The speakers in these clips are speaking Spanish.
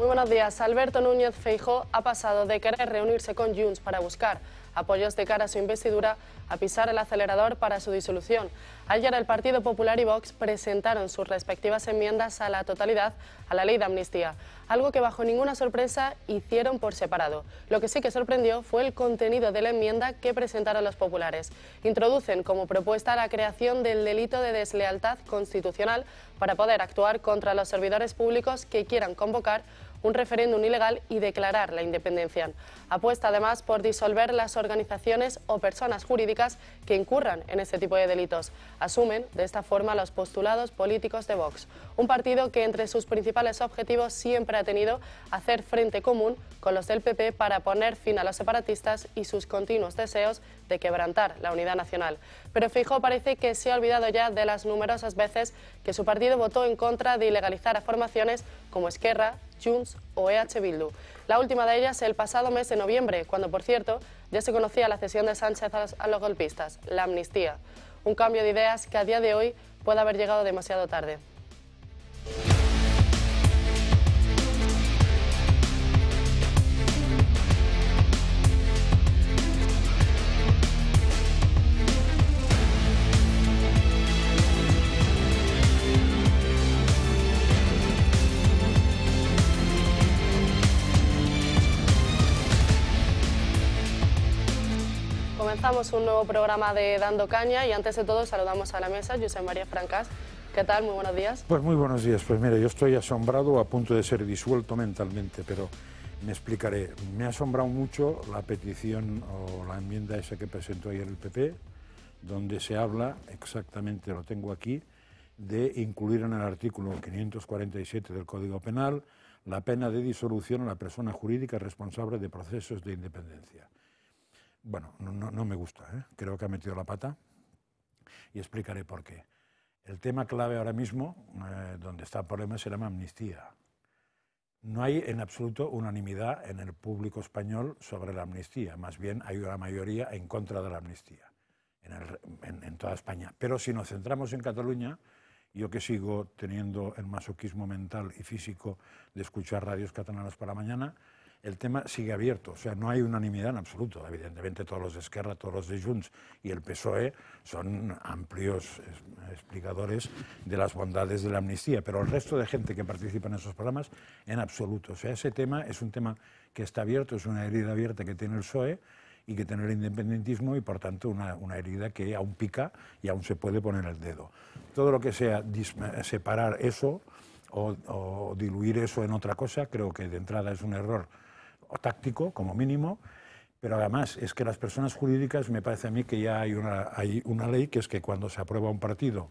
Muy buenos días. Alberto Núñez Feijóo ha pasado de querer reunirse con Junts para buscar apoyos de cara a su investidura a pisar el acelerador para su disolución. Ayer el Partido Popular y Vox presentaron sus respectivas enmiendas a la totalidad a la ley de amnistía, algo que bajo ninguna sorpresa hicieron por separado. Lo que sí que sorprendió fue el contenido de la enmienda que presentaron los populares. Introducen como propuesta la creación del delito de deslealtad constitucional para poder actuar contra los servidores públicos que quieran convocar un referéndum ilegal y declarar la independencia. Apuesta además por disolver las organizaciones o personas jurídicas que incurran en este tipo de delitos. Asumen de esta forma los postulados políticos de Vox, un partido que entre sus principales objetivos siempre ha tenido hacer frente común con los del PP para poner fin a los separatistas y sus continuos deseos de quebrantar la unidad nacional. Pero Feijóo parece que se ha olvidado ya de las numerosas veces que su partido votó en contra de ilegalizar a formaciones como Esquerra, Junts o EH Bildu. La última de ellas el pasado mes de noviembre, cuando, por cierto, ya se conocía la cesión de Sánchez a los golpistas, la amnistía. Un cambio de ideas que a día de hoy puede haber llegado demasiado tarde. Comenzamos un nuevo programa de Dando Caña y antes de todo saludamos a la mesa, Josep María Francás. ¿Qué tal? Muy buenos días. Pues muy buenos días. Pues mire, yo estoy asombrado, a punto de ser disuelto mentalmente, pero me explicaré. Me ha asombrado mucho la petición o la enmienda esa que presentó ayer el PP, donde se habla, exactamente lo tengo aquí, de incluir en el artículo 547 del Código Penal la pena de disolución a la persona jurídica responsable de procesos de independencia. Bueno, no me gusta, ¿eh? Creo que ha metido la pata y explicaré por qué. El tema clave ahora mismo, donde está el problema, se llama amnistía. No hay en absoluto unanimidad en el público español sobre la amnistía, más bien hay una mayoría en contra de la amnistía en toda España. Pero si nos centramos en Cataluña, yo que sigo teniendo el masoquismo mental y físico de escuchar radios catalanas por la mañana, el tema sigue abierto, o sea, no hay unanimidad en absoluto. Evidentemente todos los de Esquerra, todos los de Junts y el PSOE son amplios explicadores de las bondades de la amnistía, pero el resto de gente que participa en esos programas, en absoluto. O sea, ese tema es un tema que está abierto, es una herida abierta que tiene el PSOE y que tiene el independentismo y, por tanto, una herida que aún pica y aún se puede poner el dedo. Todo lo que sea separar eso o diluir eso en otra cosa, creo que de entrada es un error táctico, como mínimo, pero además es que las personas jurídicas, me parece a mí que ya hay una ley que es que cuando se aprueba un partido,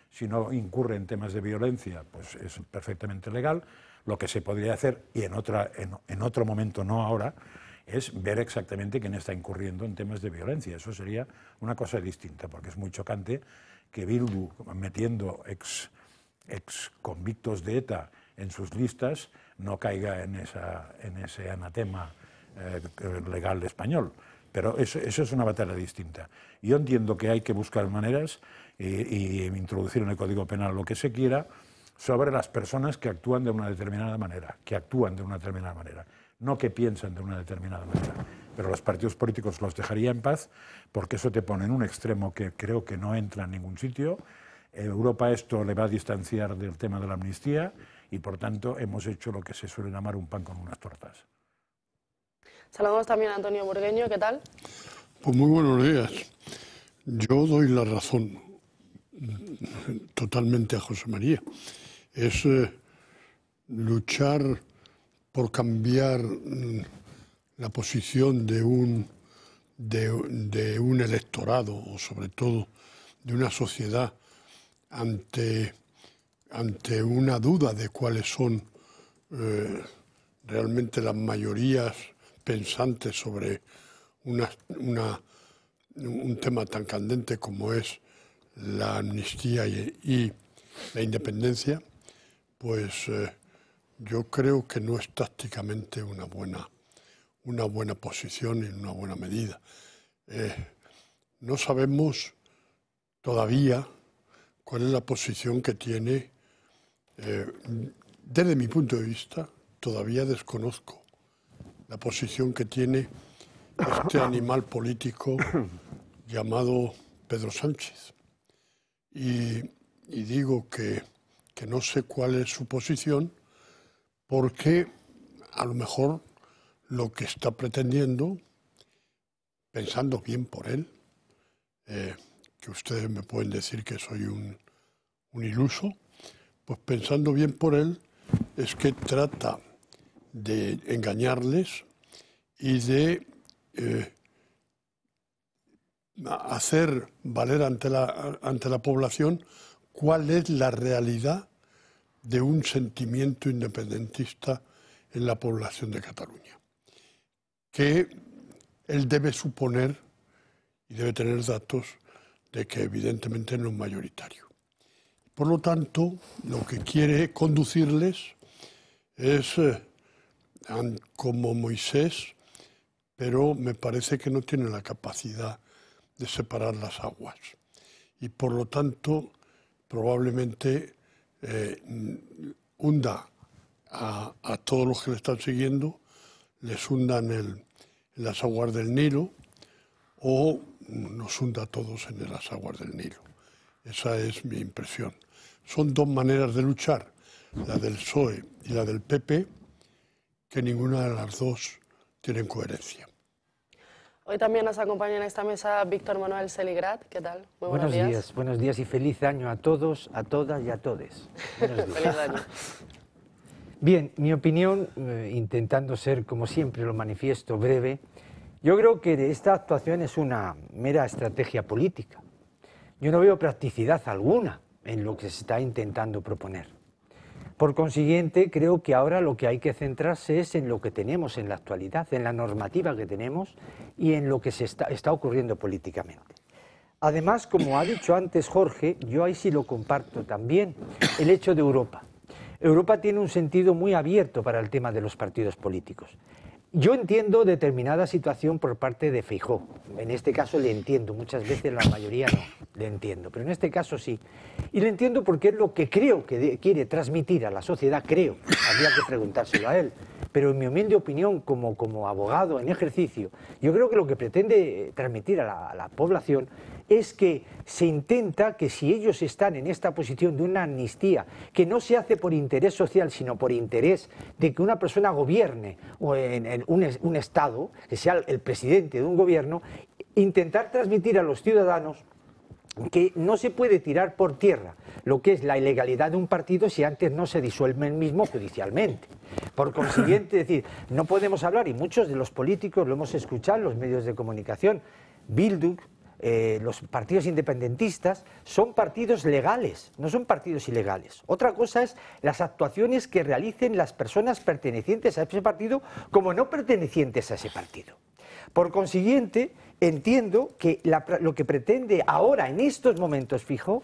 si no incurre en temas de violencia, pues es perfectamente legal. Lo que se podría hacer, y en otro momento, no ahora, es ver exactamente quién está incurriendo en temas de violencia. Eso sería una cosa distinta, porque es muy chocante que Bildu, metiendo ex convictos de ETA en sus listas, no caiga en ese anatema legal español. Pero eso es una batalla distinta. Yo entiendo que hay que buscar maneras y introducir en el Código Penal lo que se quiera sobre las personas que actúan de una determinada manera, no que piensan de una determinada manera. Pero los partidos políticos los dejaría en paz, porque eso te pone en un extremo que creo que no entra en ningún sitio. Europa esto le va a distanciar del tema de la amnistía y, por tanto, hemos hecho lo que se suele llamar un pan con unas tortas. Saludamos también a Antonio Burgueño. ¿Qué tal? Pues muy buenos días. Yo doy la razón totalmente a José María. Es luchar por cambiar la posición de un electorado, o sobre todo de una sociedad, ante una duda de cuáles son realmente las mayorías pensantes sobre un tema tan candente como es la amnistía y la independencia, pues yo creo que no es tácticamente una buena posición y una buena medida. No sabemos todavía cuál es la posición que tiene, desde mi punto de vista, todavía desconozco la posición que tiene este animal político llamado Pedro Sánchez. Y digo que no sé cuál es su posición, porque a lo mejor lo que está pretendiendo, pensando bien por él, que ustedes me pueden decir que soy un iluso, pues pensando bien por él, es que trata de engañarles y de hacer valer ante la población cuál es la realidad de un sentimiento independentista en la población de Cataluña, que él debe suponer y debe tener datos de que evidentemente no es mayoritario. Por lo tanto, lo que quiere conducirles es como Moisés, pero me parece que no tiene la capacidad de separar las aguas. Y por lo tanto, probablemente hunda a todos los que le están siguiendo, les hundan en las aguas del Nilo, o nos hunda a todos en las aguas del Nilo. Esa es mi impresión. Son dos maneras de luchar, la del PSOE y la del PP, que ninguna de las dos tienen coherencia. Hoy también nos acompaña en esta mesa Víctor Manuel Seligrat. ¿Qué tal? Muy buenos días. Buenos días y feliz año a todos, a todas y a todes. Buenos días. Feliz año. Bien, mi opinión, intentando ser, como siempre lo manifiesto, breve, yo creo que esta actuación es una mera estrategia política. Yo no veo practicidad alguna en lo que se está intentando proponer. Por consiguiente, creo que ahora lo que hay que centrarse es en lo que tenemos en la actualidad, en la normativa que tenemos y en lo que está ocurriendo políticamente. Además, como ha dicho antes Jorge, yo ahí sí lo comparto también, el hecho de Europa. Europa tiene un sentido muy abierto para el tema de los partidos políticos. Yo entiendo determinada situación por parte de Feijóo. En este caso le entiendo, muchas veces la mayoría no le entiendo, pero en este caso sí. Y le entiendo porque es lo que creo que quiere transmitir a la sociedad, creo, habría que preguntárselo a él. Pero en mi humilde opinión, como abogado en ejercicio, yo creo que lo que pretende transmitir a la población es que se intenta que si ellos están en esta posición de una amnistía, que no se hace por interés social, sino por interés de que una persona gobierne o en un Estado, que sea el presidente de un gobierno, intentar transmitir a los ciudadanos que no se puede tirar por tierra lo que es la ilegalidad de un partido si antes no se disuelve el mismo judicialmente. Por consiguiente, es decir, no podemos hablar, y muchos de los políticos lo hemos escuchado en los medios de comunicación, Bildu, los partidos independentistas son partidos legales, no son partidos ilegales. Otra cosa es las actuaciones que realicen las personas pertenecientes a ese partido como no pertenecientes a ese partido. Por consiguiente, entiendo que lo que pretende ahora, en estos momentos, Feijóo,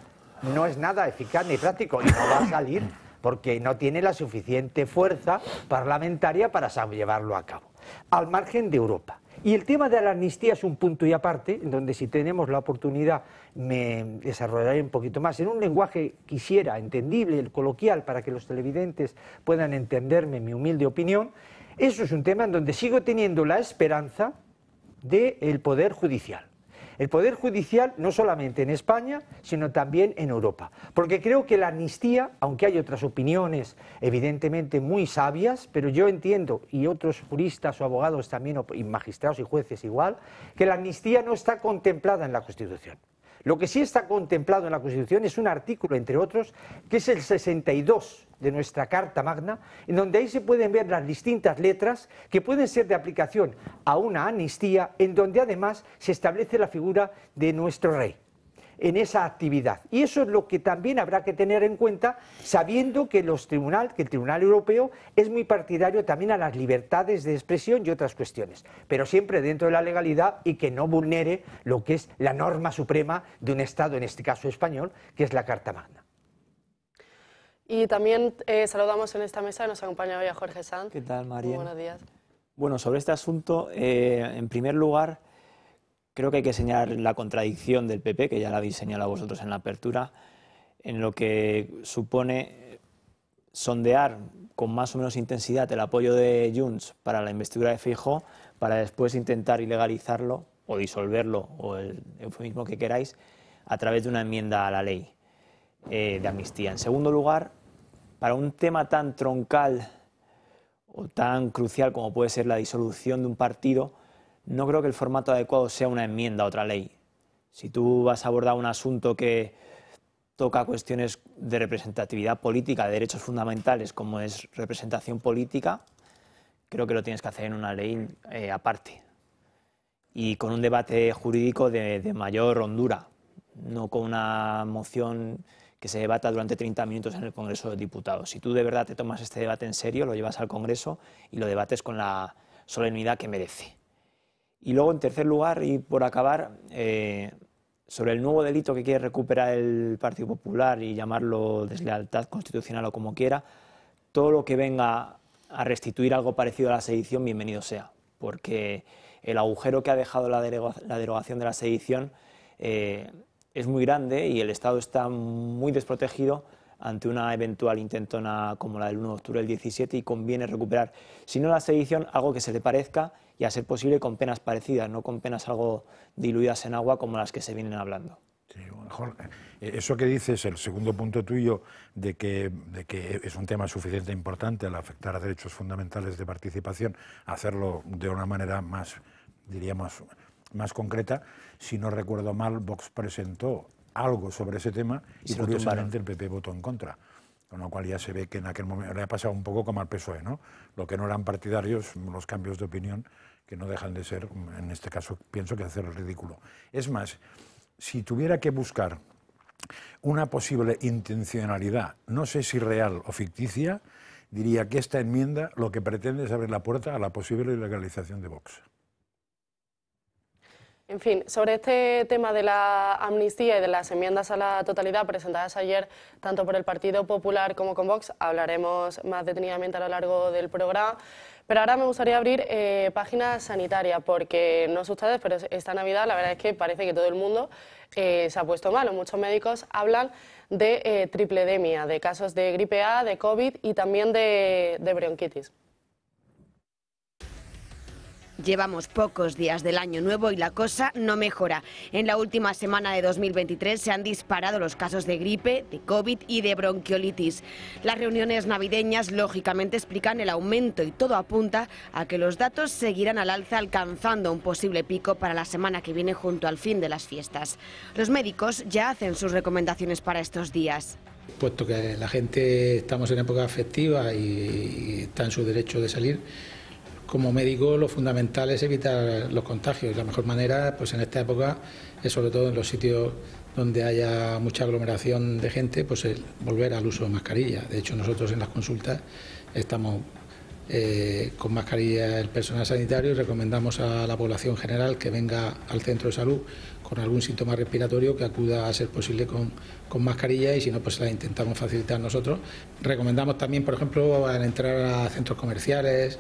no es nada eficaz ni práctico y no va a salir porque no tiene la suficiente fuerza parlamentaria para llevarlo a cabo, al margen de Europa. Y el tema de la amnistía es un punto y aparte, en donde si tenemos la oportunidad me desarrollaré un poquito más, en un lenguaje quisiera entendible, coloquial, para que los televidentes puedan entenderme mi humilde opinión. Eso es un tema en donde sigo teniendo la esperanza del Poder Judicial. El Poder Judicial no solamente en España, sino también en Europa. Porque creo que la amnistía, aunque hay otras opiniones evidentemente muy sabias, pero yo entiendo, y otros juristas o abogados también, y magistrados y jueces igual, que la amnistía no está contemplada en la Constitución. Lo que sí está contemplado en la Constitución es un artículo, entre otros, que es el 62 de nuestra Carta Magna, en donde ahí se pueden ver las distintas letras que pueden ser de aplicación a una amnistía, en donde además se establece la figura de nuestro rey en esa actividad. Y eso es lo que también habrá que tener en cuenta, sabiendo que el Tribunal Europeo es muy partidario también a las libertades de expresión y otras cuestiones, pero siempre dentro de la legalidad y que no vulnere lo que es la norma suprema de un Estado, en este caso español, que es la Carta Magna. Y también saludamos en esta mesa, nos acompaña hoy a Jorge Sanz. ¿Qué tal, María? Muy buenos días. Bueno, sobre este asunto, en primer lugar, creo que hay que señalar la contradicción del PP, que ya la habéis señalado vosotros en la apertura, en lo que supone sondear con más o menos intensidad el apoyo de Junts para la investidura de Feijóo, para después intentar ilegalizarlo o disolverlo, o el eufemismo que queráis, a través de una enmienda a la ley de amnistía. En segundo lugar, para un tema tan troncal o tan crucial como puede ser la disolución de un partido, no creo que el formato adecuado sea una enmienda a otra ley. Si tú vas a abordar un asunto que toca cuestiones de representatividad política, de derechos fundamentales, como es representación política, creo que lo tienes que hacer en una ley aparte y con un debate jurídico de mayor hondura, no con una moción que se debata durante 30 minutos en el Congreso de Diputados. Si tú de verdad te tomas este debate en serio, lo llevas al Congreso y lo debates con la solemnidad que merece. Y luego, en tercer lugar, y por acabar, sobre el nuevo delito que quiere recuperar el Partido Popular y llamarlo deslealtad constitucional o como quiera, todo lo que venga a restituir algo parecido a la sedición, bienvenido sea, porque el agujero que ha dejado la derogación de la sedición es muy grande y el Estado está muy desprotegido ante una eventual intentona como la del 1 de octubre del 17 y conviene recuperar, si no la sedición, algo que se le parezca y a ser posible con penas parecidas, no con penas algo diluidas en agua como las que se vienen hablando. Sí, Jorge, eso que dices, el segundo punto tuyo, de que es un tema suficientemente importante al afectar a derechos fundamentales de participación, hacerlo de una manera más, diríamos, más concreta. Si no recuerdo mal, Vox presentó algo sobre ese tema y curiosamente el PP votó en contra. Con lo cual ya se ve que en aquel momento le ha pasado un poco como al PSOE, ¿no? Lo que no eran partidarios, los cambios de opinión, que no dejan de ser, en este caso, pienso que hacer el ridículo. Es más, si tuviera que buscar una posible intencionalidad, no sé si real o ficticia, diría que esta enmienda lo que pretende es abrir la puerta a la posible ilegalización de Vox. En fin, sobre este tema de la amnistía y de las enmiendas a la totalidad presentadas ayer tanto por el Partido Popular como con Vox, hablaremos más detenidamente a lo largo del programa. Pero ahora me gustaría abrir página sanitaria, porque no sé ustedes, pero esta Navidad la verdad es que parece que todo el mundo se ha puesto malo. Muchos médicos hablan de tripledemia, de casos de gripe A, de COVID y también de bronquitis. Llevamos pocos días del año nuevo y la cosa no mejora. En la última semana de 2023 se han disparado los casos de gripe, de COVID y de bronquiolitis. Las reuniones navideñas lógicamente explican el aumento y todo apunta a que los datos seguirán al alza, alcanzando un posible pico para la semana que viene junto al fin de las fiestas. Los médicos ya hacen sus recomendaciones para estos días. Puesto que la gente estamos en época festiva y está en su derecho de salir, como médico lo fundamental es evitar los contagios. La mejor manera, pues en esta época, es sobre todo en los sitios donde haya mucha aglomeración de gente, pues el volver al uso de mascarilla. De hecho, nosotros en las consultas estamos con mascarilla el personal sanitario y recomendamos a la población general que venga al centro de salud con algún síntoma respiratorio que acuda a ser posible con mascarilla y si no, pues la intentamos facilitar nosotros. Recomendamos también, por ejemplo, al entrar a centros comerciales,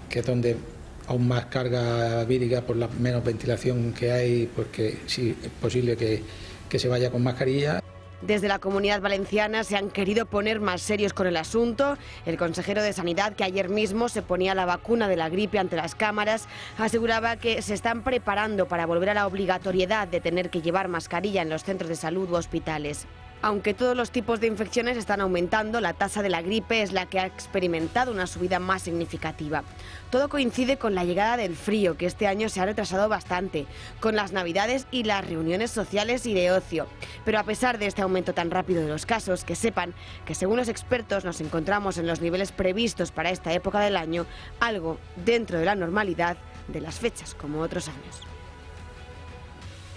que es donde aún más carga vírica por la menos ventilación que hay, porque sí es posible que se vaya con mascarilla. Desde la Comunidad Valenciana se han querido poner más serios con el asunto. El consejero de Sanidad, que ayer mismo se ponía la vacuna de la gripe ante las cámaras, aseguraba que se están preparando para volver a la obligatoriedad de tener que llevar mascarilla en los centros de salud u hospitales. Aunque todos los tipos de infecciones están aumentando, la tasa de la gripe es la que ha experimentado una subida más significativa. Todo coincide con la llegada del frío, que este año se ha retrasado bastante, con las Navidades y las reuniones sociales y de ocio. Pero a pesar de este aumento tan rápido de los casos, que sepan que según los expertos nos encontramos en los niveles previstos para esta época del año, algo dentro de la normalidad de las fechas, como otros años.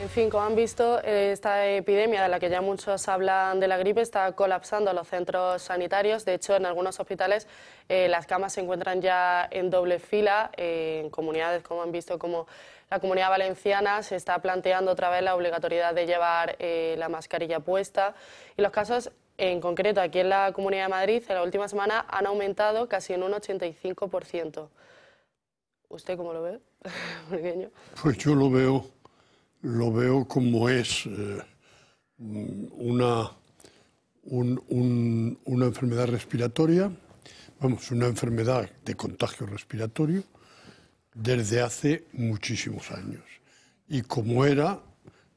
En fin, como han visto, esta epidemia de la que ya muchos hablan de la gripe está colapsando los centros sanitarios. De hecho, en algunos hospitales las camas se encuentran ya en doble fila. En comunidades, como han visto, como la Comunidad Valenciana, se está planteando otra vez la obligatoriedad de llevar la mascarilla puesta. Y los casos, en concreto, aquí en la Comunidad de Madrid, en la última semana han aumentado casi en un 85%. ¿Usted cómo lo ve, pequeño? Pues yo lo veo como es una una enfermedad respiratoria, vamos, una enfermedad de contagio respiratorio desde hace muchísimos años. Y como era,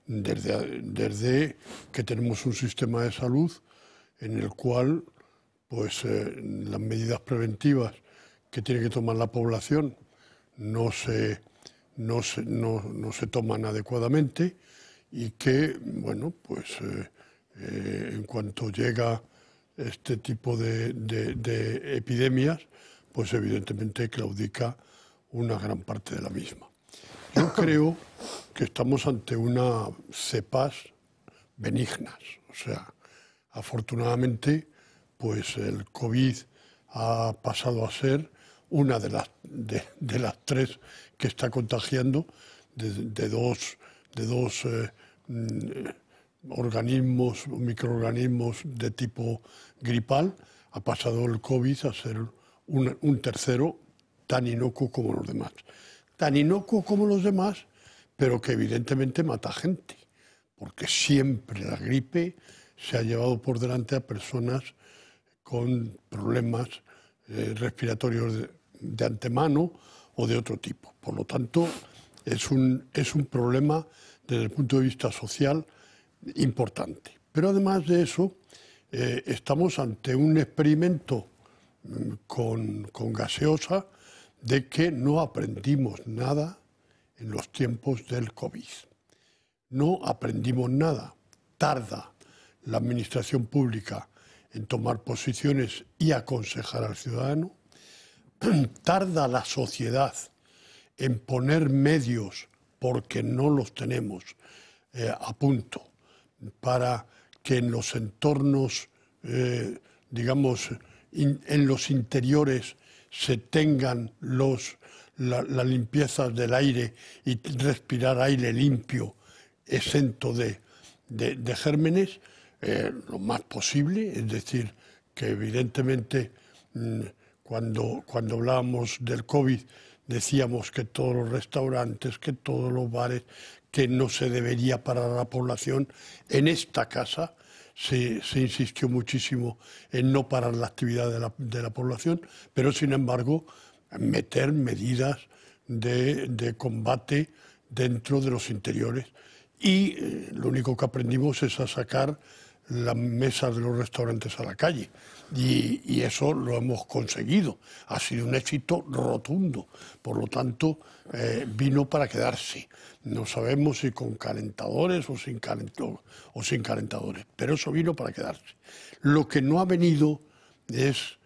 desde que tenemos un sistema de salud en el cual pues, las medidas preventivas que tiene que tomar la población no se toman adecuadamente y que, bueno, pues en cuanto llega este tipo de epidemias, pues evidentemente claudica una gran parte de la misma. Yo creo que estamos ante una cepas benignas, o sea, afortunadamente, pues el COVID ha pasado a ser una de las tres que está contagiando de dos organismos, microorganismos de tipo gripal. Ha pasado el COVID a ser un tercero tan inocuo como los demás. Tan inocuo como los demás, pero que evidentemente mata gente, porque siempre la gripe se ha llevado por delante a personas con problemas respiratorios de antemano o de otro tipo. Por lo tanto, es un problema desde el punto de vista social importante. Pero además de eso, estamos ante un experimento con gaseosa de que no aprendimos nada en los tiempos del COVID. No aprendimos nada. Tarda la administración pública en tomar posiciones y aconsejar al ciudadano. Tarda la sociedad en poner medios, porque no los tenemos a punto, para que en los entornos, digamos, en los interiores se tengan las limpiezas del aire y respirar aire limpio, exento de gérmenes, lo más posible. Es decir, que evidentemente cuando hablábamos del COVID decíamos que todos los restaurantes, que todos los bares, que no se debería parar a la población. En esta casa se insistió muchísimo en no parar la actividad de la población, pero sin embargo meter medidas de combate dentro de los interiores. Y lo único que aprendimos es a sacar las mesas de los restaurantes a la calle. Y eso lo hemos conseguido. Ha sido un éxito rotundo. Por lo tanto, vino para quedarse. No sabemos si con calentadores o sin calentadores, pero eso vino para quedarse. Lo que no ha venido es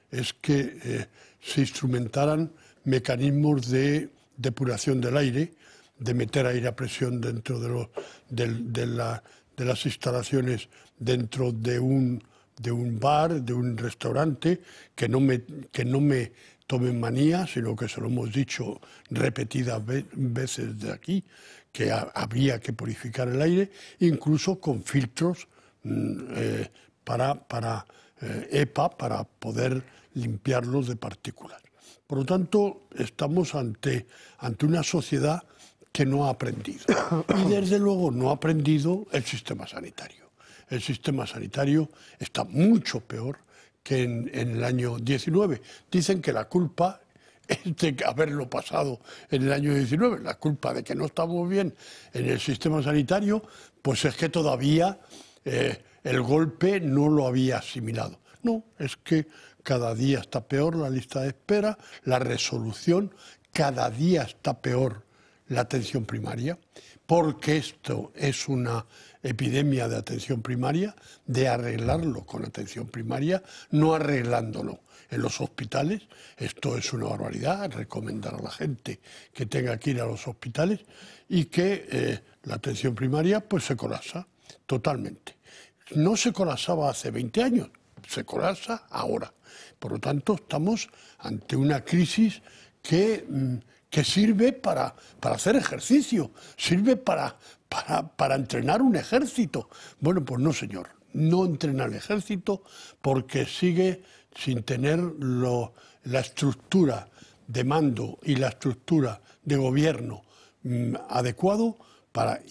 que se instrumentaran mecanismos de depuración del aire, de meter aire a presión dentro de las instalaciones, dentro de un bar, de un restaurante, que no me tomen manía, sino que se lo hemos dicho repetidas veces de aquí, que habría que purificar el aire, incluso con filtros para EPA, para poder limpiarlos de partículas. Por lo tanto, estamos ante una sociedad que no ha aprendido. Y desde luego no ha aprendido el sistema sanitario. El sistema sanitario está mucho peor que en el año 19. Dicen que la culpa es de haberlo pasado en el año 19. La culpa de que no estamos bien en el sistema sanitario, pues es que todavía el golpe no lo había asimilado. No, es que cada día está peor la lista de espera, la resolución, cada día está peor la atención primaria, porque esto es una epidemia de atención primaria, de arreglarlo con atención primaria, no arreglándolo en los hospitales. Esto es una barbaridad, recomendar a la gente que tenga que ir a los hospitales y que la atención primaria pues se colapsa totalmente. No se colapsaba hace 20 años, se colapsa ahora. Por lo tanto, estamos ante una crisis que sirve para hacer ejercicio, sirve para entrenar un ejército. Bueno, pues no, señor, no entrena el ejército porque sigue sin tener la estructura de mando y la estructura de gobierno adecuado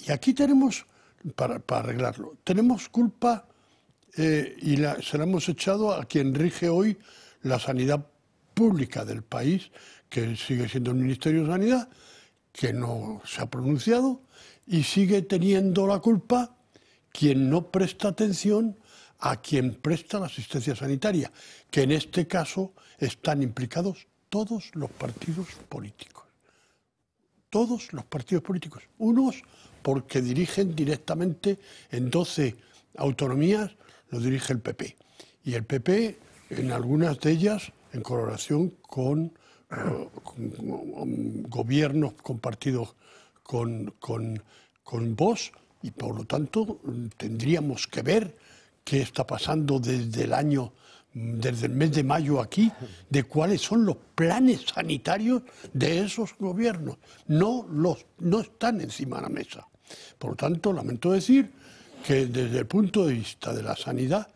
y aquí tenemos, para arreglarlo, tenemos culpa y se la hemos echado a quien rige hoy la sanidad pública del país, que sigue siendo el Ministerio de Sanidad, que no se ha pronunciado, y sigue teniendo la culpa quien no presta atención a quien presta la asistencia sanitaria, que en este caso están implicados todos los partidos políticos. Todos los partidos políticos. Unos porque dirigen directamente en 12 autonomías, lo dirige el PP. Y el PP, en algunas de ellas, en colaboración con gobiernos compartidos con Vox, y por lo tanto tendríamos que ver qué está pasando desde el mes de mayo aquí, de cuáles son los planes sanitarios de esos gobiernos. No están encima de la mesa. Por lo tanto, lamento decir que desde el punto de vista de la sanidad,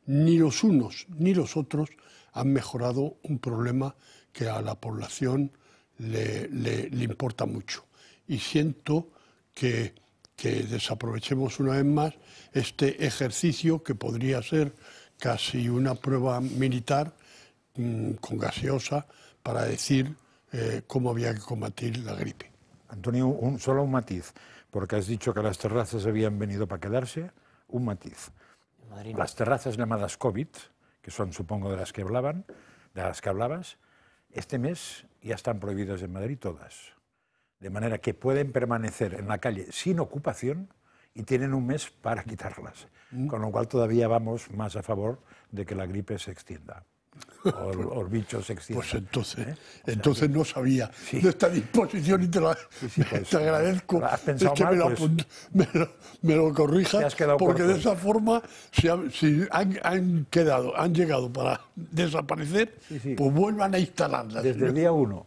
ni los unos ni los otros han mejorado un problema que a la población le importa mucho. Y siento que desaprovechemos una vez más este ejercicio que podría ser casi una prueba militar con gaseosa para decir cómo había que combatir la gripe. Antonio, solo un matiz, porque has dicho que las terrazas habían venido para quedarse. Un matiz. Las terrazas llamadas COVID, que son, supongo, de las que hablabas, este mes ya están prohibidas en Madrid todas. De manera que pueden permanecer en la calle sin ocupación y tienen un mes para quitarlas. Con lo cual todavía vamos más a favor de que la gripe se extienda. O el bicho se extienda. Pues entonces no sabía de esta disposición y te agradezco. Es que mal, me lo corrijas, porque de esa forma, si han llegado para desaparecer, pues vuelvan a instalarlas. Desde el día 1.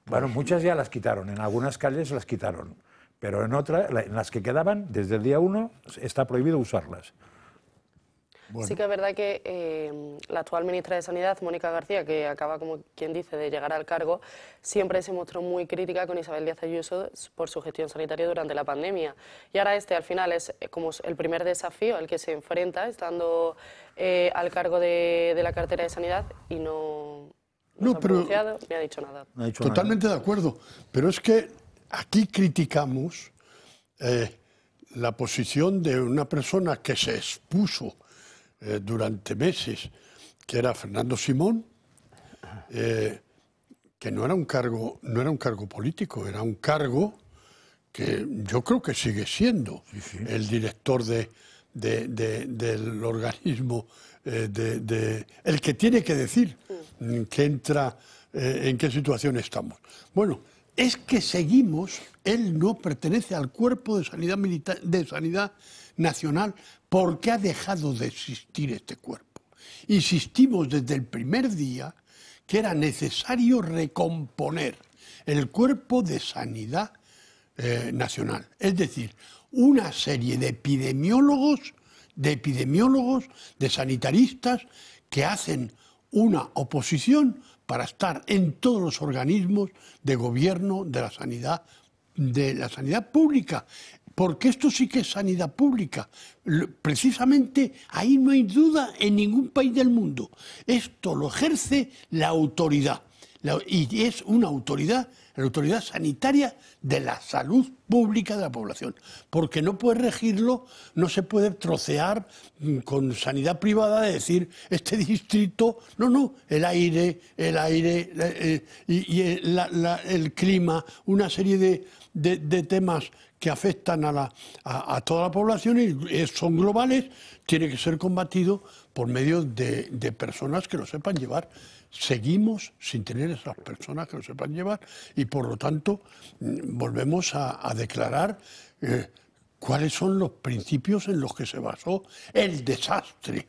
Bueno, muchas ya las quitaron, en algunas calles las quitaron, pero en otras, en las que quedaban, desde el día 1 está prohibido usarlas. Bueno. Sí que es verdad que la actual ministra de Sanidad, Mónica García, que acaba, como quien dice, de llegar al cargo, siempre se mostró muy crítica con Isabel Díaz Ayuso por su gestión sanitaria durante la pandemia. Y ahora al final es como el primer desafío al que se enfrenta, estando al cargo de la cartera de Sanidad, y no se ha pronunciado ni ha dicho nada. No ha dicho totalmente nada. De acuerdo, pero es que aquí criticamos la posición de una persona que se expuso durante meses, que era Fernando Simón, que no era un cargo político, era un cargo que yo creo que sigue siendo el director del organismo, el que tiene que decir que entra, en qué situación estamos. Bueno, es que seguimos, él no pertenece al cuerpo de sanidad militar, de sanidad nacional, porque ha dejado de existir este cuerpo. Insistimos desde el primer día que era necesario recomponer el cuerpo de sanidad nacional, es decir, una serie de epidemiólogos, de sanitaristas que hacen una oposición para estar en todos los organismos de gobierno de la sanidad pública. Porque esto sí que es sanidad pública. Precisamente ahí no hay duda en ningún país del mundo. Esto lo ejerce la autoridad. Y es una autoridad, la autoridad sanitaria de la salud pública de la población. Porque no puede regirlo, no se puede trocear con sanidad privada de decir, este distrito, no, el aire, el clima, una serie de temas que afectan a toda la población y son globales, tiene que ser combatido por medio de personas que lo sepan llevar. Seguimos sin tener esas personas que lo sepan llevar y por lo tanto volvemos a declarar cuáles son los principios en los que se basó el desastre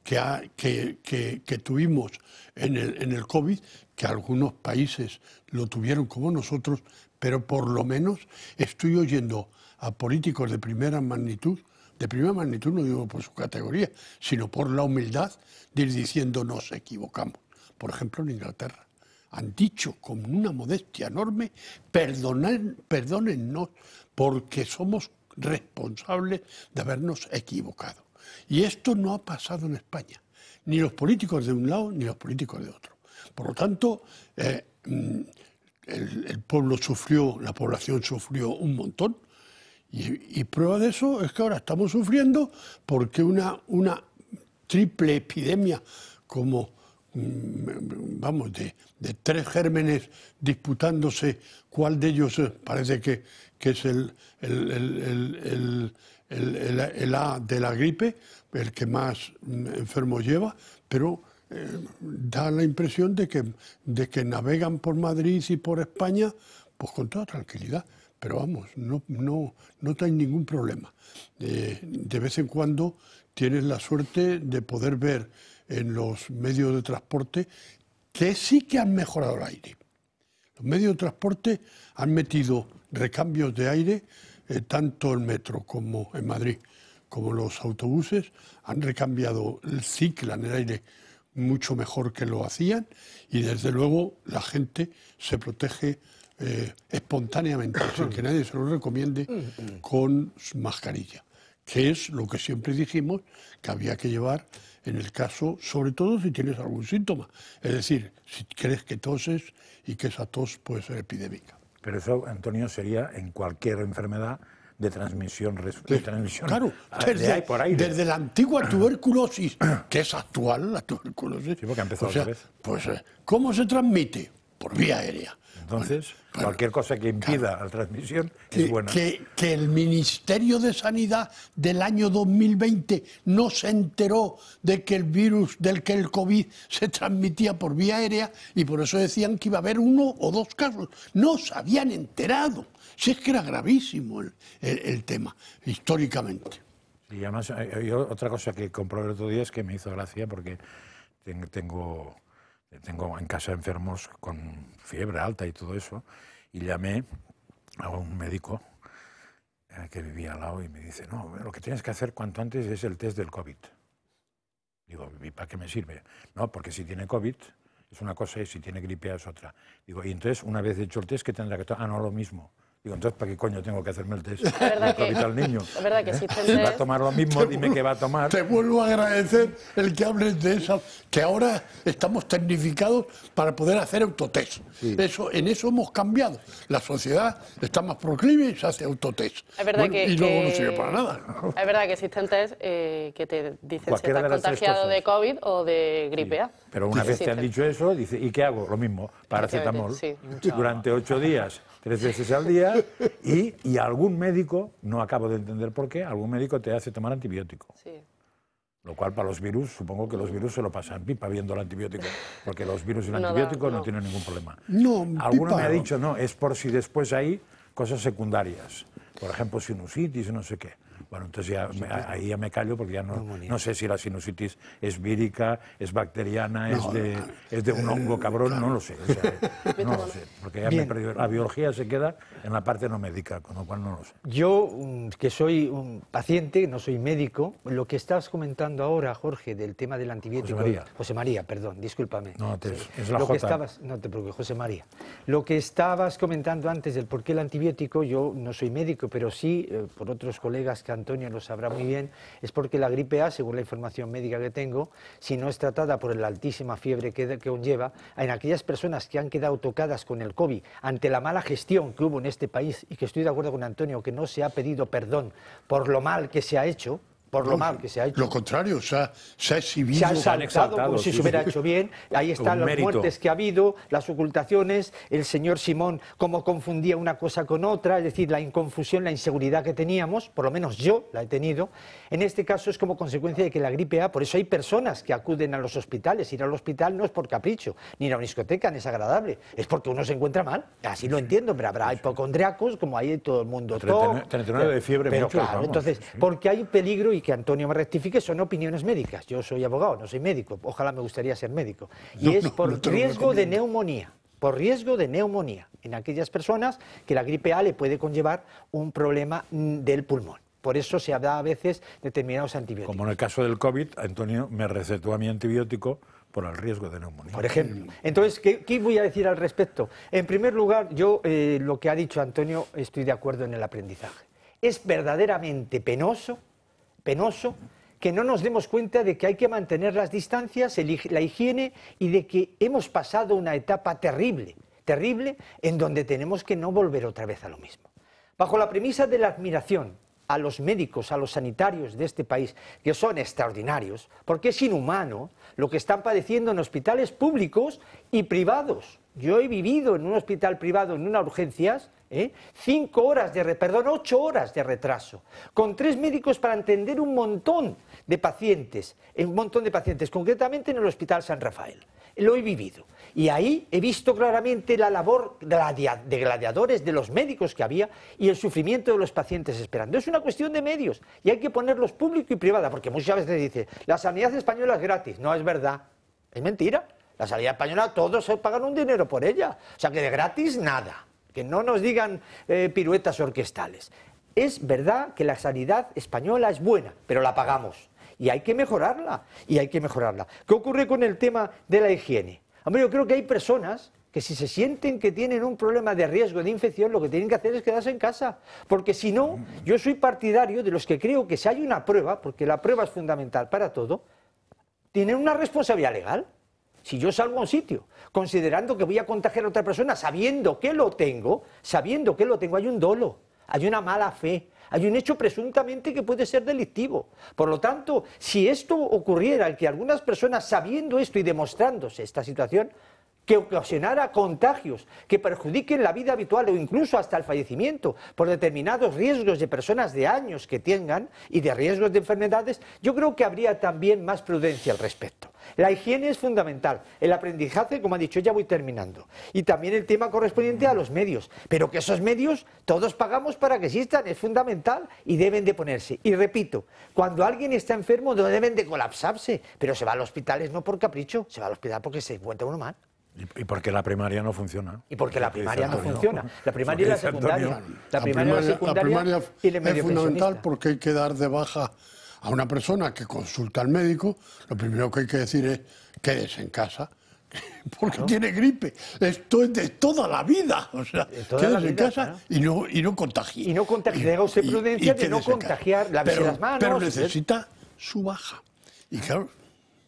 que tuvimos en el COVID, que algunos países lo tuvieron como nosotros, pero por lo menos estoy oyendo a políticos de primera magnitud no digo por su categoría, sino por la humildad de ir diciendo nos equivocamos. Por ejemplo, en Inglaterra han dicho con una modestia enorme, perdónennos porque somos responsables de habernos equivocado. Y esto no ha pasado en España, ni los políticos de un lado ni los políticos de otro. Por lo tanto, el pueblo sufrió, la población sufrió un montón, y prueba de eso es que ahora estamos sufriendo porque una triple epidemia como, vamos, de 3 gérmenes disputándose cuál de ellos parece que es el A de la gripe, el que más enfermos lleva, pero da la impresión de que navegan por Madrid y por España pues con toda tranquilidad. Pero vamos, no hay ningún problema. De vez en cuando tienes la suerte de poder ver en los medios de transporte que sí que han mejorado el aire. Los medios de transporte han metido recambios de aire, tanto el metro como en Madrid, como los autobuses, han recambiado ciclan el aire mucho mejor que lo hacían, y desde luego la gente se protege espontáneamente, sin que nadie se lo recomiende, con mascarilla, que es lo que siempre dijimos que había que llevar en el caso, sobre todo si tienes algún síntoma, es decir, si crees que toses y que esa tos puede ser epidémica. Pero eso, Antonio, sería en cualquier enfermedad de transmisión, claro, por aire. Desde la antigua tuberculosis, que es actual, la tuberculosis. Sí, porque ha empezado otra vez. Pues, ¿cómo se transmite? Por vía aérea. Entonces, cualquier cosa que impida la transmisión es buena. Que el Ministerio de Sanidad del año 2020 no se enteró de que el virus, que el COVID se transmitía por vía aérea, y por eso decían que iba a haber 1 o 2 casos. No se habían enterado. Si es que era gravísimo el tema, históricamente. Y además, yo, otra cosa que comprobé el otro día es que me hizo gracia, porque tengo en casa enfermos con fiebre alta y todo eso, y llamé a un médico que vivía al lado y me dice, no, lo que tienes que hacer cuanto antes es el test del COVID. Digo, ¿y para qué me sirve? No, porque si tiene COVID es una cosa y si tiene gripe A es otra. Digo, y entonces, una vez hecho el test, ¿qué tendrá que tomar? Ah, no, lo mismo. Digo, entonces, ¿para qué coño tengo que hacerme el test del COVID al niño? Es verdad que si va a tomar lo mismo, dime qué va a tomar. Te vuelvo a agradecer el que hables de eso, que ahora estamos tecnificados para poder hacer autotest. Sí. En eso hemos cambiado. La sociedad está más proclive y se hace autotest. Es verdad y luego no sirve para nada. Es verdad que existen test que te dicen si estás contagiado de COVID o de gripe A. Pero una vez te han dicho eso, dice, ¿y qué hago? Lo mismo, paracetamol, durante 8 días, 3 veces al día, y algún médico, no acabo de entender por qué, algún médico te hace tomar antibiótico. Sí. Lo cual para los virus, supongo que los virus se lo pasan pipa viendo el antibiótico, porque los virus y el antibiótico no tienen ningún problema. Alguno me ha dicho, no, es por si después hay cosas secundarias, por ejemplo, sinusitis, no sé qué. Bueno, entonces ahí ya me callo, porque ya no sé si la sinusitis es vírica, es bacteriana, es de un hongo cabrón, no lo sé. O sea, no lo sé, porque ya me he perdido. La biología se queda en la parte no médica, con lo cual no lo sé. Yo, que soy un paciente, no soy médico, lo que estás comentando ahora, Jorge, del tema del antibiótico... José María, perdón, discúlpame. No, es la J. No te preocupes, José María. Lo que estabas comentando antes del por qué el antibiótico, yo no soy médico, pero sí, por otros colegas que Antonio lo sabrá muy bien, es porque la gripe A, según la información médica que tengo, si no es tratada por la altísima fiebre que conlleva, en aquellas personas que han quedado tocadas con el COVID ante la mala gestión que hubo en este país, y que estoy de acuerdo con Antonio, que no se ha pedido perdón por lo mal que se ha hecho, Lo contrario, se ha exhibido. Se ha exaltado como si se hubiera hecho bien. Ahí están las muertes que ha habido, las ocultaciones, el señor Simón, cómo confundía una cosa con otra, es decir, la inconfusión, la inseguridad que teníamos, por lo menos yo la he tenido. En este caso es como consecuencia de que la gripe A, por eso hay personas que acuden a los hospitales. Ir al hospital no es por capricho, ni ir a una discoteca no es agradable, es porque uno se encuentra mal. Así lo entiendo, pero habrá hipocondriacos, como hay todo el mundo. 39 de fiebre, pero muchos, claro, entonces, porque hay peligro, y que Antonio me rectifique, son opiniones médicas. Yo soy abogado, no soy médico. Ojalá me gustaría ser médico. Y es por riesgo de neumonía. Por riesgo de neumonía en aquellas personas que la gripe A le puede conllevar un problema del pulmón. Por eso se da a veces determinados antibióticos. Como en el caso del COVID, Antonio me recetó a mi antibiótico por el riesgo de neumonía. Por ejemplo. Entonces, ¿qué voy a decir al respecto? En primer lugar, yo lo que ha dicho Antonio, estoy de acuerdo en el aprendizaje. Es verdaderamente penoso que no nos demos cuenta de que hay que mantener las distancias, la higiene y de que hemos pasado una etapa terrible, terrible, en donde tenemos que no volver otra vez a lo mismo. Bajo la premisa de la admiración a los médicos, a los sanitarios de este país, que son extraordinarios, porque es inhumano lo que están padeciendo en hospitales públicos y privados. Yo he vivido en un hospital privado, en unas urgencias, 8 horas de retraso, con 3 médicos para atender un montón de pacientes, concretamente en el Hospital San Rafael. Lo he vivido. Y ahí he visto claramente la labor de gladiadores de los médicos que había y el sufrimiento de los pacientes esperando. Es una cuestión de medios y hay que ponerlos público y privada, porque muchas veces dice, la sanidad española es gratis. No, es verdad. Es mentira. La sanidad española todos se pagan un dinero por ella. O sea que de gratis nada. Que no nos digan piruetas orquestales. Es verdad que la sanidad española es buena, pero la pagamos. Y hay que mejorarla, ¿Qué ocurre con el tema de la higiene? Hombre, yo creo que hay personas que si se sienten que tienen un problema de riesgo de infección, lo que tienen que hacer es quedarse en casa. Porque si no, yo soy partidario de los que creo que si hay una prueba, porque la prueba es fundamental para todo, tienen una responsabilidad legal. Si yo salgo a un sitio considerando que voy a contagiar a otra persona, sabiendo que lo tengo, hay un dolo, hay una mala fe, hay un hecho presuntamente que puede ser delictivo. Por lo tanto, si esto ocurriera, que algunas personas sabiendo esto y demostrándose esta situación, que ocasionara contagios que perjudiquen la vida habitual o incluso hasta el fallecimiento por determinados riesgos de personas de años que tengan y de riesgos de enfermedades, yo creo que habría también más prudencia al respecto. La higiene es fundamental, el aprendizaje, como ha dicho, ya voy terminando, y también el tema correspondiente a los medios, pero que esos medios todos pagamos para que existan, es fundamental y deben de ponerse. Y repito, cuando alguien está enfermo no deben de colapsarse, pero se va al hospital no por capricho, se va al hospital porque se encuentra uno mal. Y porque la primaria no funciona. Y porque la primaria no funciona. La primaria y la secundaria. La primaria y la es fundamental porque hay que dar de baja a una persona que consulta al médico. Lo primero que hay que decir es quédese en casa porque tiene gripe. Esto es de toda la vida. O sea, quédese en casa y no contagie. Y no contagie. Tenga usted prudencia de no contagiar. Lávese las manos. Pero necesita su baja. Y claro.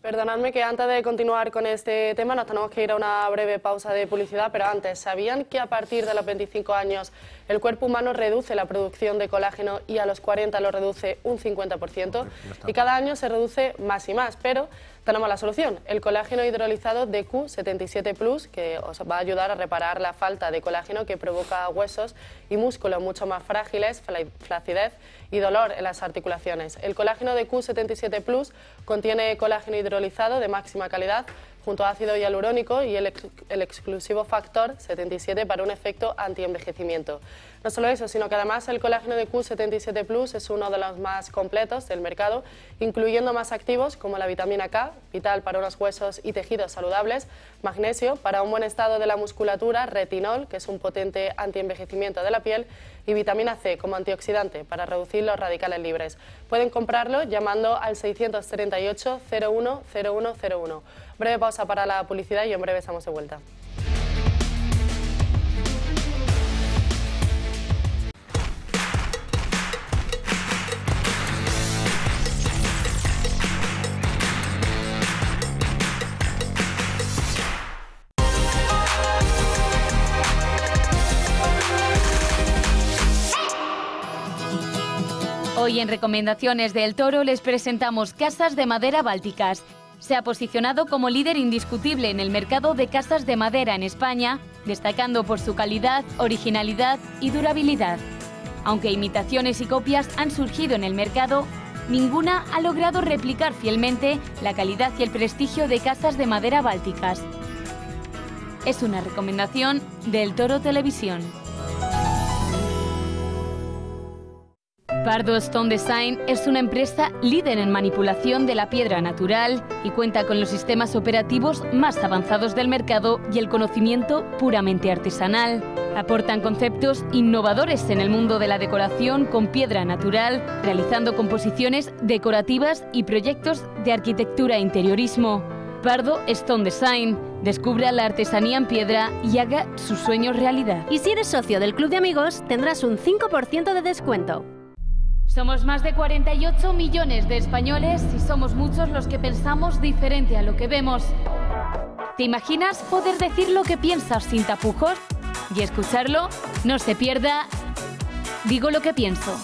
Perdonadme que antes de continuar con este tema nos tenemos que ir a una breve pausa de publicidad, pero antes, ¿sabían que a partir de los 25 años el cuerpo humano reduce la producción de colágeno y a los 40 lo reduce un 50%? Y cada año se reduce más y más, pero tenemos la solución, el colágeno hidrolizado de Q77+, que os va a ayudar a reparar la falta de colágeno que provoca huesos y músculos mucho más frágiles, flacidez y dolor en las articulaciones. El colágeno de Q77+ contiene colágeno hidrolizado de máxima calidad, junto a ácido hialurónico y el exclusivo factor 77 para un efecto antienvejecimiento. No solo eso, sino que además el colágeno de Q77+ es uno de los más completos del mercado, incluyendo más activos como la vitamina K, vital para unos huesos y tejidos saludables, magnesio para un buen estado de la musculatura, retinol, que es un potente antienvejecimiento de la piel, y vitamina C como antioxidante para reducir los radicales libres. Pueden comprarlo llamando al 638 01 0101. Breve pausa para la publicidad y en breve estamos de vuelta. Hoy en Recomendaciones del Toro les presentamos casas de madera bálticas. Se ha posicionado como líder indiscutible en el mercado de casas de madera en España, destacando por su calidad, originalidad y durabilidad. Aunque imitaciones y copias han surgido en el mercado, ninguna ha logrado replicar fielmente la calidad y el prestigio de casas de madera bálticas. Es una recomendación del Toro Televisión. Pardo Stone Design es una empresa líder en manipulación de la piedra natural y cuenta con los sistemas operativos más avanzados del mercado y el conocimiento puramente artesanal. Aportan conceptos innovadores en el mundo de la decoración con piedra natural, realizando composiciones decorativas y proyectos de arquitectura e interiorismo. Pardo Stone Design. Descubra la artesanía en piedra y haga sus sueños realidad. Y si eres socio del Club de Amigos, tendrás un 5% de descuento. Somos más de 48 millones de españoles y somos muchos los que pensamos diferente a lo que vemos. ¿Te imaginas poder decir lo que piensas sin tapujos? Y escucharlo, no se pierda. Digo lo que pienso.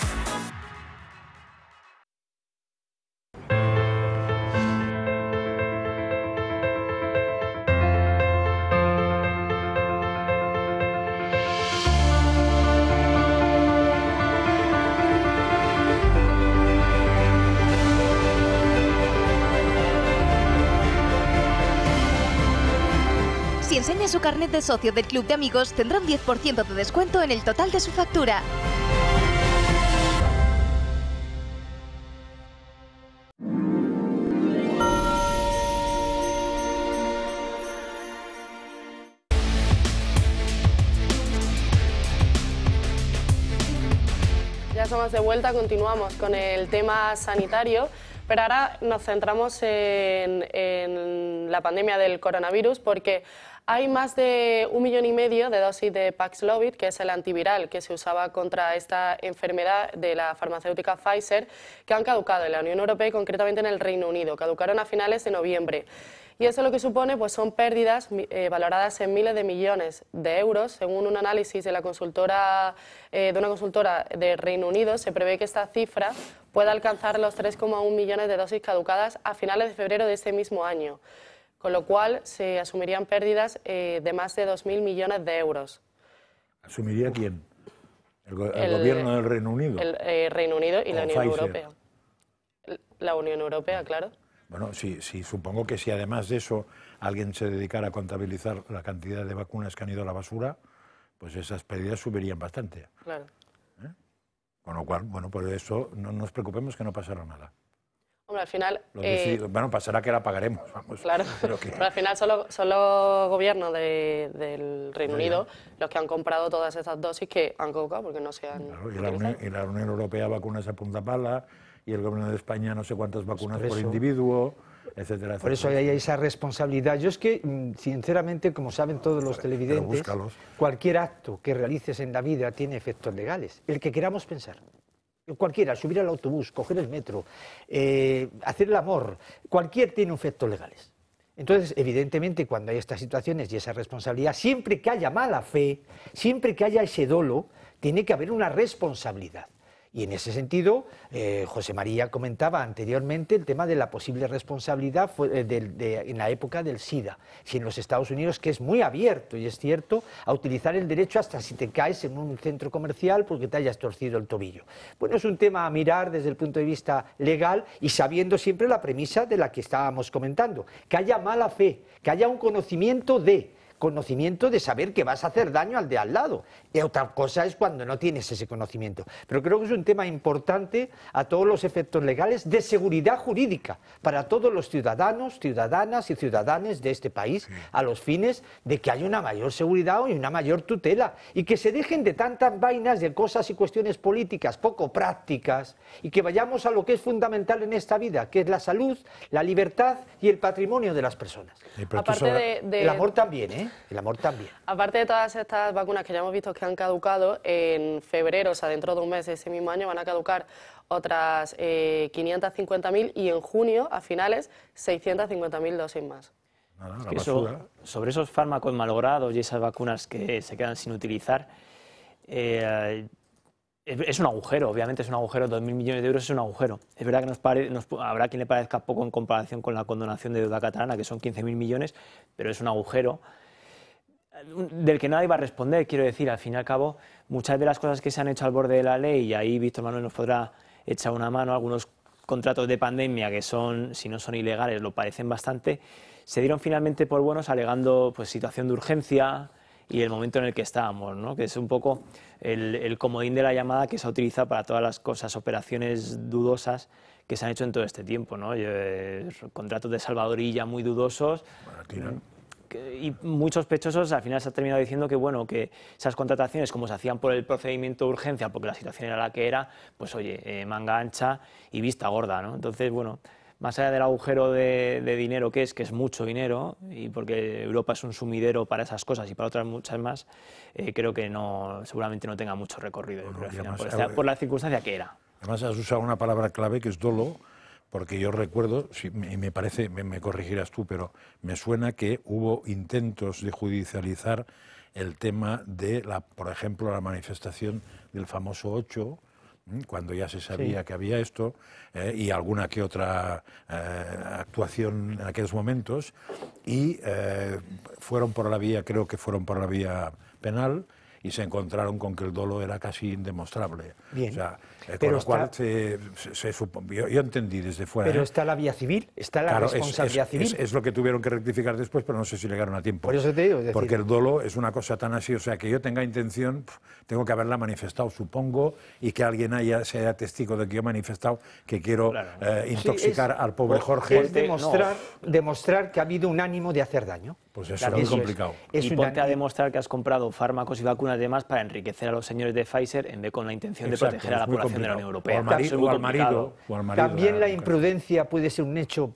Si enseña su carnet de socio del Club de Amigos, tendrá un 10% de descuento en el total de su factura. Ya estamos de vuelta, continuamos con el tema sanitario, pero ahora nos centramos en la pandemia del coronavirus porque hay más de 1,5 millones de dosis de Paxlovid, que es el antiviral que se usaba contra esta enfermedad de la farmacéutica Pfizer, que han caducado en la Unión Europea y concretamente en el Reino Unido. Caducaron a finales de noviembre. Y eso lo que supone pues, son pérdidas valoradas en miles de millones de euros. Según un análisis de una consultora de Reino Unido, se prevé que esta cifra pueda alcanzar los 3,1 millones de dosis caducadas a finales de febrero de este mismo año, con lo cual se asumirían pérdidas de más de 2.000 millones de euros. ¿Asumiría quién? ¿El gobierno del Reino Unido? El Reino Unido y la Unión Pfizer. Europea. La Unión Europea, claro. Bueno, sí, supongo que si además de eso alguien se dedicara a contabilizar la cantidad de vacunas que han ido a la basura, pues esas pérdidas subirían bastante. Claro. Con lo cual, bueno, por eso no nos preocupemos que no pasará nada. Hombre, al final... bueno, pasará que la pagaremos, vamos. Claro, pero al final son los gobiernos del Reino Unido los que han comprado todas esas dosis que han colocado porque no se han Claro, y la Unión Europea vacunas a punta pala, y el gobierno de España no sé cuántas vacunas por individuo, etcétera, etcétera. Por eso hay esa responsabilidad. Yo es que, sinceramente, como saben todos los televidentes, cualquier acto que realices en la vida tiene efectos legales, el que queramos pensar. Cualquiera, subir al autobús, coger el metro, hacer el amor, cualquier tiene efectos legales. Entonces, evidentemente, cuando hay estas situaciones y esa responsabilidad, siempre que haya mala fe, siempre que haya ese dolo, tiene que haber una responsabilidad. Y en ese sentido, José María comentaba anteriormente el tema de la posible responsabilidad en la época del SIDA. Si en los Estados Unidos, que es muy abierto, y es cierto, a utilizar el derecho hasta si te caes en un centro comercial porque te hayas torcido el tobillo. Bueno, es un tema a mirar desde el punto de vista legal y sabiendo siempre la premisa de la que estábamos comentando. Que haya mala fe, que haya un conocimiento de saber que vas a hacer daño al de al lado. Y otra cosa es cuando no tienes ese conocimiento. Pero creo que es un tema importante a todos los efectos legales de seguridad jurídica para todos los ciudadanos, ciudadanas y ciudadanos de este país, a los fines de que haya una mayor seguridad y una mayor tutela y que se dejen de tantas vainas de cosas y cuestiones políticas poco prácticas y que vayamos a lo que es fundamental en esta vida, que es la salud, la libertad y el patrimonio de las personas. Aparte el amor también, ¿eh? El amor también. Aparte de todas estas vacunas que ya hemos visto que han caducado, en febrero, o sea, dentro de un mes de ese mismo año, van a caducar otras 550.000 y en junio, a finales, 650.000 dosis más. Sobre esos fármacos malogrados y esas vacunas que se quedan sin utilizar, es un agujero, obviamente es un agujero, 2.000 millones de euros es un agujero. Es verdad que habrá quien le parezca poco en comparación con la condonación de deuda catalana, que son 15.000 millones, pero es un agujero del que nadie va a responder. Quiero decir, al fin y al cabo, muchas de las cosas que se han hecho al borde de la ley, y ahí Víctor Manuel nos podrá echar una mano, algunos contratos de pandemia que son, si no son ilegales, lo parecen bastante, se dieron finalmente por buenos alegando pues, situación de urgencia y el momento en el que estábamos, ¿no? Que es un poco el comodín de la llamada que se ha utilizado para todas las cosas, operaciones dudosas que se han hecho en todo este tiempo, ¿no? Contratos de salvadorilla muy dudosos. Y muy sospechosos. Al final se ha terminado diciendo que, bueno, que esas contrataciones, como se hacían por el procedimiento de urgencia, porque la situación era la que era, pues oye, manga ancha y vista gorda, ¿no? Entonces, bueno, más allá del agujero de dinero que es mucho dinero, y porque Europa es un sumidero para esas cosas y para otras muchas más, creo que seguramente no tenga mucho recorrido, por la circunstancia que era. Además has usado una palabra clave que es dolo, porque yo recuerdo, y me parece, me corregirás tú, pero me suena que hubo intentos de judicializar el tema de, por ejemplo, la manifestación del famoso 8, cuando ya se sabía que había esto, y alguna que otra actuación en aquellos momentos, y fueron por la vía, creo que fueron por la vía penal, y se encontraron con que el dolo era casi indemostrable. Bien. O sea, pero con lo cual yo entendí desde fuera. Pero está la vía civil, está la responsabilidad civil. Es lo que tuvieron que rectificar después, pero no sé si llegaron a tiempo. Por eso te digo, es decir, porque el dolo es una cosa tan así, o sea, que yo tenga intención, tengo que haberla manifestado, supongo, y que alguien sea testigo de que yo he manifestado que quiero intoxicar al pobre Jorge. Es demostrar que ha habido un ánimo de hacer daño. Pues eso es muy complicado. Y ponte a demostrar que has comprado fármacos y vacunas y demás para enriquecer a los señores de Pfizer en vez con la intención de proteger a la población de la Unión Europea. O al marido. También la imprudencia puede ser un hecho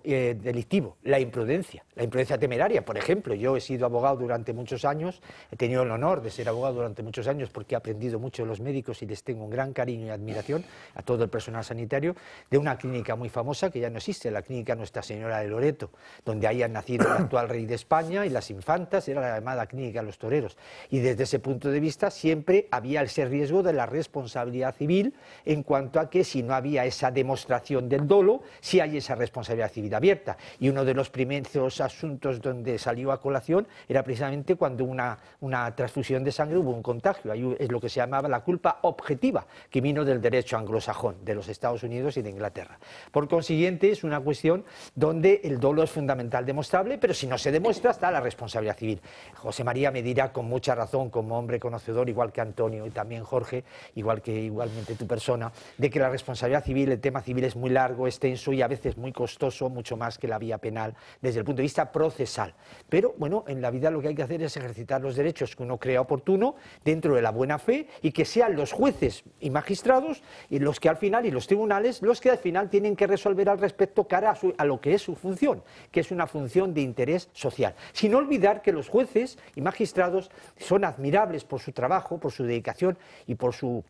delictivo. La imprudencia temeraria. Por ejemplo, yo he sido abogado durante muchos años, he tenido el honor de ser abogado durante muchos años porque he aprendido mucho de los médicos y les tengo un gran cariño y admiración a todo el personal sanitario, de una clínica muy famosa que ya no existe, la clínica Nuestra Señora de Loreto, donde hayan nacido el actual rey de España y las infantas, era la llamada clínica de los toreros. Y desde ese punto de vista siempre había ese riesgo de la responsabilidad civil en cuanto a que si no había esa demostración del dolo, sí hay esa responsabilidad civil abierta. Y uno de los primeros asuntos donde salió a colación era precisamente cuando una transfusión de sangre hubo un contagio. Ahí es lo que se llamaba la culpa objetiva, que vino del derecho anglosajón, de los Estados Unidos y de Inglaterra. Por consiguiente, es una cuestión donde el dolo es fundamental demostrable, pero si no se demuestra está la responsabilidad civil. José María me dirá con mucha razón, como hombre conocedor, igual que Antonio y también Jorge, igualmente tu persona, de que la responsabilidad civil, el tema civil es muy largo, extenso y a veces muy costoso, mucho más que la vía penal desde el punto de vista procesal. Pero bueno, en la vida lo que hay que hacer es ejercitar los derechos que uno crea oportuno dentro de la buena fe y que sean los jueces y magistrados y los que al final, y los tribunales, los que al final tienen que resolver al respecto cara a lo que es su función, que es una función de interés social. Sin olvidar que los jueces y magistrados son admirables por su trabajo, por su dedicación y por su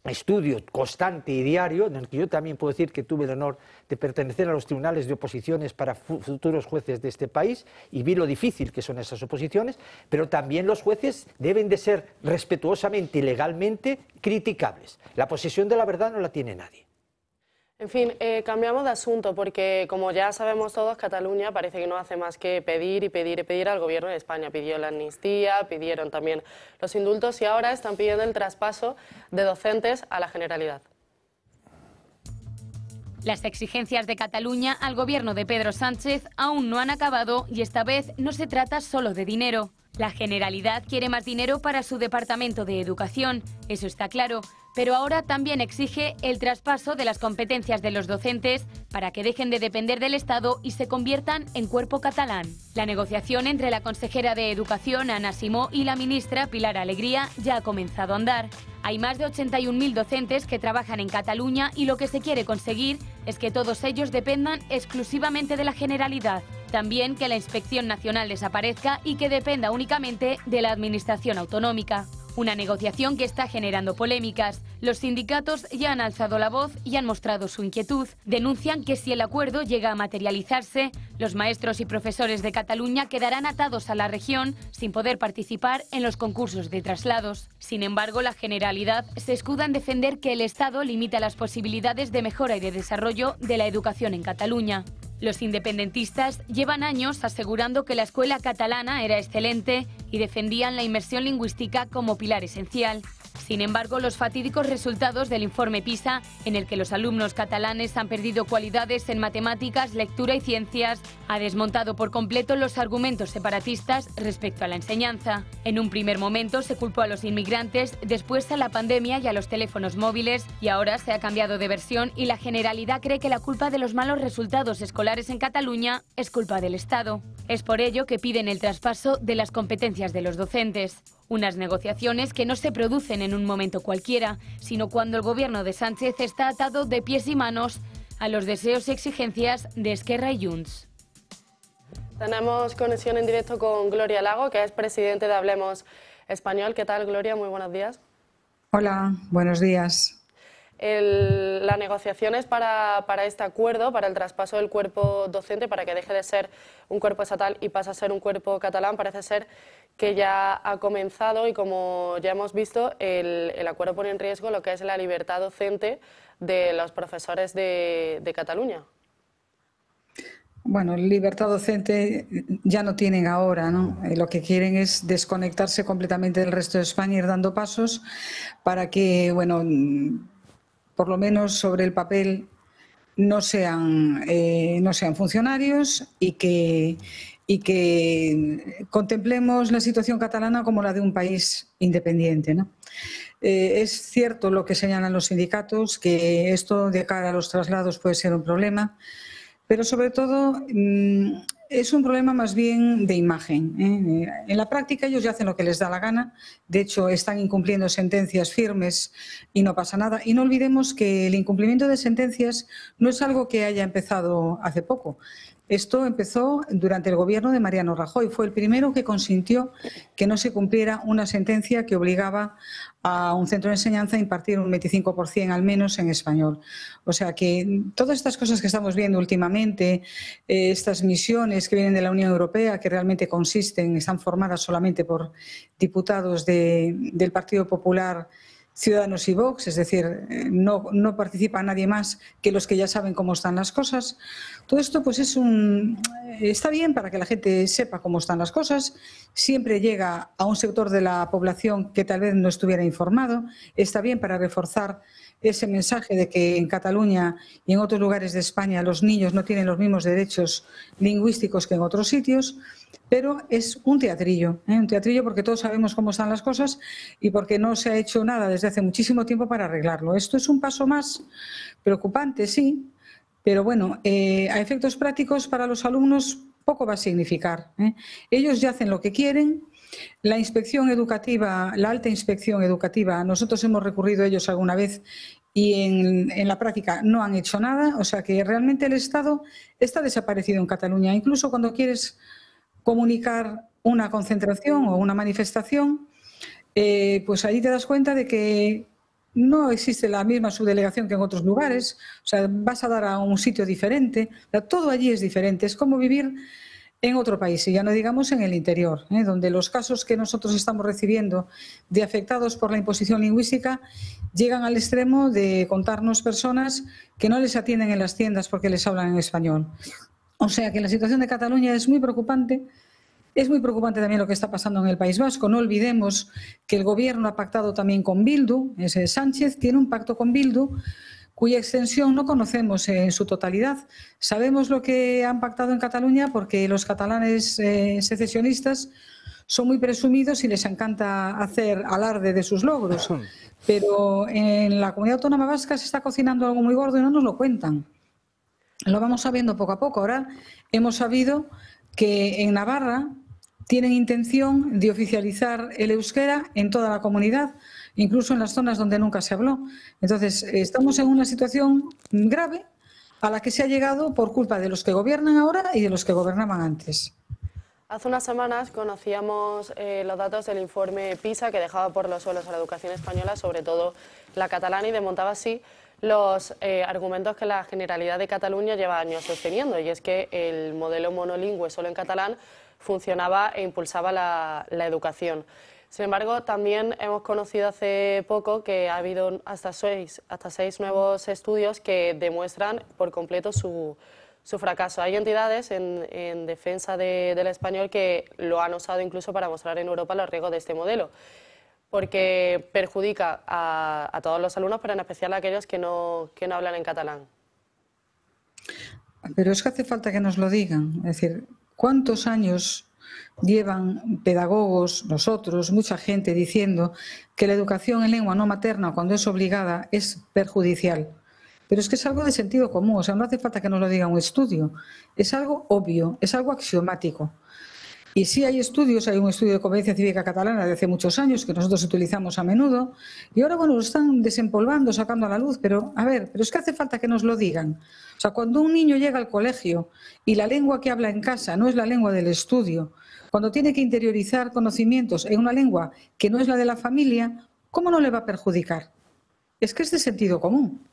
estudio constante y diario, en el que yo también puedo decir que tuve el honor de pertenecer a los tribunales de oposiciones para futuros jueces de este país y vi lo difícil que son esas oposiciones, pero también los jueces deben de ser respetuosamente y legalmente criticables. La posesión de la verdad no la tiene nadie. En fin, cambiamos de asunto porque, como ya sabemos todos, Cataluña parece que no hace más que pedir y pedir y pedir al gobierno de España. Pidió la amnistía, pidieron también los indultos y ahora están pidiendo el traspaso de docentes a la Generalidad. Las exigencias de Cataluña al gobierno de Pedro Sánchez aún no han acabado y esta vez no se trata solo de dinero. La Generalidad quiere más dinero para su departamento de educación, eso está claro, pero ahora también exige el traspaso de las competencias de los docentes para que dejen de depender del Estado y se conviertan en cuerpo catalán. La negociación entre la consejera de Educación, Anna Simó, y la ministra, Pilar Alegría, ya ha comenzado a andar. Hay más de 81.000 docentes que trabajan en Cataluña y lo que se quiere conseguir es que todos ellos dependan exclusivamente de la Generalidad. También que la Inspección Nacional desaparezca y que dependa únicamente de la Administración autonómica. Una negociación que está generando polémicas. Los sindicatos ya han alzado la voz y han mostrado su inquietud. Denuncian que si el acuerdo llega a materializarse, los maestros y profesores de Cataluña quedarán atados a la región sin poder participar en los concursos de traslados. Sin embargo, la Generalidad se escuda en defender que el Estado limita las posibilidades de mejora y de desarrollo de la educación en Cataluña. Los independentistas llevan años asegurando que la escuela catalana era excelente y defendían la inmersión lingüística como pilar esencial. Sin embargo, los fatídicos resultados del informe PISA, en el que los alumnos catalanes han perdido cualidades en matemáticas, lectura y ciencias, ha desmontado por completo los argumentos separatistas respecto a la enseñanza. En un primer momento se culpó a los inmigrantes, después a la pandemia y a los teléfonos móviles, y ahora se ha cambiado de versión y la Generalidad cree que la culpa de los malos resultados escolares en Cataluña es culpa del Estado. Es por ello que piden el traspaso de las competencias de los docentes. Unas negociaciones que no se producen en un momento cualquiera, sino cuando el gobierno de Sánchez está atado de pies y manos a los deseos y exigencias de Esquerra y Junts. Tenemos conexión en directo con Gloria Lago, que es presidente de Hablemos Español. ¿Qué tal, Gloria? Muy buenos días. Hola, buenos días. Las negociaciones para este acuerdo, para el traspaso del cuerpo docente, para que deje de ser un cuerpo estatal y pase a ser un cuerpo catalán, parece ser que ya ha comenzado y, como ya hemos visto, el acuerdo pone en riesgo lo que es la libertad docente de los profesores de Cataluña. Bueno, libertad docente ya no tienen ahora, ¿no? Lo que quieren es desconectarse completamente del resto de España, ir dando pasos para que, bueno, por lo menos sobre el papel no sean funcionarios y que contemplemos la situación catalana como la de un país independiente, ¿no? Es cierto lo que señalan los sindicatos, que esto de cara a los traslados puede ser un problema, pero sobre todo es un problema más bien de imagen, ¿eh? En la práctica ellos ya hacen lo que les da la gana, de hecho están incumpliendo sentencias firmes y no pasa nada. Y no olvidemos que el incumplimiento de sentencias no es algo que haya empezado hace poco. Esto empezó durante el gobierno de Mariano Rajoy. Fue el primero que consintió que no se cumpliera una sentencia que obligaba a un centro de enseñanza a impartir un 25% al menos en español. O sea que todas estas cosas que estamos viendo últimamente, estas misiones que vienen de la Unión Europea, que realmente están formadas solamente por diputados del Partido Popular, Ciudadanos y Vox, es decir, no participa nadie más que los que ya saben cómo están las cosas. Todo esto pues está bien para que la gente sepa cómo están las cosas, siempre llega a un sector de la población que tal vez no estuviera informado, está bien para reforzar ese mensaje de que en Cataluña y en otros lugares de España los niños no tienen los mismos derechos lingüísticos que en otros sitios, pero es un teatrillo porque todos sabemos cómo están las cosas y porque no se ha hecho nada desde hace muchísimo tiempo para arreglarlo. Esto es un paso más preocupante, sí, pero bueno, a efectos prácticos para los alumnos poco va a significar, ¿eh? Ellos ya hacen lo que quieren. La inspección educativa, la alta inspección educativa, nosotros hemos recurrido a ellos alguna vez y en la práctica no han hecho nada, o sea que realmente el Estado está desaparecido en Cataluña. Incluso cuando quieres comunicar una concentración o una manifestación, pues ahí te das cuenta de que no existe la misma subdelegación que en otros lugares, o sea, vas a dar a un sitio diferente, todo allí es diferente, es como vivir en otro país, y ya no digamos en el interior, donde los casos que nosotros estamos recibiendo de afectados por la imposición lingüística llegan al extremo de contarnos personas que no les atienden en las tiendas porque les hablan en español. O sea que la situación de Cataluña es muy preocupante. Es muy preocupante también lo que está pasando en el País Vasco. No olvidemos que el Gobierno ha pactado también con Bildu. Sánchez tiene un pacto con Bildu cuya extensión no conocemos en su totalidad. Sabemos lo que han pactado en Cataluña porque los catalanes secesionistas son muy presumidos y les encanta hacer alarde de sus logros. Pero en la Comunidad Autónoma Vasca se está cocinando algo muy gordo y no nos lo cuentan. Lo vamos sabiendo poco a poco. Ahora hemos sabido que en Navarra tienen intención de oficializar el euskera en toda la comunidad, incluso en las zonas donde nunca se habló. Entonces, estamos en una situación grave a la que se ha llegado por culpa de los que gobiernan ahora y de los que gobernaban antes. Hace unas semanas conocíamos los datos del informe PISA que dejaba por los suelos a la educación española, sobre todo la catalana, y desmontaba así los argumentos que la Generalidad de Cataluña lleva años sosteniendo, y es que el modelo monolingüe solo en catalán funcionaba e impulsaba la educación. Sin embargo, también hemos conocido hace poco que ha habido hasta seis nuevos estudios que demuestran por completo su fracaso. Hay entidades en defensa del español que lo han usado incluso para mostrar en Europa los riesgos de este modelo, porque perjudica a todos los alumnos, pero en especial a aquellos que no hablan en catalán. Pero es que hace falta que nos lo digan. Es decir, ¿cuántos años llevan pedagogos, nosotros, mucha gente, diciendo que la educación en lengua no materna, cuando es obligada, es perjudicial? Pero es que es algo de sentido común, o sea, no hace falta que nos lo diga un estudio. Es algo obvio, es algo axiomático. Y sí hay estudios, hay un estudio de convivencia cívica catalana de hace muchos años que nosotros utilizamos a menudo y ahora, bueno, lo están desempolvando, sacando a la luz, pero a ver, pero es que hace falta que nos lo digan. O sea, cuando un niño llega al colegio y la lengua que habla en casa no es la lengua del estudio, cuando tiene que interiorizar conocimientos en una lengua que no es la de la familia, ¿cómo no le va a perjudicar? es que es de sentido común.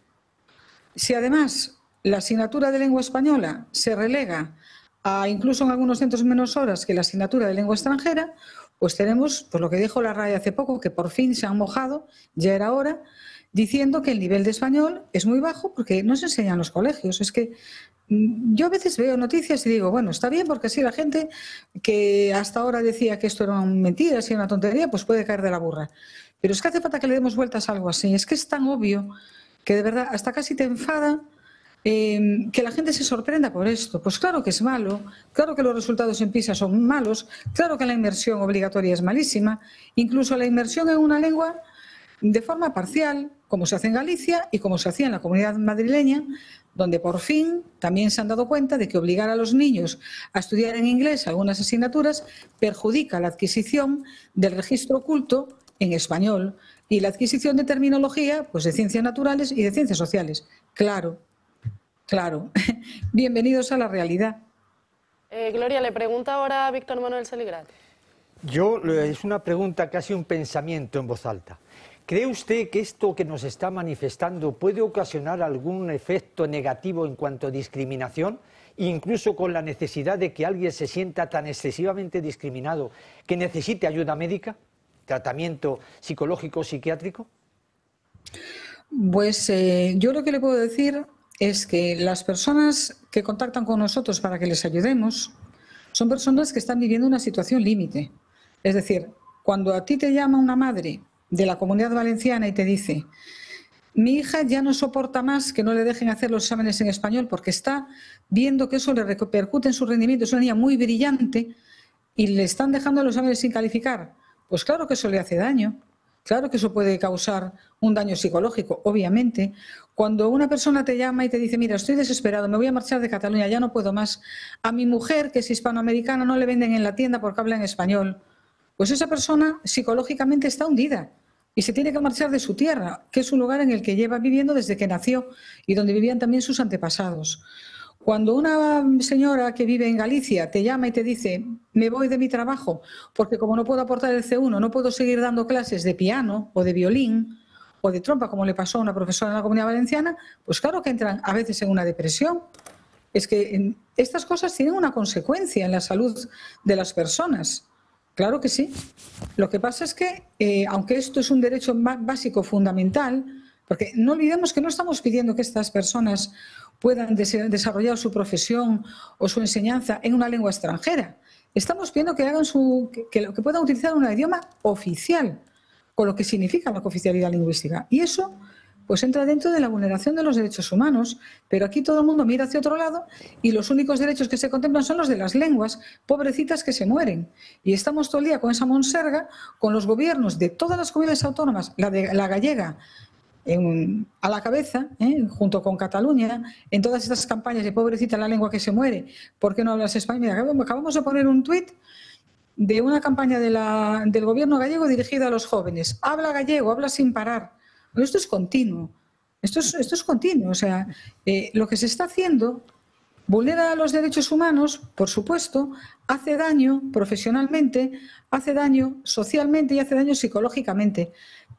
Si además la asignatura de lengua española se relega a incluso en algunos centros menos horas que la asignatura de lengua extranjera, pues tenemos, pues lo que dijo la RAE hace poco, que por fin se han mojado, ya era hora, diciendo que el nivel de español es muy bajo porque no se enseña en los colegios. Es que yo a veces veo noticias y digo, bueno, está bien porque así la gente que hasta ahora decía que esto era una mentira, y una tontería, pues puede caer de la burra. Pero es que hace falta que le demos vueltas a algo así. Es que es tan obvio que de verdad hasta casi te enfada que la gente se sorprenda por esto. Pues claro que es malo, claro que los resultados en PISA son malos, claro que la inmersión obligatoria es malísima, incluso la inmersión en una lengua de forma parcial, como se hace en Galicia y como se hacía en la Comunidad Madrileña, donde por fin también se han dado cuenta de que obligar a los niños a estudiar en inglés algunas asignaturas perjudica la adquisición del registro oculto en español y la adquisición de terminología, pues de ciencias naturales y de ciencias sociales. Claro, claro. Bienvenidos a la realidad. Gloria, le pregunta ahora a Víctor Manuel Saligrat. Es una pregunta, casi un pensamiento en voz alta. ¿Cree usted que esto que nos está manifestando puede ocasionar algún efecto negativo en cuanto a discriminación, incluso con la necesidad de que alguien se sienta tan excesivamente discriminado que necesite ayuda médica, tratamiento psicológico, psiquiátrico? Pues yo lo que le puedo decir es que las personas que contactan con nosotros para que les ayudemos son personas que están viviendo una situación límite. Es decir, cuando a ti te llama una madre de la Comunidad Valenciana y te dice: mi hija ya no soporta más que no le dejen hacer los exámenes en español porque está viendo que eso le repercute en su rendimiento, es una niña muy brillante y le están dejando los exámenes sin calificar, pues claro que eso le hace daño, claro que eso puede causar un daño psicológico, obviamente. Cuando una persona te llama y te dice: mira, estoy desesperado, me voy a marchar de Cataluña, ya no puedo más, a mi mujer, que es hispanoamericana, no le venden en la tienda porque habla en español, pues esa persona psicológicamente está hundida y se tiene que marchar de su tierra, que es un lugar en el que lleva viviendo desde que nació y donde vivían también sus antepasados. Cuando una señora que vive en Galicia te llama y te dice: me voy de mi trabajo porque como no puedo aportar el C1, no puedo seguir dando clases de piano o de violín o de trompa, como le pasó a una profesora en la Comunidad Valenciana, pues claro que entran a veces en una depresión. Es que estas cosas tienen una consecuencia en la salud de las personas. Claro que sí. Lo que pasa es que, aunque esto es un derecho básico fundamental, porque no olvidemos que no estamos pidiendo que estas personas puedan desarrollar su profesión o su enseñanza en una lengua extranjera. Estamos pidiendo que hagan que puedan utilizar un idioma oficial, con lo que significa la cooficialidad lingüística. Y eso pues entra dentro de la vulneración de los derechos humanos, pero aquí todo el mundo mira hacia otro lado y los únicos derechos que se contemplan son los de las lenguas, pobrecitas que se mueren. Y estamos todo el día con esa monserga, con los gobiernos de todas las comunidades autónomas, la gallega a la cabeza, junto con Cataluña, en todas estas campañas de pobrecita la lengua que se muere, ¿por qué no hablas español? Mira, acabamos de poner un tuit de una campaña del gobierno gallego dirigida a los jóvenes. Habla gallego, habla sin parar. Pero esto es continuo, esto es continuo, o sea, lo que se está haciendo vulnera los derechos humanos, por supuesto, hace daño profesionalmente, hace daño socialmente y hace daño psicológicamente,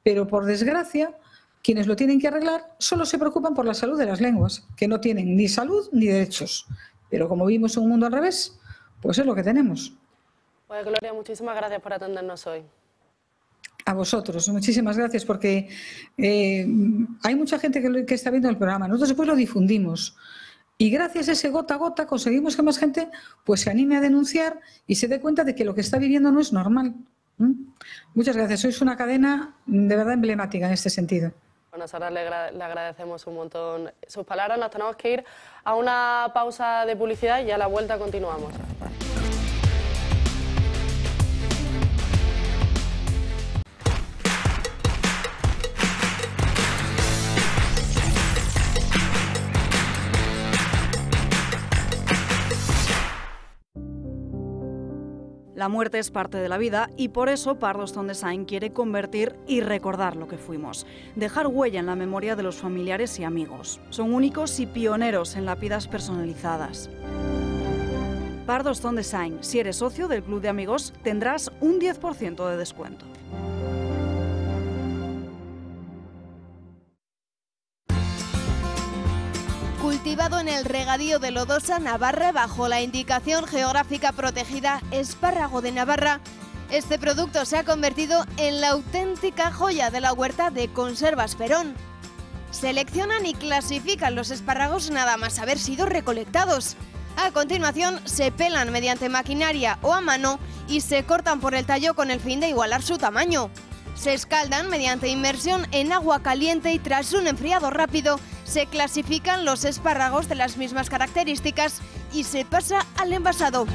pero por desgracia, quienes lo tienen que arreglar solo se preocupan por la salud de las lenguas, que no tienen ni salud ni derechos, pero como vivimos en un mundo al revés, pues es lo que tenemos. Pues Gloria, muchísimas gracias por atendernos hoy. A vosotros, muchísimas gracias, porque hay mucha gente que está viendo el programa. Nosotros después lo difundimos y gracias a ese gota a gota conseguimos que más gente pues se anime a denunciar y se dé cuenta de que lo que está viviendo no es normal. Muchas gracias. Sois una cadena de verdad emblemática en este sentido. Bueno, Sara, le agradecemos un montón sus palabras. Nos tenemos que ir a una pausa de publicidad y a la vuelta continuamos. La muerte es parte de la vida y por eso Pardostone Design quiere convertir y recordar lo que fuimos. Dejar huella en la memoria de los familiares y amigos. Son únicos y pioneros en lápidas personalizadas. Pardostone Design. Si eres socio del Club de Amigos, tendrás un 10% de descuento. cultivado en el regadío de Lodosa, Navarra, bajo la indicación geográfica protegida Espárrago de Navarra. Este producto se ha convertido en la auténtica joya de la huerta de Conservas Perón. Seleccionan y clasifican los espárragos nada más haber sido recolectados. A continuación se pelan mediante maquinaria o a mano y se cortan por el tallo con el fin de igualar su tamaño. Se escaldan mediante inmersión en agua caliente y tras un enfriado rápido se clasifican los espárragos de las mismas características y se pasa al envasado.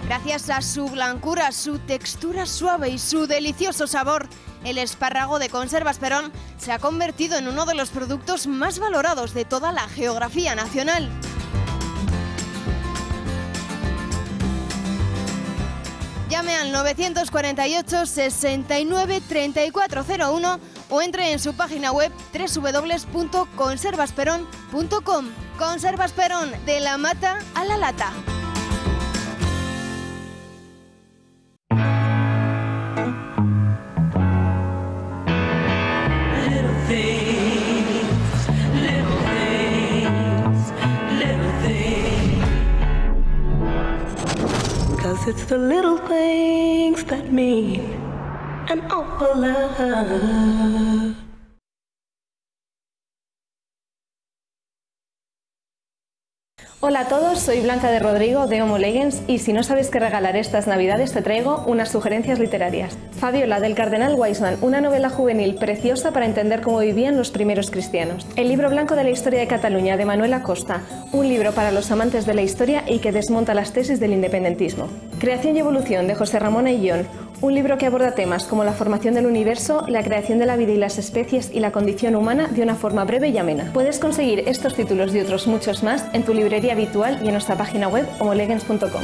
Gracias a su blancura, su textura suave y su delicioso sabor, el espárrago de Conservas Perón se ha convertido en uno de los productos más valorados de toda la geografía nacional. Llame al 948 69 3401 o entre en su página web www.conservasperón.com. Conservas Perón, de la mata a la lata. It's the little things that mean an awful lot. Hola a todos, soy Blanca de Rodrigo de Homo Legens y si no sabes qué regalar estas navidades te traigo unas sugerencias literarias. Fabiola del Cardenal Wiseman, una novela juvenil preciosa para entender cómo vivían los primeros cristianos. El libro blanco de la historia de Cataluña de Manuel Acosta, un libro para los amantes de la historia y que desmonta las tesis del independentismo. Creación y evolución de José Ramón Ayllón, un libro que aborda temas como la formación del universo, la creación de la vida y las especies y la condición humana de una forma breve y amena. Puedes conseguir estos títulos y otros muchos más en tu librería habitual y en nuestra página web homolegens.com.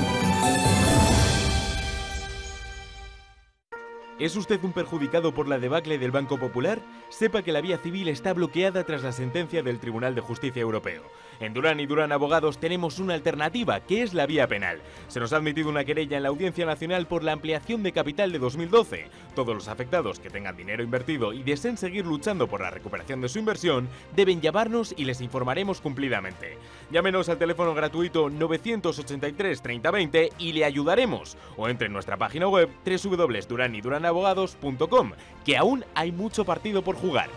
¿Es usted un perjudicado por la debacle del Banco Popular? Sepa que la vía civil está bloqueada tras la sentencia del Tribunal de Justicia Europeo. En Durán y Durán Abogados tenemos una alternativa, que es la vía penal. Se nos ha admitido una querella en la Audiencia Nacional por la ampliación de capital de 2012. Todos los afectados que tengan dinero invertido y deseen seguir luchando por la recuperación de su inversión deben llamarnos y les informaremos cumplidamente. Llámenos al teléfono gratuito 983 3020 y le ayudaremos. O entre en nuestra página web www.duranyduranAbogados.com, que aún hay mucho partido por jugar.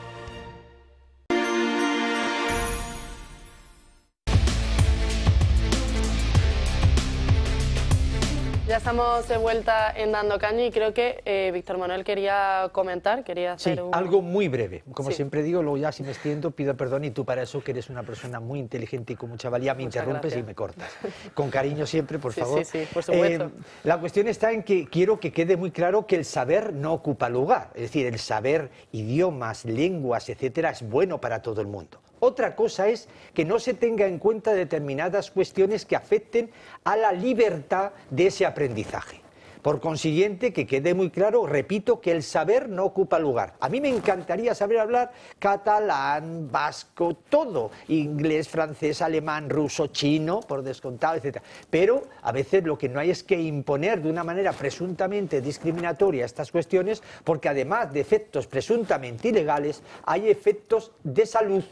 Ya estamos de vuelta en Dando Caña y creo que Víctor Manuel quería comentar, quería hacer algo muy breve. Como Sí. siempre digo, luego ya si me extiendo pido perdón y tú para eso que eres una persona muy inteligente y con mucha valía me Muchas interrumpes gracias. y me cortas. Con cariño siempre, por Sí, favor. sí, por supuesto. La cuestión está en que quiero que quede muy claro que el saber no ocupa lugar. Es decir, el saber idiomas, lenguas, etcétera, es bueno para todo el mundo. Otra cosa es que no se tenga en cuenta determinadas cuestiones que afecten a la libertad de ese aprendizaje. Por consiguiente, que quede muy claro, repito, que el saber no ocupa lugar. A mí me encantaría saber hablar catalán, vasco, todo, inglés, francés, alemán, ruso, chino, por descontado, etc. Pero a veces lo que no hay es que imponer de una manera presuntamente discriminatoria estas cuestiones, porque además de efectos presuntamente ilegales, hay efectos de salud.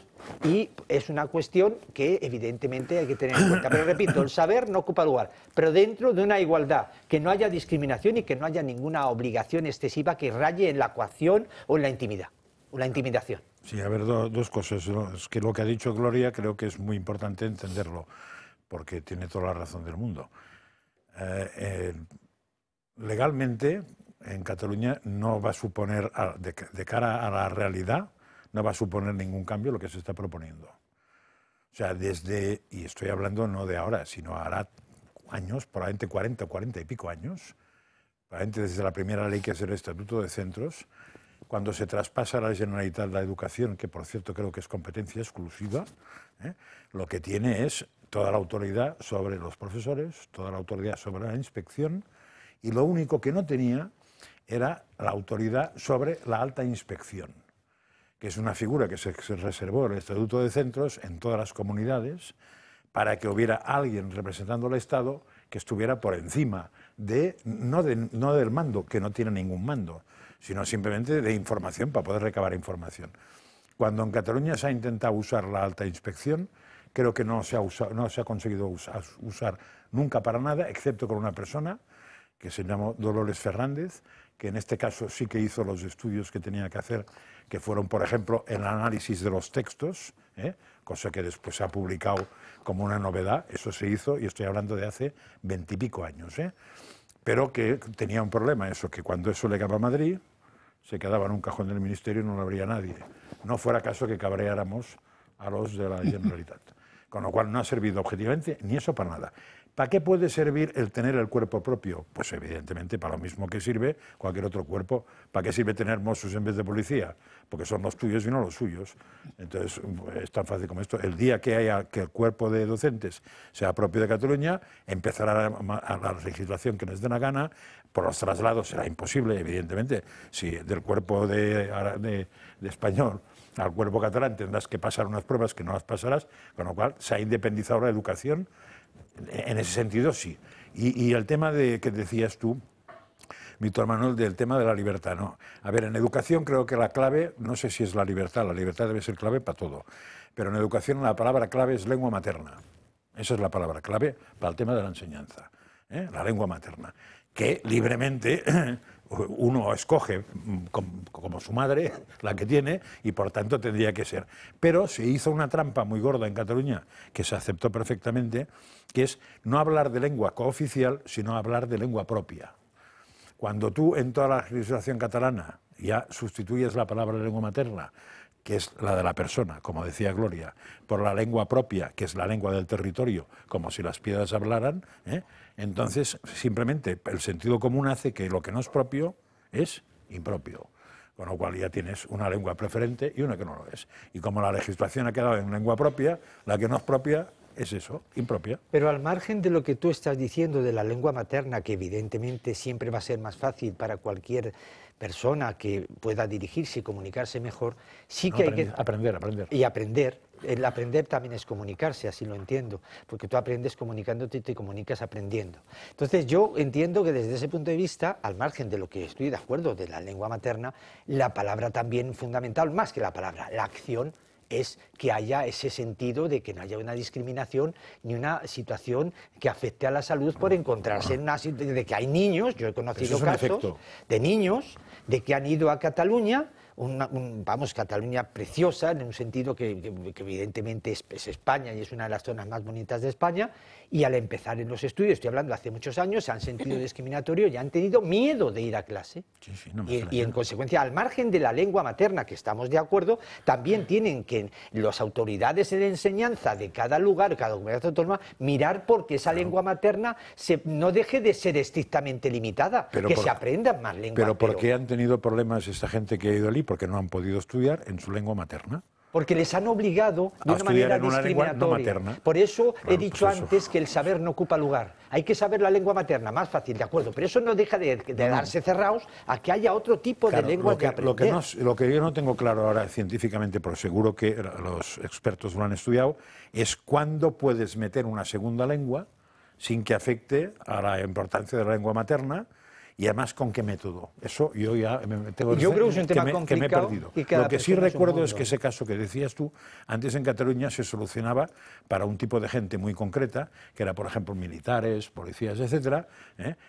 Y es una cuestión que evidentemente hay que tener en cuenta. Pero repito, el saber no ocupa lugar, pero dentro de una igualdad, que no haya discriminación y que no haya ninguna obligación excesiva que raye en la coacción o en la intimidad, o la intimidación. Sí, a ver, dos cosas. Es que lo que ha dicho Gloria creo que es muy importante entenderlo, porque tiene toda la razón del mundo. Legalmente, en Cataluña no va a suponer, de cara a la realidad, no va a suponer ningún cambio lo que se está proponiendo. O sea, y estoy hablando no de ahora, sino hará años, probablemente 40 y pico años, probablemente desde la primera ley que es el Estatuto de Centros, cuando se traspasa a la Generalitat la educación, que por cierto creo que es competencia exclusiva, lo que tiene es toda la autoridad sobre los profesores, toda la autoridad sobre la inspección, y lo único que no tenía era la autoridad sobre la alta inspección, que es una figura que se reservó el Estatuto de Centros en todas las comunidades para que hubiera alguien representando al Estado que estuviera por encima no del mando, que no tiene ningún mando, sino simplemente de información, para poder recabar información. Cuando en Cataluña se ha intentado usar la alta inspección, creo que no se ha conseguido usar nunca para nada, excepto con una persona que se llamó Dolores Fernández, que en este caso sí que hizo los estudios que tenía que hacer, que fueron, por ejemplo, el análisis de los textos, cosa que después se ha publicado como una novedad. Eso se hizo, y estoy hablando de hace 20 y pico años, pero que tenía un problema, eso, que cuando eso llegaba a Madrid, se quedaba en un cajón del Ministerio y no lo abría nadie. No fuera caso que cabreáramos a los de la Generalitat. Con lo cual no ha servido objetivamente ni eso para nada. ¿Para qué puede servir el tener el cuerpo propio? Pues evidentemente para lo mismo que sirve cualquier otro cuerpo. ¿Para qué sirve tener Mossos en vez de policía? Porque son los tuyos y no los suyos. Entonces es tan fácil como esto. El día que haya que el cuerpo de docentes sea propio de Cataluña, empezará a la legislación que les dé la gana. Por los traslados será imposible, evidentemente. Si del cuerpo de español al cuerpo catalán tendrás que pasar unas pruebas que no las pasarás, con lo cual se ha independizado la educación. En ese sentido, sí. Y el tema que decías tú, Víctor Manuel, del tema de la libertad, ¿no? A ver, en educación creo que la clave, no sé si es la libertad debe ser clave para todo, pero en educación la palabra clave es lengua materna. Esa es la palabra clave para el tema de la enseñanza, la lengua materna, que libremente uno escoge como su madre, la que tiene, y por tanto tendría que ser. Pero se hizo una trampa muy gorda en Cataluña, que se aceptó perfectamente, que es no hablar de lengua cooficial, sino hablar de lengua propia. Cuando tú en toda la legislación catalana ya sustituyes la palabra lengua materna, que es la de la persona, como decía Gloria, por la lengua propia, que es la lengua del territorio, como si las piedras hablaran, entonces simplemente el sentido común hace que lo que no es propio es impropio. Con lo cual ya tienes una lengua preferente y una que no lo es. Y como la legislación ha quedado en lengua propia, la que no es propia es eso, impropia. Pero al margen de lo que tú estás diciendo de la lengua materna, que evidentemente siempre va a ser más fácil para cualquier persona que pueda dirigirse y comunicarse mejor, sí que hay que... Aprender. Y aprender. El aprender también es comunicarse, así lo entiendo, porque tú aprendes comunicándote y te comunicas aprendiendo. Entonces yo entiendo que desde ese punto de vista, al margen de lo que estoy de acuerdo de la lengua materna, la palabra también fundamental, más que la palabra, la acción, es que haya ese sentido de que no haya una discriminación ni una situación que afecte a la salud por encontrarse en una situación de que hay niños, yo he conocido casos de niños de que han ido a Cataluña, Cataluña preciosa, en un sentido que evidentemente es España y es una de las zonas más bonitas de España, y al empezar en los estudios, estoy hablando hace muchos años, se han sentido discriminatorios y han tenido miedo de ir a clase. Y en consecuencia, al margen de la lengua materna, que estamos de acuerdo, también tienen que las autoridades de enseñanza de cada lugar, cada comunidad autónoma, mirar porque esa lengua materna no deje de ser estrictamente limitada, se aprendan más lenguas. Pero ¿por qué han tenido problemas esta gente que ha ido allí? Porque no han podido estudiar en su lengua materna. Porque les han obligado de una manera discriminatoria. No, por eso he dicho antes que el saber no ocupa lugar. Hay que saber la lengua materna, más fácil, de acuerdo. Pero eso no deja de darse cerrados a que haya otro tipo de lenguas de aprender. Lo que yo no tengo claro ahora científicamente, pero seguro que los expertos lo han estudiado, es cuándo puedes meter una segunda lengua sin que afecte a la importancia de la lengua materna. Y además, ¿con qué método? Eso yo ya tengo yo creo que es un tema complicado que me he perdido. Lo que sí recuerdo es que ese caso que decías tú, antes en Cataluña se solucionaba para un tipo de gente muy concreta, que era, por ejemplo, militares, policías, etcétera,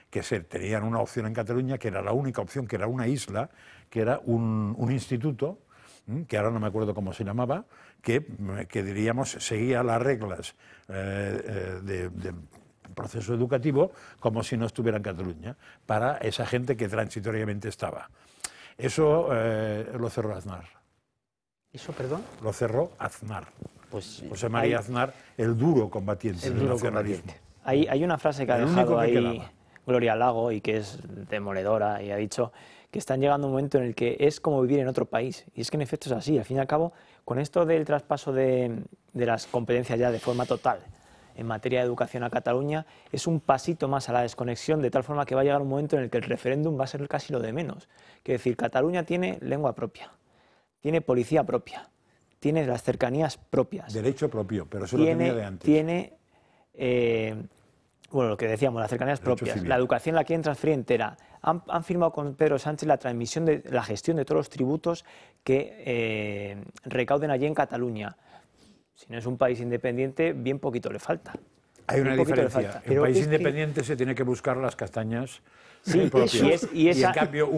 que tenían una opción en Cataluña, que era la única opción, que era una isla, que era un instituto, que ahora no me acuerdo cómo se llamaba, que diríamos seguía las reglas de proceso educativo como si no estuviera en Cataluña, para esa gente que transitoriamente estaba. Eso lo cerró Aznar. ¿Eso, perdón? Lo cerró Aznar. Pues, José María Aznar, el duro combatiente del nacionalismo. Hay una frase que ha dejado ahí Gloria Lago y que es demoledora, y ha dicho que están llegando a un momento en el que es como vivir en otro país. Y es que en efecto es así. Al fin y al cabo, con esto del traspaso de las competencias ya de forma total en materia de educación a Cataluña, es un pasito más a la desconexión, de tal forma que va a llegar un momento en el que el referéndum va a ser casi lo de menos. Quiero decir, Cataluña tiene lengua propia, tiene policía propia, tiene las cercanías propias. Derecho propio, pero eso lo tenía de antes. Tiene Bueno, lo que decíamos, las cercanías propias, la educación la quieren transferir entera. Han firmado con Pedro Sánchez la transmisión de la gestión de todos los tributos que recauden allí en Cataluña. Si no es un país independiente, bien poquito le falta. Hay una diferencia. En un país independiente se tiene que buscar las castañas propias. Y en cambio,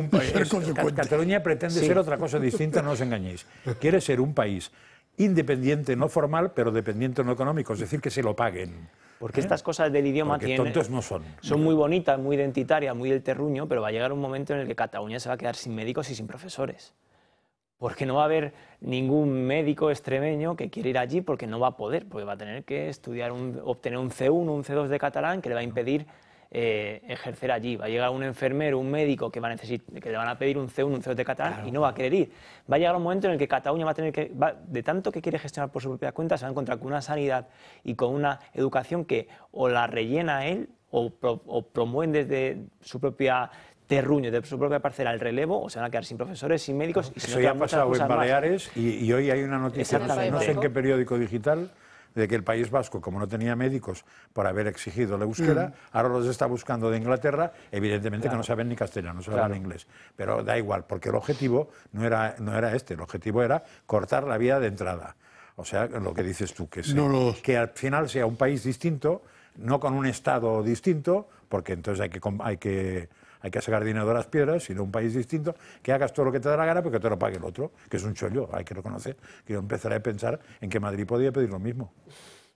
Cataluña pretende ser otra cosa distinta, no os engañéis. Quiere ser un país independiente, no formal, pero dependiente no económico, es decir, que se lo paguen. Porque estas cosas del idioma tontos no son muy bonitas, muy identitarias, muy del terruño, pero va a llegar un momento en el que Cataluña se va a quedar sin médicos y sin profesores. Porque no va a haber ningún médico extremeño que quiera ir allí porque no va a poder, porque va a tener que estudiar, obtener un C1, un C2 de catalán que le va a impedir ejercer allí. Va a llegar un enfermero, un médico que le van a pedir un C1, un C2 de catalán y no va a querer ir. Va a llegar un momento en el que Cataluña va a tener que, de tanto que quiere gestionar por su propia cuenta, se va a encontrar con una sanidad y con una educación que o la rellena él o promueven desde su propia terruño, de su propia parcela el relevo, o se van a quedar sin profesores, sin médicos. Y eso ya ha pasado en Baleares y hoy hay una noticia, no sé en qué periódico digital, de que el País Vasco, como no tenía médicos por haber exigido la euskera, ahora los está buscando de Inglaterra, evidentemente que no saben ni castellano, solo hablan inglés. Pero da igual, porque el objetivo no era este, el objetivo era cortar la vía de entrada. O sea, lo que dices tú, que al final sea un país distinto, no con un Estado distinto, porque entonces hay que sacar dinero de las piedras, sino un país distinto, que hagas todo lo que te da la gana porque te lo pague el otro, que es un chollo, hay que reconocer, que yo empezaré a pensar en que Madrid podía pedir lo mismo.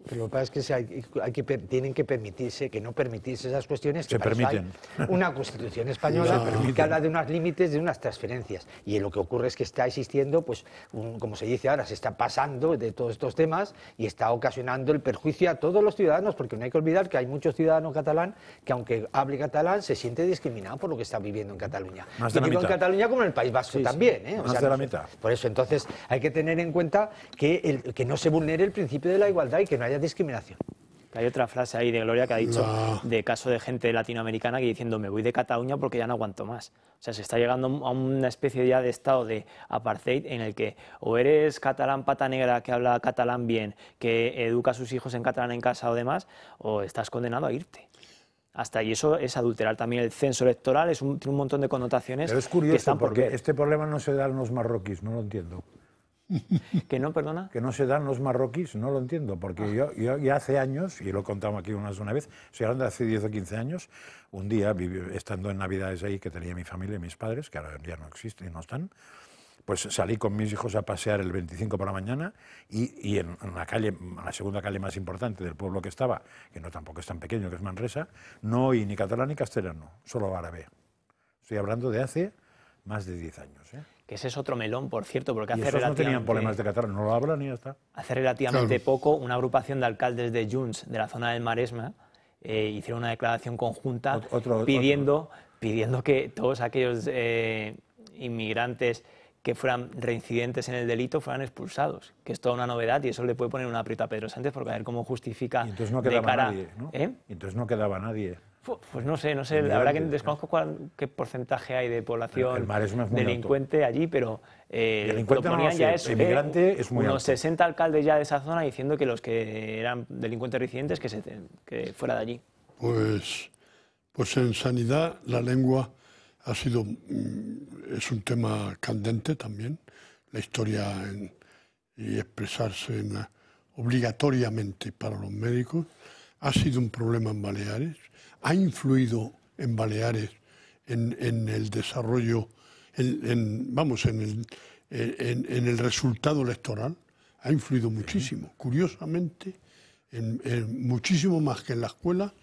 Pero lo que pasa es que tienen que permitirse, que no permitirse esas cuestiones. Se permiten. Hay una Constitución española que habla de unos límites, de unas transferencias. Y lo que ocurre es que está existiendo, pues, como se dice ahora, se está pasando de todos estos temas y está ocasionando el perjuicio a todos los ciudadanos, porque no hay que olvidar que hay muchos ciudadanos catalán que, aunque hable catalán, se siente discriminado por lo que está viviendo en Cataluña. Más de la mitad. En Cataluña como en el País Vasco también. O más sea, de la mitad. Por eso, entonces, hay que tener en cuenta que no se vulnere el principio de la igualdad y que no haya discriminación. Hay otra frase ahí de Gloria que ha dicho de caso de gente latinoamericana que diciendo me voy de Cataluña porque ya no aguanto más. O sea, se está llegando a una especie ya de estado de apartheid en el que o eres catalán pata negra que habla catalán bien, que educa a sus hijos en catalán en casa o demás, o estás condenado a irte. Hasta y eso es adulterar también el censo electoral, tiene un montón de connotaciones. Pero es curioso porque este problema no se da en los marroquíes, no lo entiendo. ¿Que no, perdona? Que no se dan los marroquíes, no lo entiendo, porque yo ya hace años, y lo he contado aquí una vez, estoy hablando de hace 10 o 15 años, un día, estando en Navidades ahí, que tenía mi familia y mis padres, que ahora ya no existen y no están, pues salí con mis hijos a pasear el 25 por la mañana y en la calle, en la segunda calle más importante del pueblo que estaba, que no tampoco es tan pequeño, que es Manresa, no oí ni catalán ni castellano, solo árabe. Estoy hablando de hace más de 10 años, ¿eh? Que ese es otro melón, por cierto, porque hace no tenían problemas de catalán, no lo hablan y ya está. Hace relativamente poco, una agrupación de alcaldes de Junts de la zona del Maresme hicieron una declaración conjunta pidiendo que todos aquellos inmigrantes que fueran reincidentes en el delito fueran expulsados, que es toda una novedad y eso le puede poner un aprieto a Pedro Sánchez porque a ver cómo justifica. Y entonces no quedaba nadie, ¿no? Y entonces no quedaba nadie. Pues no sé, la verdad que desconozco qué porcentaje hay de población delincuente allí, pero lo ponían ya eso, inmigrante es muy unos 60 alcaldes ya de esa zona diciendo que los que eran delincuentes residentes que fuera de allí. Pues en sanidad la lengua es un tema candente también, la historia y expresarse obligatoriamente para los médicos ha sido un problema en Baleares. Ha influido en Baleares en el desarrollo, en el resultado electoral, ha influido muchísimo. Curiosamente, muchísimo más que en la escuela,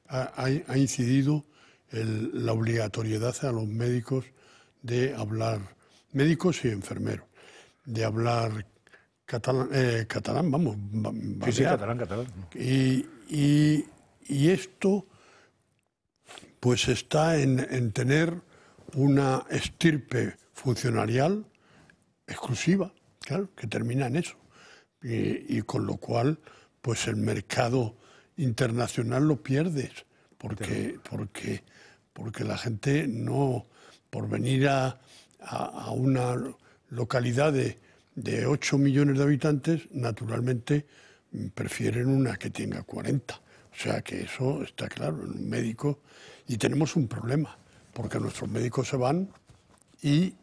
ha incidido la obligatoriedad a los médicos de hablar, médicos y enfermeros, de hablar catalán, vamos, balear. Sí, catalán. Y esto pues está en tener una estirpe funcionarial exclusiva, claro, que termina en eso. Y con lo cual, pues el mercado internacional lo pierdes, porque la gente no, por venir a una localidad de 8 millones de habitantes, naturalmente prefieren una que tenga 40 O sea que eso está claro, un médico, y tenemos un problema, porque nuestros médicos se van y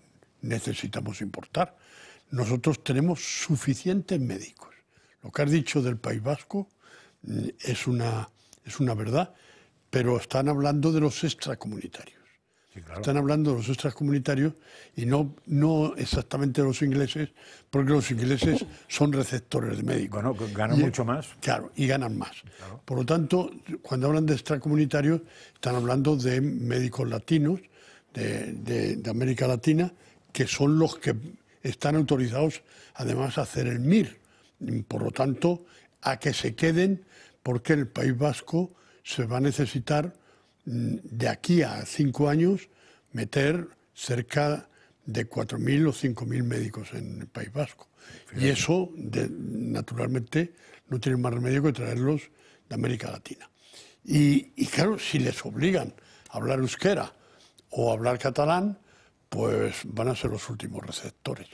necesitamos importar. Nosotros tenemos suficientes médicos. Lo que has dicho del País Vasco es una verdad, pero están hablando de los extracomunitarios. Sí, claro. Están hablando de los extracomunitarios y no exactamente de los ingleses, porque los ingleses son receptores de médicos. Bueno, ganan mucho más. Claro, y ganan más. Claro. Por lo tanto, cuando hablan de extracomunitarios, están hablando de médicos latinos, de América Latina, que son los que están autorizados además a hacer el MIR. Por lo tanto, a que se queden, porque el País Vasco se va a necesitar de aquí a 5 años meter cerca de 4.000 o 5.000 médicos en el País Vasco. Fíjate. Y eso, naturalmente, no tiene más remedio que traerlos de América Latina. Y claro, si les obligan a hablar euskera o a hablar catalán, pues van a ser los últimos receptores.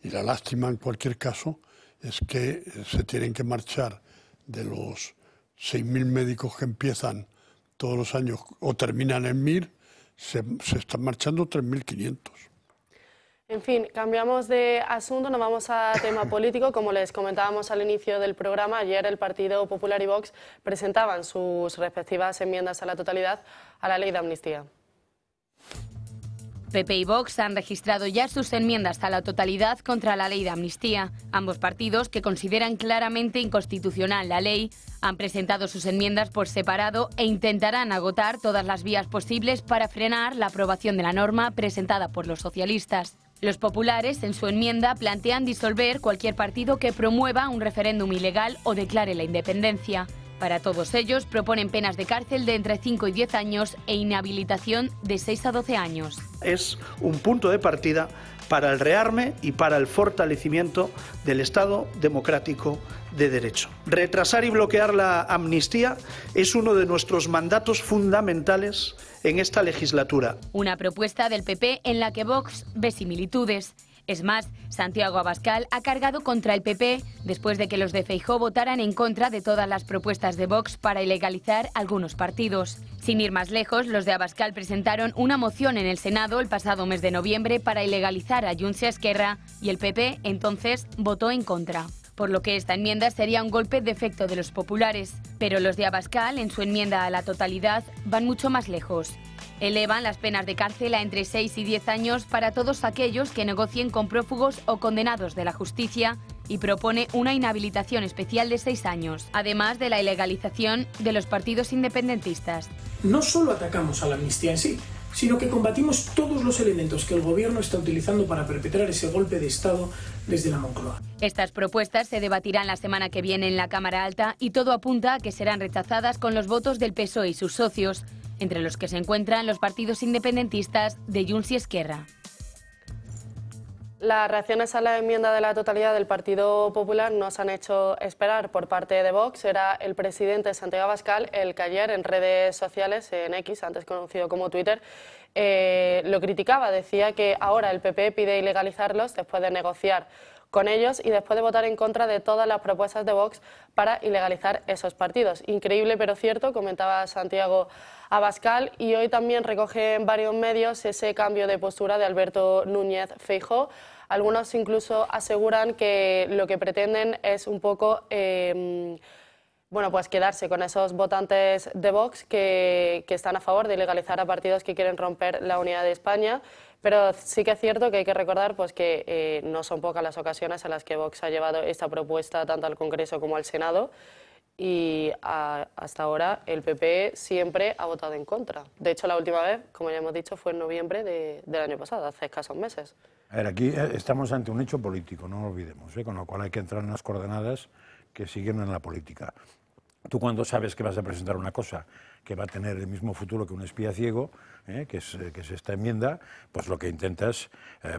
Y la lástima, en cualquier caso, es que se tienen que marchar de los 6.000 médicos que empiezan todos los años o terminan en MIR, se están marchando 3.500. En fin, cambiamos de asunto, nos vamos a tema político. Como les comentábamos al inicio del programa, ayer el Partido Popular y Vox presentaban sus respectivas enmiendas a la totalidad a la ley de amnistía. PP y Vox han registrado ya sus enmiendas a la totalidad contra la ley de amnistía. Ambos partidos, que consideran claramente inconstitucional la ley, han presentado sus enmiendas por separado e intentarán agotar todas las vías posibles para frenar la aprobación de la norma presentada por los socialistas. Los populares, en su enmienda, plantean disolver cualquier partido que promueva un referéndum ilegal o declare la independencia. Para todos ellos, proponen penas de cárcel de entre 5 y 10 años e inhabilitación de 6 a 12 años. Es un punto de partida para el rearme y para el fortalecimiento del Estado democrático de derecho. Retrasar y bloquear la amnistía es uno de nuestros mandatos fundamentales en esta legislatura. Una propuesta del PP en la que Vox ve similitudes. Es más, Santiago Abascal ha cargado contra el PP después de que los de Feijóo votaran en contra de todas las propuestas de Vox para ilegalizar algunos partidos. Sin ir más lejos, los de Abascal presentaron una moción en el Senado el pasado mes de noviembre para ilegalizar a Junts y a Esquerra y el PP entonces votó en contra. Por lo que esta enmienda sería un golpe de efecto de los populares. Pero los de Abascal, en su enmienda a la totalidad, van mucho más lejos. Elevan las penas de cárcel a entre 6 y 10 años para todos aquellos que negocien con prófugos o condenados de la justicia y propone una inhabilitación especial de 6 años, además de la ilegalización de los partidos independentistas. No solo atacamos a la amnistía en sí, sino que combatimos todos los elementos que el Gobierno está utilizando para perpetrar ese golpe de Estado desde la Moncloa. Estas propuestas se debatirán la semana que viene en la Cámara Alta y todo apunta a que serán rechazadas con los votos del PSOE y sus socios, entre los que se encuentran los partidos independentistas de Junts y Esquerra. Las reacciones a la enmienda de la totalidad del Partido Popular nos han hecho esperar por parte de Vox. Era el presidente Santiago Abascal el que ayer en redes sociales, en X, antes conocido como Twitter, lo criticaba. Decía que ahora el PP pide ilegalizarlos después de negociar con ellos y después de votar en contra de todas las propuestas de Vox para ilegalizar esos partidos. Increíble pero cierto, comentaba Santiago Abascal, y hoy también recoge en varios medios ese cambio de postura de Alberto Núñez Feijóo. Algunos incluso aseguran que lo que pretenden es un poco pues quedarse con esos votantes de Vox que están a favor de ilegalizar a partidos que quieren romper la unidad de España. Pero sí que es cierto que hay que recordar pues, que no son pocas las ocasiones en las que Vox ha llevado esta propuesta tanto al Congreso como al Senado, y hasta ahora el PP siempre ha votado en contra. De hecho, la última vez, como ya hemos dicho, fue en noviembre del año pasado, hace escasos meses. A ver, aquí estamos ante un hecho político, no lo olvidemos, con lo cual hay que entrar en las coordenadas que siguen en la política. Tú, cuando sabes que vas a presentar una cosa que va a tener el mismo futuro que un espía ciego, que es esta enmienda, pues lo que intentas,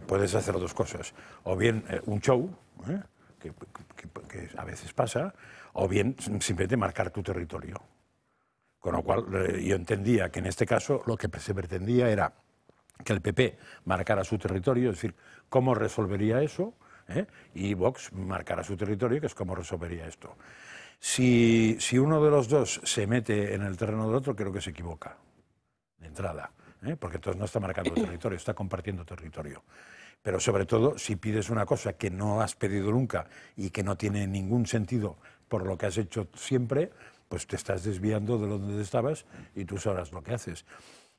puedes hacer dos cosas. O bien un show, que a veces pasa, o bien simplemente marcar tu territorio. Con lo cual yo entendía que en este caso lo que se pretendía era que el PP marcara su territorio, es decir, cómo resolvería eso, y Vox marcara su territorio, que es cómo resolvería esto. Si uno de los dos se mete en el terreno del otro, creo que se equivoca, de entrada, porque entonces no está marcando territorio, está compartiendo territorio. Pero sobre todo, si pides una cosa que no has pedido nunca y que no tiene ningún sentido por lo que has hecho siempre, pues te estás desviando de donde estabas y tú sabrás lo que haces.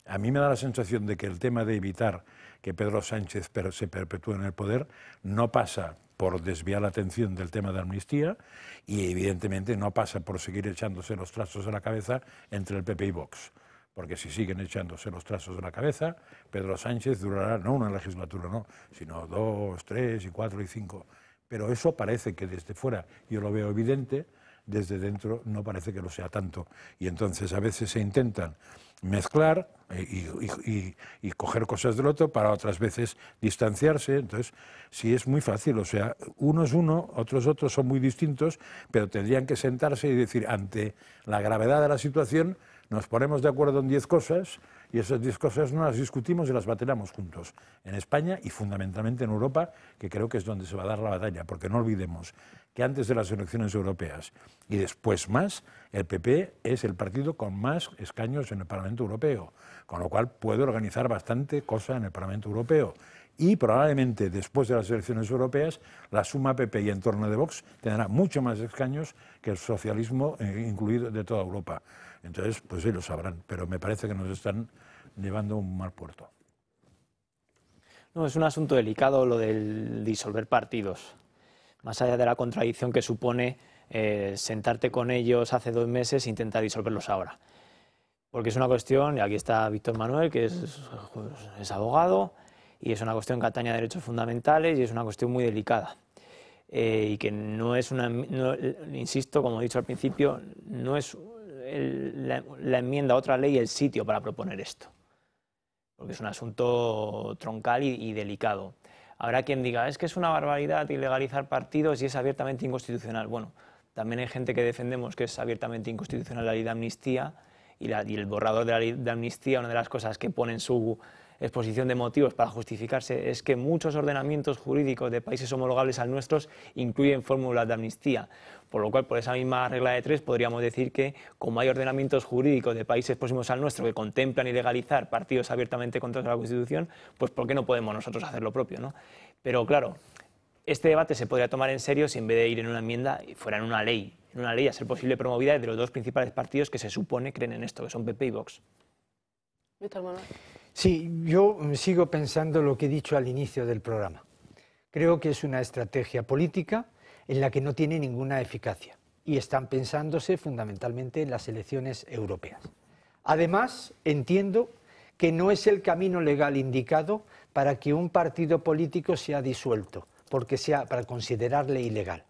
A mí me da la sensación de que el tema de evitar que Pedro Sánchez se perpetúe en el poder no pasa por desviar la atención del tema de amnistía y evidentemente no pasa por seguir echándose los trazos de la cabeza entre el PP y Vox. Porque si siguen echándose los trazos de la cabeza, Pedro Sánchez durará no una legislatura, no, sino 2, 3 y 4 y 5. Pero eso parece que desde fuera yo lo veo evidente, desde dentro no parece que lo sea tanto. Y entonces a veces se intentan mezclar y coger cosas del otro para otras veces distanciarse. Entonces sí es muy fácil, o sea, uno es uno, otros son muy distintos, pero tendrían que sentarse y decir, ante la gravedad de la situación, nos ponemos de acuerdo en 10 cosas y esas 10 cosas no las discutimos y las batalhamos juntos, en España y fundamentalmente en Europa, que creo que es donde se va a dar la batalla, porque no olvidemos que antes de las elecciones europeas y después más, el PP es el partido con más escaños en el Parlamento Europeo, con lo cual puede organizar bastante cosa en el Parlamento Europeo. Y probablemente después de las elecciones europeas, la suma PP y en torno de Vox tendrá mucho más escaños que el socialismo incluido de toda Europa. Entonces, pues ellos sabrán, pero me parece que nos están llevando a un mal puerto. No, es un asunto delicado lo del disolver partidos. Más allá de la contradicción que supone sentarte con ellos hace 2 meses e intentar disolverlos ahora. Porque es una cuestión, y aquí está Víctor Manuel, que es abogado, y es una cuestión que atañe a derechos fundamentales y es una cuestión muy delicada. Y que no es insisto, como he dicho al principio, no es la enmienda a otra ley el sitio para proponer esto. Porque es un asunto troncal y delicado. Habrá quien diga, es que es una barbaridad ilegalizar partidos y es abiertamente inconstitucional. Bueno, también hay gente que defendemos que es abiertamente inconstitucional la ley de amnistía y el borrador de la ley de amnistía, una de las cosas que pone en su exposición de motivos para justificarse es que muchos ordenamientos jurídicos de países homologables al nuestros incluyen fórmulas de amnistía, por lo cual por esa misma regla de 3 podríamos decir que como hay ordenamientos jurídicos de países próximos al nuestro que contemplan ilegalizar partidos abiertamente contra la Constitución, pues ¿por qué no podemos nosotros hacer lo propio, ¿no? Pero claro, este debate se podría tomar en serio si en vez de ir en una enmienda fuera en una ley a ser posible promovida desde los 2 principales partidos que se supone creen en esto, que son PP y Vox. Víctor Manuel. Sí, yo sigo pensando lo que he dicho al inicio del programa. Creo que es una estrategia política en la que no tiene ninguna eficacia y están pensándose fundamentalmente en las elecciones europeas. Además, entiendo que no es el camino legal indicado para que un partido político sea disuelto, para considerarle ilegal.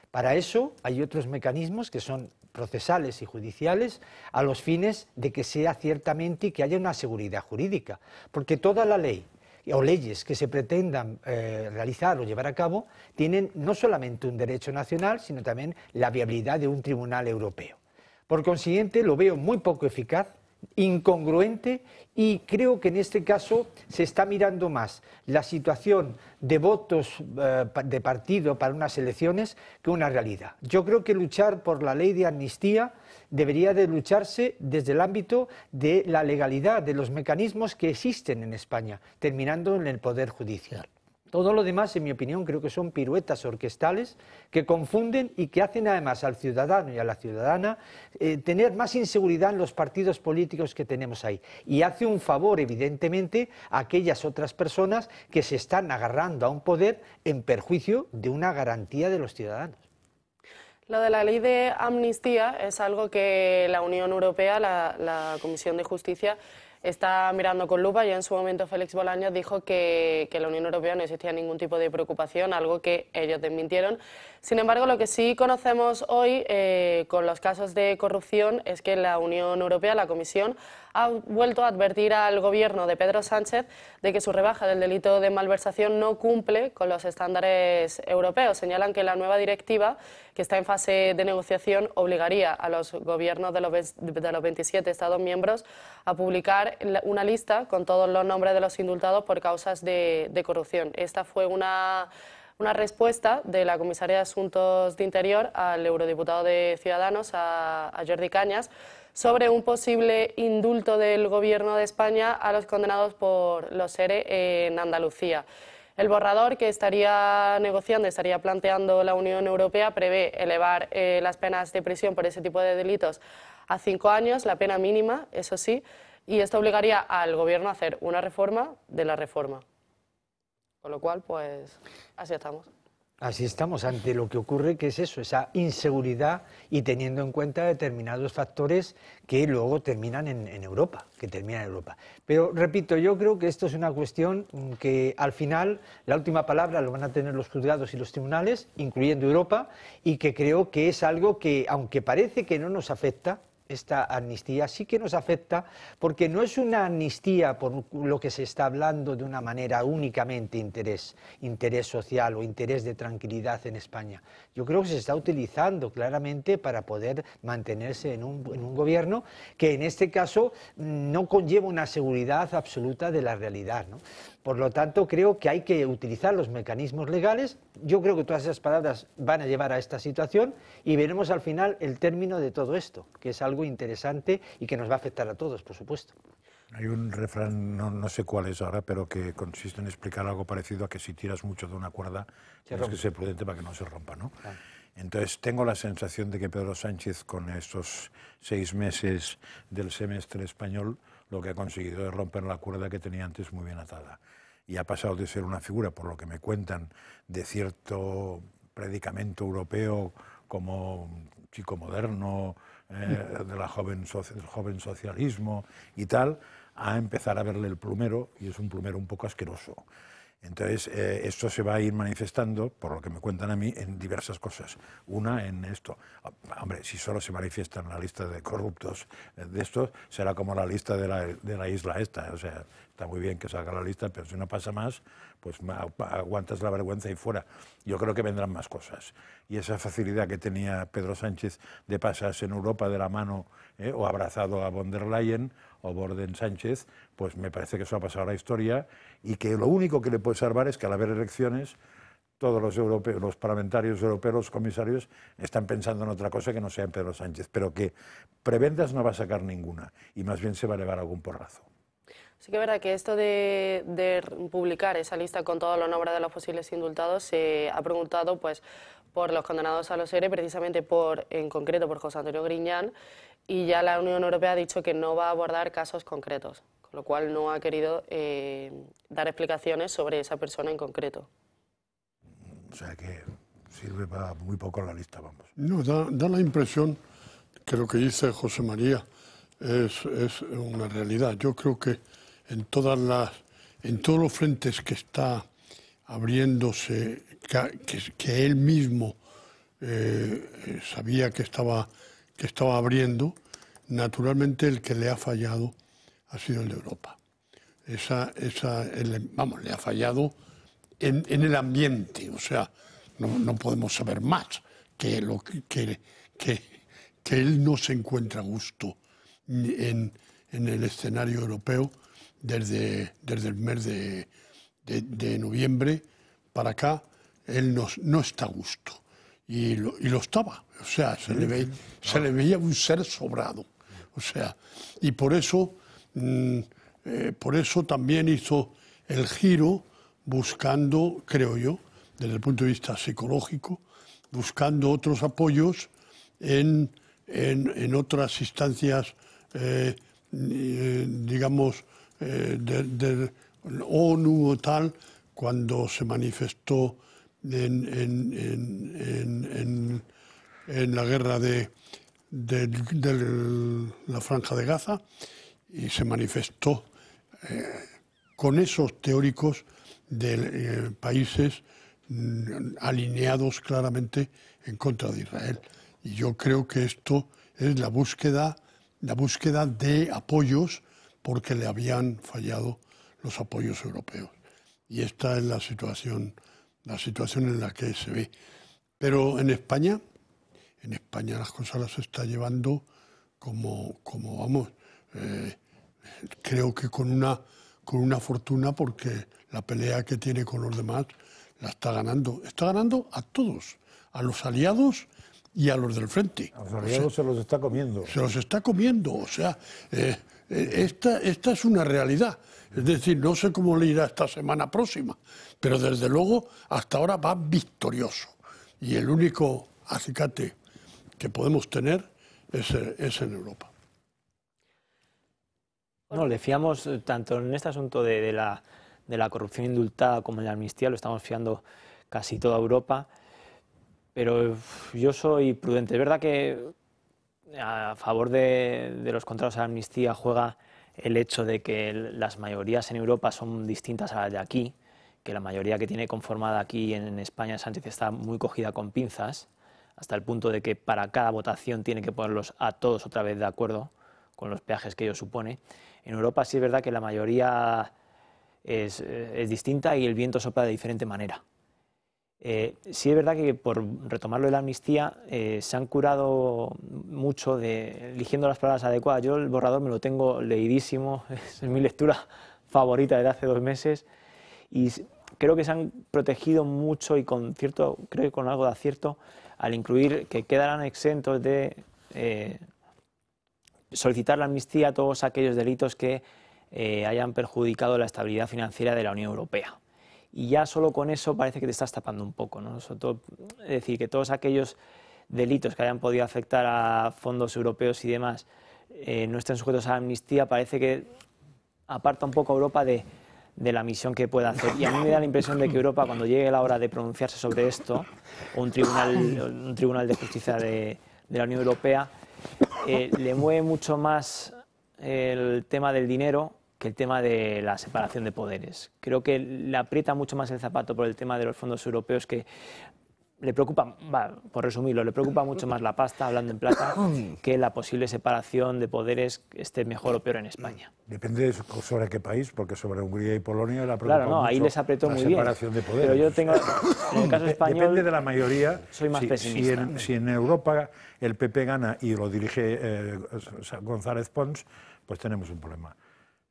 Para eso hay otros mecanismos que son procesales y judiciales a los fines de que sea ciertamente y que haya una seguridad jurídica, porque toda la ley o leyes que se pretendan realizar o llevar a cabo tienen no solamente un derecho nacional, sino también la viabilidad de un tribunal europeo. Por consiguiente, lo veo muy poco eficaz, incongruente, y creo que en este caso se está mirando más la situación de votos de partido para unas elecciones que una realidad. Yo creo que luchar por la ley de amnistía debería de lucharse desde el ámbito de la legalidad, de los mecanismos que existen en España, terminando en el Poder Judicial. Todo lo demás, en mi opinión, creo que son piruetas orquestales que confunden y que hacen además al ciudadano y a la ciudadana tener más inseguridad en los partidos políticos que tenemos ahí. Y hace un favor, evidentemente, a aquellas otras personas que se están agarrando a un poder en perjuicio de una garantía de los ciudadanos. Lo de la ley de amnistía es algo que la Unión Europea, la Comisión de Justicia, está mirando con lupa. Ya en su momento Félix Bolaños dijo que la Unión Europea no existía ningún tipo de preocupación, algo que ellos desmintieron. Sin embargo, lo que sí conocemos hoy con los casos de corrupción es que la Unión Europea, la Comisión, ha vuelto a advertir al gobierno de Pedro Sánchez de que su rebaja del delito de malversación no cumple con los estándares europeos. Señalan que la nueva directiva, que está en fase de negociación, obligaría a los gobiernos de los 27 Estados miembros a publicar una lista con todos los nombres de los indultados por causas de corrupción. Esta fue una una respuesta de la comisaria de Asuntos de Interior al eurodiputado de Ciudadanos, a Jordi Cañas, sobre un posible indulto del Gobierno de España a los condenados por los ERE en Andalucía. El borrador que estaría negociando, estaría planteando la Unión Europea, prevé elevar las penas de prisión por ese tipo de delitos a 5 años, la pena mínima, eso sí, y esto obligaría al Gobierno a hacer una reforma de la reforma. Con lo cual, pues, así estamos. Así estamos ante lo que ocurre, que es eso, esa inseguridad y teniendo en cuenta determinados factores que luego terminan en Europa, Pero repito, yo creo que esto es una cuestión que al final la última palabra lo van a tener los juzgados y los tribunales, incluyendo Europa, y que creo que es algo que, aunque parece que no nos afecta, esta amnistía sí que nos afecta, porque no es una amnistía por lo que se está hablando de una manera únicamente interés social o interés de tranquilidad en España. Yo creo que se está utilizando claramente para poder mantenerse en un gobierno que en este caso no conlleva una seguridad absoluta de la realidad, ¿no? Por lo tanto, creo que hay que utilizar los mecanismos legales. Yo creo que todas esas palabras van a llevar a esta situación y veremos al final el término de todo esto, que es algo interesante y que nos va a afectar a todos, por supuesto. Hay un refrán, no sé cuál es ahora, pero que consiste en explicar algo parecido a que si tiras mucho de una cuerda, tienes que ser prudente para que no se rompa, ¿no? Claro. Entonces, tengo la sensación de que Pedro Sánchez, con estos 6 meses del semestre español, lo que ha conseguido es romper la cuerda que tenía antes muy bien atada. Y ha pasado de ser una figura, por lo que me cuentan, de cierto predicamento europeo como chico moderno, del joven socialismo y tal, a empezar a verle el plumero, y es un plumero un poco asqueroso. Entonces, esto se va a ir manifestando, por lo que me cuentan a mí, en diversas cosas. Una, en esto. Hombre, si solo se manifiesta en la lista de corruptos de estos, será como la lista de la isla esta. O sea, está muy bien que salga la lista, pero si no pasa más, pues aguantas la vergüenza y fuera. Yo creo que vendrán más cosas. Y esa facilidad que tenía Pedro Sánchez de pasarse en Europa de la mano, o abrazado a von der Leyen o Borden Sánchez, pues me parece que eso ha pasado a la historia y que lo único que le puede salvar es que al haber elecciones todos los europeos, los parlamentarios europeos, los comisarios, están pensando en otra cosa que no sea en Pedro Sánchez, pero que prebendas no va a sacar ninguna y más bien se va a elevar algún porrazo. Sí que es verdad que esto de publicar esa lista con todo los nombres de los posibles indultados se ha preguntado pues por los condenados a los ERE, precisamente en concreto por José Antonio Griñán, y ya la Unión Europea ha dicho que no va a abordar casos concretos, con lo cual no ha querido dar explicaciones sobre esa persona en concreto. O sea que sirve para muy poco en la lista, vamos. No, da la impresión que lo que dice José María es una realidad. Yo creo que en todos los frentes que está abriéndose, que él mismo sabía que estaba abriendo, naturalmente el que le ha fallado ha sido el de Europa. Le ha fallado en el ambiente, o sea, no podemos saber más que él no se encuentra a gusto en el escenario europeo desde el mes de noviembre para acá. Él no está a gusto y lo estaba, o sea, se le veía un ser sobrado, o sea, y por eso también hizo el giro buscando, creo yo, desde el punto de vista psicológico, buscando otros apoyos en otras instancias, digamos, de ONU o tal, cuando se manifestó en la guerra de la Franja de Gaza, y se manifestó con esos teóricos de países alineados claramente en contra de Israel. Y yo creo que esto es la búsqueda de apoyos porque le habían fallado los apoyos europeos. Y esta es la situación en la que se ve. Pero en España las cosas las está llevando como vamos, creo que con una fortuna, porque la pelea que tiene con los demás la está ganando. Está ganando a todos, a los aliados y a los del frente. A los aliados se los está comiendo. Se los está comiendo, o sea, esta es una realidad. Es decir, no sé cómo le irá esta semana próxima, pero desde luego hasta ahora va victorioso. Y el único acicate que podemos tener es en Europa. No, le fiamos tanto en este asunto de la corrupción indultada como en la amnistía, lo estamos fiando casi toda Europa, pero yo soy prudente. Es verdad que a favor de los contrarios a la amnistía juega el hecho de que las mayorías en Europa son distintas a las de aquí, que la mayoría que tiene conformada aquí en España Sánchez está muy cogida con pinzas, hasta el punto de que para cada votación tiene que ponerlos a todos otra vez de acuerdo con los peajes que ello supone. En Europa sí es verdad que la mayoría es distinta y el viento sopla de diferente manera. Sí es verdad que, por retomarlo de la amnistía, se han curado mucho eligiendo las palabras adecuadas. Yo el borrador me lo tengo leidísimo, es mi lectura favorita desde hace 2 meses y creo que se han protegido mucho y creo que con algo de acierto al incluir que quedarán exentos de solicitar la amnistía a todos aquellos delitos que hayan perjudicado la estabilidad financiera de la Unión Europea. Y ya solo con eso parece que te estás tapando un poco, ¿no? Es decir, que todos aquellos delitos que hayan podido afectar a fondos europeos y demás no estén sujetos a la amnistía, parece que aparta un poco a Europa de la misión que pueda hacer. Y a mí me da la impresión de que Europa, cuando llegue la hora de pronunciarse sobre esto, o un tribunal de justicia de la Unión Europea, le mueve mucho más el tema del dinero que el tema de la separación de poderes. Creo que le aprieta mucho más el zapato por el tema de los fondos europeos, que le preocupa, por resumirlo, le preocupa mucho más la pasta, hablando en plata, que la posible separación de poderes esté mejor o peor en España. Depende sobre qué país, porque sobre Hungría y Polonia la preocupa mucho ahí les apretó muy bien, separación de poderes. Pero yo tengo, en el caso español, depende de la mayoría. Soy más pesimista. Si en Europa el PP gana y lo dirige González Pons, pues tenemos un problema.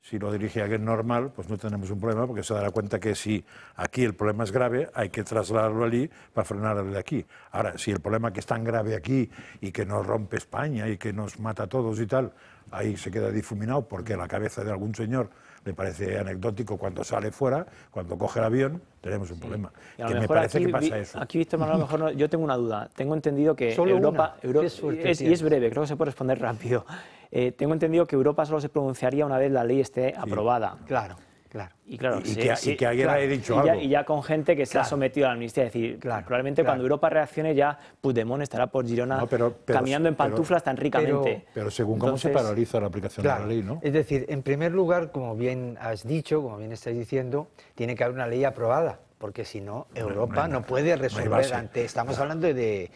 Si lo dirige alguien normal, pues no tenemos un problema, porque se dará cuenta que si aquí el problema es grave, hay que trasladarlo allí para frenar el de aquí. Ahora, si el problema que es tan grave aquí y que nos rompe España y que nos mata a todos y tal, ahí se queda difuminado porque la cabeza de algún señor le parece anecdótico cuando sale fuera, cuando coge el avión, tenemos un problema. Que me parece que pasa eso. Aquí, Víctor Manuel, a lo mejor no, yo tengo una duda. Tengo entendido que Europa y es breve, creo que se puede responder rápido. Tengo entendido que Europa solo se pronunciaría una vez la ley esté aprobada. Claro, claro. Y claro, que alguien haya dicho algo. Y ya con gente que se ha sometido a la amnistía. Es decir, probablemente cuando Europa reaccione ya Puigdemont estará por Girona caminando en pantuflas tan ricamente. Pero según cómo se paraliza la aplicación de la ley, ¿no? Es decir, en primer lugar, como bien has dicho, como bien estáis diciendo, tiene que haber una ley aprobada, porque si no, Europa no puede resolver estamos hablando de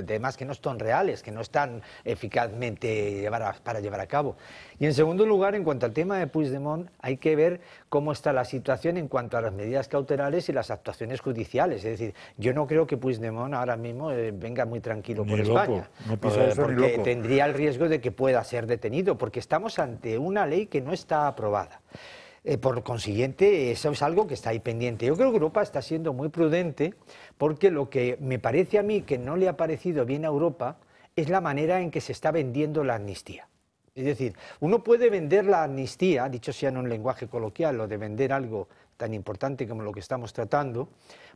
temas que no son reales, que no están eficazmente para llevar a cabo. Y en segundo lugar, en cuanto al tema de Puigdemont, hay que ver cómo está la situación en cuanto a las medidas cautelares y las actuaciones judiciales. Es decir, yo no creo que Puigdemont ahora mismo venga muy tranquilo por España, porque tendría el riesgo de que pueda ser detenido, porque estamos ante una ley que no está aprobada. Por consiguiente, eso es algo que está ahí pendiente. Yo creo que Europa está siendo muy prudente, porque lo que me parece a mí que no le ha parecido bien a Europa es la manera en que se está vendiendo la amnistía. Es decir, uno puede vender la amnistía, dicho sea en un lenguaje coloquial, o de vender algo tan importante como lo que estamos tratando,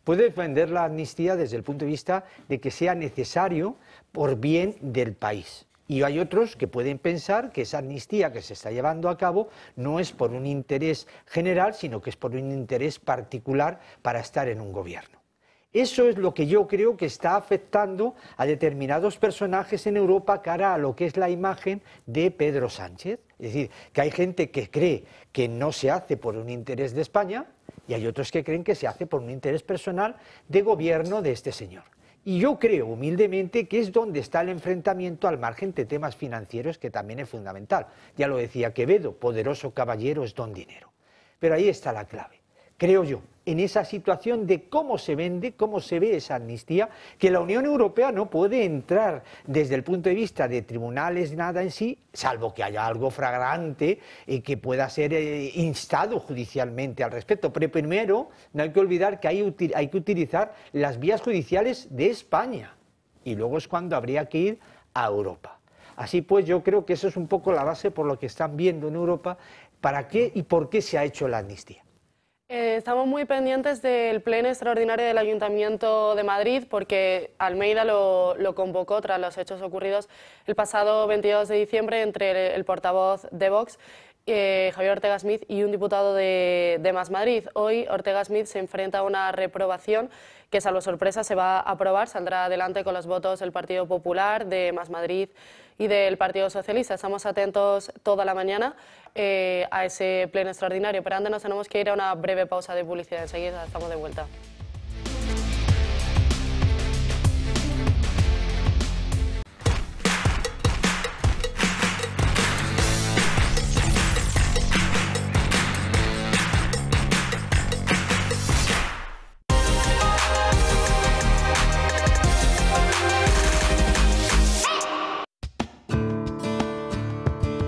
puede vender la amnistía desde el punto de vista de que sea necesario por bien del país. Y hay otros que pueden pensar que esa amnistía que se está llevando a cabo no es por un interés general, sino que es por un interés particular para estar en un gobierno. Eso es lo que yo creo que está afectando a determinados personajes en Europa cara a lo que es la imagen de Pedro Sánchez. Es decir, que hay gente que cree que no se hace por un interés de España y hay otros que creen que se hace por un interés personal de gobierno de este señor. Y yo creo humildemente que es donde está el enfrentamiento, al margen de temas financieros, que también es fundamental. Ya lo decía Quevedo, poderoso caballero es don dinero. Pero ahí está la clave. Creo yo en esa situación de cómo se vende, cómo se ve esa amnistía, que la Unión Europea no puede entrar desde el punto de vista de tribunales, nada en sí, salvo que haya algo flagrante y que pueda ser instado judicialmente al respecto. Pero primero no hay que olvidar que hay que utilizar las vías judiciales de España y luego es cuando habría que ir a Europa. Así pues, yo creo que eso es un poco la base por lo que están viendo en Europa, para qué y por qué se ha hecho la amnistía. Estamos muy pendientes del pleno extraordinario del Ayuntamiento de Madrid porque Almeida lo convocó tras los hechos ocurridos el pasado 22 de diciembre entre el portavoz de Vox, Javier Ortega Smith, y un diputado de Más Madrid. Hoy Ortega Smith se enfrenta a una reprobación que, salvo sorpresa, se va a aprobar, saldrá adelante con los votos del Partido Popular, de Más Madrid y del Partido Socialista. Estamos atentos toda la mañana a ese pleno extraordinario, pero antes nos tenemos que ir a una breve pausa de publicidad. Enseguida estamos de vuelta.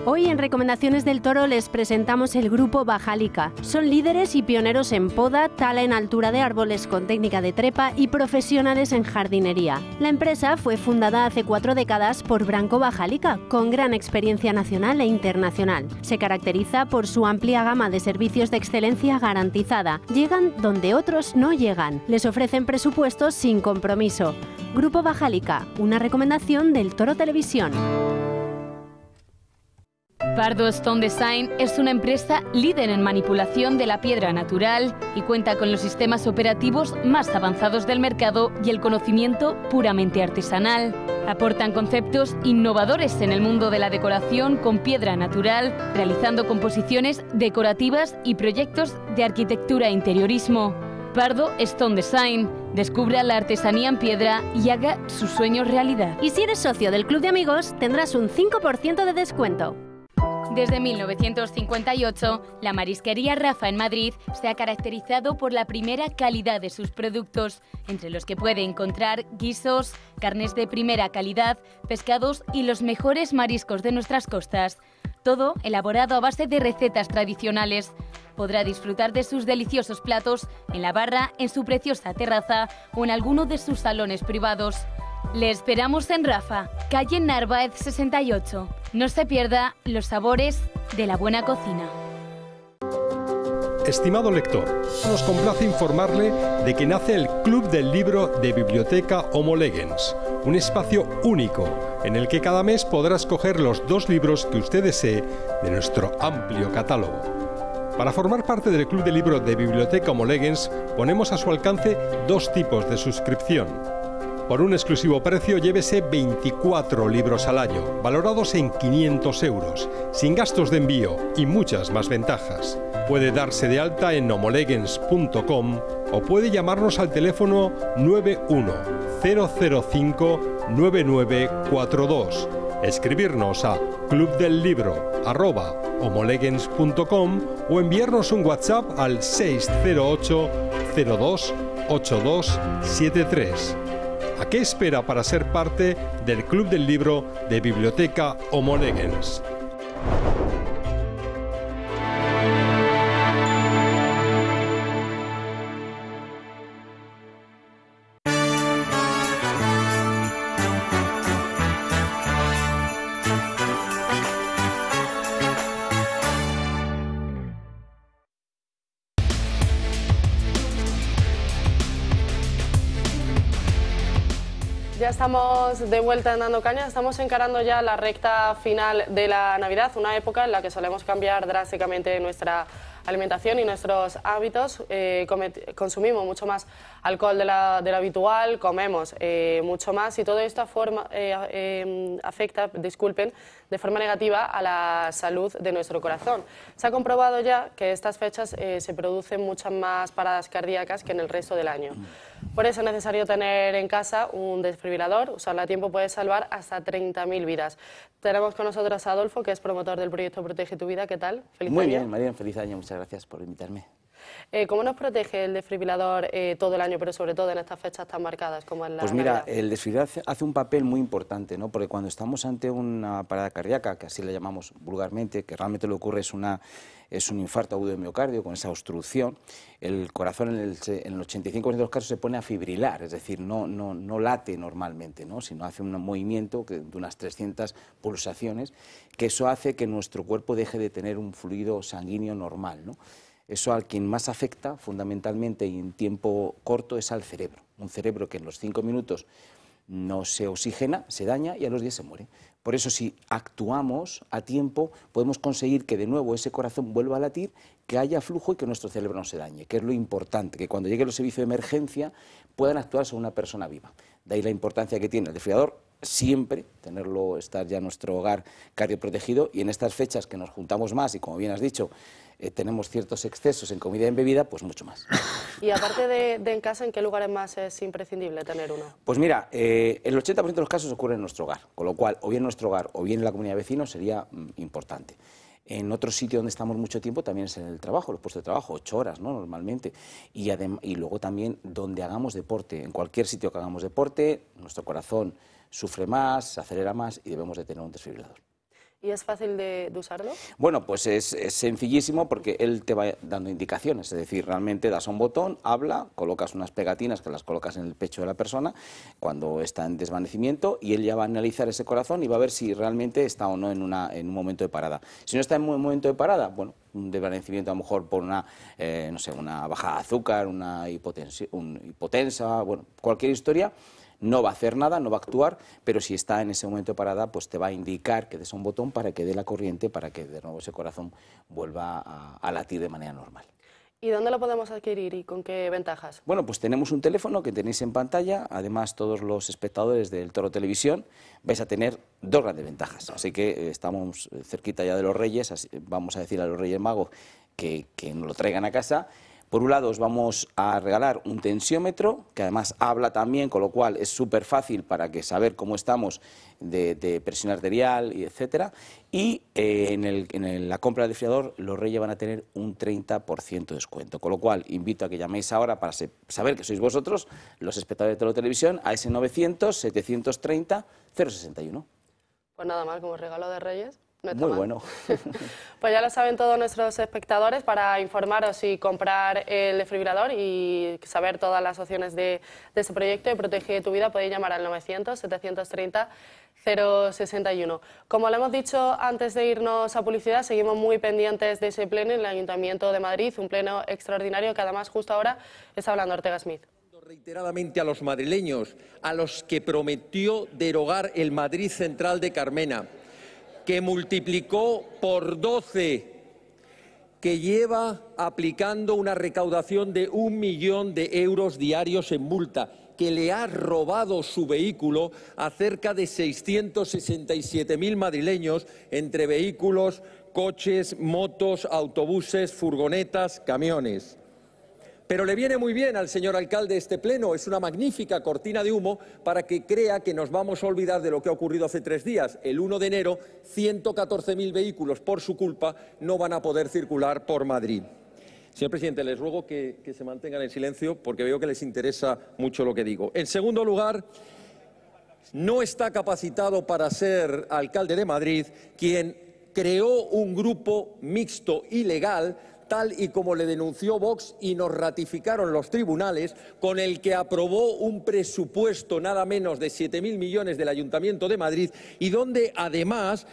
Hoy en Recomendaciones del Toro les presentamos el grupo Bajálica. Son líderes y pioneros en poda, tala en altura de árboles con técnica de trepa y profesionales en jardinería. La empresa fue fundada hace 4 décadas por Branco Bajálica, con gran experiencia nacional e internacional. Se caracteriza por su amplia gama de servicios de excelencia garantizada. Llegan donde otros no llegan. Les ofrecen presupuestos sin compromiso. Grupo Bajálica, una recomendación del Toro Televisión. Pardo Stone Design es una empresa líder en manipulación de la piedra natural y cuenta con los sistemas operativos más avanzados del mercado y el conocimiento puramente artesanal. Aportan conceptos innovadores en el mundo de la decoración con piedra natural, realizando composiciones decorativas y proyectos de arquitectura e interiorismo. Pardo Stone Design. Descubra la artesanía en piedra y haga sus sueños realidad. Y si eres socio del Club de Amigos, tendrás un 5% de descuento. Desde 1958, la marisquería Rafa en Madrid se ha caracterizado por la primera calidad de sus productos, entre los que puede encontrar guisos, carnes de primera calidad, pescados y los mejores mariscos de nuestras costas. Todo elaborado a base de recetas tradicionales. Podrá disfrutar de sus deliciosos platos en la barra, en su preciosa terraza o en alguno de sus salones privados. Le esperamos en Rafa, calle Narváez 68. No se pierda los sabores de la buena cocina. Estimado lector, nos complace informarle de que nace el Club del Libro de Biblioteca Homo Legens, un espacio único en el que cada mes podrá escoger los 2 libros que usted desee de nuestro amplio catálogo. Para formar parte del Club del Libro de Biblioteca Homo Legens, ponemos a su alcance 2 tipos de suscripción. Por un exclusivo precio, llévese 24 libros al año, valorados en 500 euros, sin gastos de envío y muchas más ventajas. Puede darse de alta en homolegens.com o puede llamarnos al teléfono 910059942, escribirnos a clubdellibro@homolegens.com o enviarnos un WhatsApp al 608 02 8273. ¿A qué espera para ser parte del Club del Libro de Biblioteca Homo Legens? Ya estamos de vuelta en Dando Caña, estamos encarando ya la recta final de la Navidad, una época en la que solemos cambiar drásticamente nuestra alimentación y nuestros hábitos. Consumimos mucho más alcohol de lo habitual, comemos mucho más y todo esto afecta, de forma negativa a la salud de nuestro corazón. Se ha comprobado ya que estas fechas se producen muchas más paradas cardíacas que en el resto del año. Por eso es necesario tener en casa un desfibrilador. Usarlo a tiempo puede salvar hasta 30.000 vidas. Tenemos con nosotros a Adolfo, que es promotor del proyecto Protege tu Vida. ¿Qué tal? Feliz año. Muy bien, María, feliz año. Muchas gracias por invitarme. ¿Cómo nos protege el desfibrilador todo el año, pero sobre todo en estas fechas tan marcadas como en la Pues mira, Navidad? el desfibrilador hace un papel muy importante, ¿no? Porque cuando estamos ante una parada cardíaca, que así le llamamos vulgarmente, que realmente lo que ocurre es un infarto agudo de miocardio con esa obstrucción, el corazón en el 85% de los casos se pone a fibrilar, es decir, no late normalmente, ¿no? Sino hace un movimiento de unas 300 pulsaciones, que eso hace que nuestro cuerpo deje de tener un fluido sanguíneo normal, ¿no? Eso al quien más afecta fundamentalmente y en tiempo corto es al cerebro, un cerebro que en los 5 minutos no se oxigena, se daña y a los 10 se muere. Por eso, si actuamos a tiempo, podemos conseguir que de nuevo ese corazón vuelva a latir, que haya flujo y que nuestro cerebro no se dañe, que es lo importante, que cuando lleguen los servicios de emergencia puedan actuar sobre una persona viva. De ahí la importancia que tiene el desfibrilador, siempre estar ya en nuestro hogar cardioprotegido, y en estas fechas que nos juntamos más y, como bien has dicho, tenemos ciertos excesos en comida y en bebida, pues mucho más. Y aparte de en casa, ¿en qué lugares más es imprescindible tener uno? Pues mira, el 80% de los casos ocurre en nuestro hogar, con lo cual o bien en nuestro hogar o bien en la comunidad de vecinos sería importante. En otro sitio donde estamos mucho tiempo también es en el trabajo, los puestos de trabajo, 8 horas, ¿no? Normalmente. Y luego también donde hagamos deporte, en cualquier sitio que hagamos deporte, nuestro corazón sufre más, se acelera más y debemos de tener un desfibrilador. ¿Y es fácil de usarlo? Bueno, pues es sencillísimo porque él te va dando indicaciones, es decir, realmente das a un botón, habla, colocas unas pegatinas que las colocas en el pecho de la persona cuando está en desvanecimiento y él ya va a analizar ese corazón y va a ver si realmente está o no en un momento de parada. Si no está en un momento de parada, bueno, un desvanecimiento a lo mejor por una baja de azúcar, una hipotensa, bueno, cualquier historia, no va a hacer nada, no va a actuar, pero si está en ese momento de parada, pues te va a indicar que des un botón para que dé la corriente, para que de nuevo ese corazón vuelva a latir de manera normal. ¿Y dónde lo podemos adquirir y con qué ventajas? Bueno, pues tenemos un teléfono que tenéis en pantalla, además todos los espectadores del Toro Televisión vais a tener 2 grandes ventajas, así que estamos cerquita ya de los Reyes, así, vamos a decir a los Reyes Magos que nos lo traigan a casa. Por un lado os vamos a regalar un tensiómetro, que además habla también, con lo cual es súper fácil para que saber cómo estamos de presión arterial, y etcétera. Y en la compra del desfibrilador los Reyes van a tener un 30% de descuento. Con lo cual invito a que llaméis ahora para saber que sois vosotros, los espectadores de Televisión, a ese 900-730-061. Pues nada mal, como regalo de Reyes. No está muy mal. Bueno. Pues ya lo saben todos nuestros espectadores. Para informaros y comprar el desfibrilador y saber todas las opciones de este proyecto de Protege tu Vida, podéis llamar al 900-730-061. Como lo hemos dicho antes de irnos a publicidad, seguimos muy pendientes de ese pleno en el Ayuntamiento de Madrid, un pleno extraordinario que además justo ahora está hablando Ortega Smith. Reiteradamente a los madrileños, a los que prometió derogar el Madrid Central de Carmena, que multiplicó por 12, que lleva aplicando una recaudación de 1 millón de euros diarios en multa, que le ha robado su vehículo a cerca de 667.000 madrileños entre vehículos, coches, motos, autobuses, furgonetas, camiones. Pero le viene muy bien al señor alcalde este pleno, es una magnífica cortina de humo para que crea que nos vamos a olvidar de lo que ha ocurrido hace 3 días. El 1 de enero, 114.000 vehículos por su culpa no van a poder circular por Madrid. Señor presidente, les ruego que se mantengan en silencio porque veo que les interesa mucho lo que digo. En segundo lugar, no está capacitado para ser alcalde de Madrid quien creó un grupo mixto ilegal, tal y como le denunció Vox y nos ratificaron los tribunales, con el que aprobó un presupuesto nada menos de 7.000 millones del Ayuntamiento de Madrid y donde además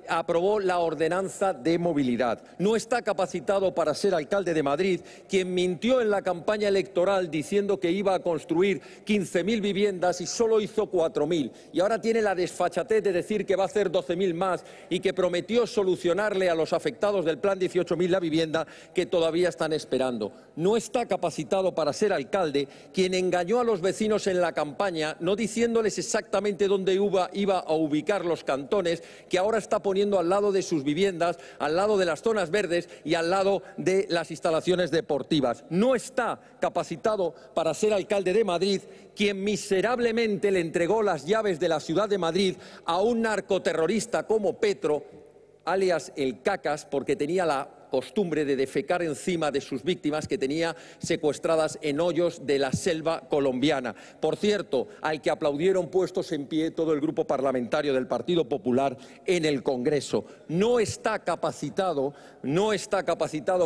aprobó la ordenanza de movilidad. No está capacitado para ser alcalde de Madrid quien mintió en la campaña electoral diciendo que iba a construir 15.000 viviendas y solo hizo 4.000. Y ahora tiene la desfachatez de decir que va a hacer 12.000 más y que prometió solucionarle a los afectados del Plan 18.000 la vivienda que todavía están esperando. No está capacitado para ser alcalde quien engañó a los vecinos en la campaña no diciéndoles exactamente dónde iba a ubicar los cantones que ahora está poniendo al lado de sus viviendas, al lado de las zonas verdes y al lado de las instalaciones deportivas. No está capacitado para ser alcalde de Madrid quien miserablemente le entregó las llaves de la ciudad de Madrid a un narcoterrorista como Petro, alias el Cacas, porque tenía la costumbre de defecar encima de sus víctimas que tenía secuestradas en hoyos de la selva colombiana. Por cierto, al que aplaudieron puestos en pie todo el grupo parlamentario del Partido Popular en el Congreso. No está capacitado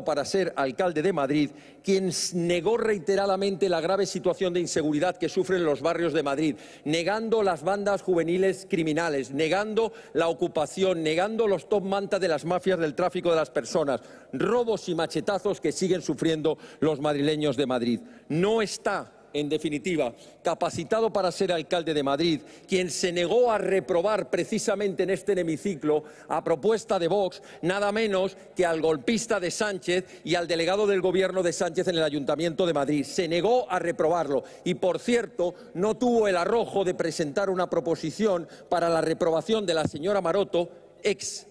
para ser alcalde de Madrid quien negó reiteradamente la grave situación de inseguridad que sufren los barrios de Madrid, negando las bandas juveniles criminales, negando la ocupación, negando los top manta de las mafias del tráfico de las personas, robos y machetazos que siguen sufriendo los madrileños de Madrid. No está, en definitiva, capacitado para ser alcalde de Madrid, quien se negó a reprobar precisamente en este hemiciclo, a propuesta de Vox, nada menos que al golpista de Sánchez y al delegado del gobierno de Sánchez en el Ayuntamiento de Madrid. Se negó a reprobarlo y, por cierto, no tuvo el arrojo de presentar una proposición para la reprobación de la señora Maroto, ex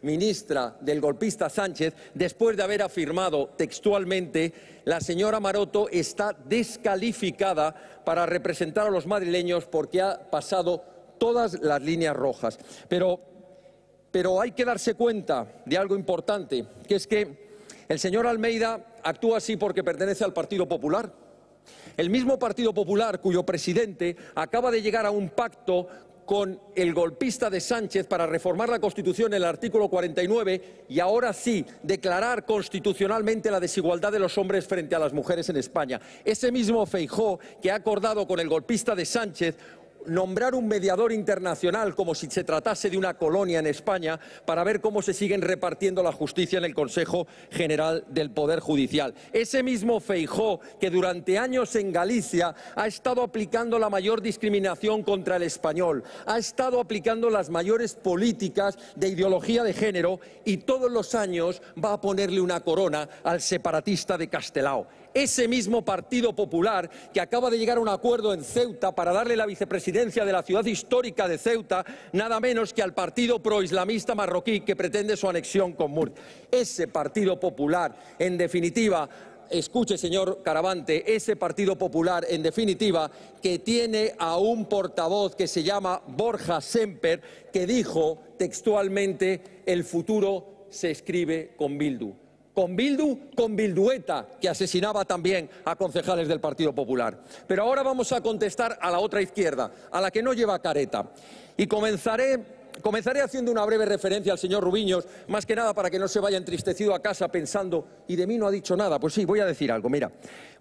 ministra del golpista Sánchez, después de haber afirmado textualmente: la señora Maroto está descalificada para representar a los madrileños porque ha pasado todas las líneas rojas. Pero hay que darse cuenta de algo importante, que es que el señor Almeida actúa así porque pertenece al Partido Popular. El mismo Partido Popular cuyo presidente acaba de llegar a un pacto con el golpista de Sánchez para reformar la Constitución en el artículo 49 y ahora sí declarar constitucionalmente la desigualdad de los hombres frente a las mujeres en España. Ese mismo Feijóo que ha acordado con el golpista de Sánchez nombrar un mediador internacional como si se tratase de una colonia en España para ver cómo se siguen repartiendo la justicia en el Consejo General del Poder Judicial. Ese mismo Feijóo que durante años en Galicia ha estado aplicando la mayor discriminación contra el español, ha estado aplicando las mayores políticas de ideología de género y todos los años va a ponerle una corona al separatista de Castelao. Ese mismo Partido Popular que acaba de llegar a un acuerdo en Ceuta para darle la vicepresidencia de la ciudad histórica de Ceuta, nada menos que al partido proislamista marroquí que pretende su anexión con Murcia. Ese Partido Popular, en definitiva, escuche, señor Caravante, ese Partido Popular, en definitiva, que tiene a un portavoz que se llama Borja Semper, que dijo textualmente: el futuro se escribe con Bildu. Con Bildu, con Bildueta, que asesinaba también a concejales del Partido Popular. Pero ahora vamos a contestar a la otra izquierda, a la que no lleva careta. Y comenzaré haciendo una breve referencia al señor Rubiños, más que nada para que no se vaya entristecido a casa pensando: ¿y de mí no ha dicho nada? Pues sí, voy a decir algo. Mira,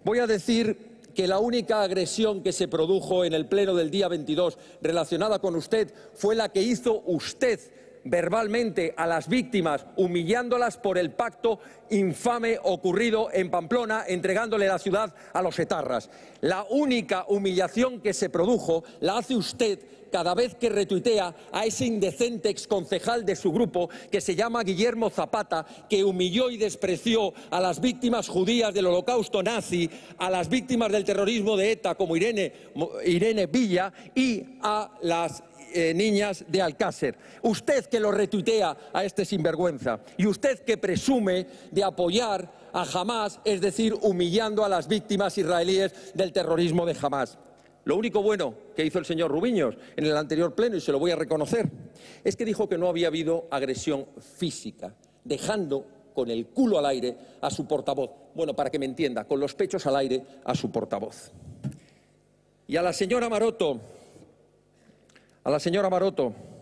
voy a decir que la única agresión que se produjo en el pleno del día 22 relacionada con usted fue la que hizo usted verbalmente a las víctimas, humillándolas por el pacto infame ocurrido en Pamplona, entregándole la ciudad a los etarras. La única humillación que se produjo la hace usted cada vez que retuitea a ese indecente exconcejal de su grupo que se llama Guillermo Zapata, que humilló y despreció a las víctimas judías del holocausto nazi, a las víctimas del terrorismo de ETA como Irene Villa y a las niñas de Alcácer. Usted que lo retuitea a este sinvergüenza y usted que presume de apoyar a Hamás, es decir, humillando a las víctimas israelíes del terrorismo de Hamás. Lo único bueno que hizo el señor Rubiños en el anterior pleno, y se lo voy a reconocer, es que dijo que no había habido agresión física, dejando con el culo al aire a su portavoz. Bueno, para que me entienda, con los pechos al aire a su portavoz. Y a la señora Maroto,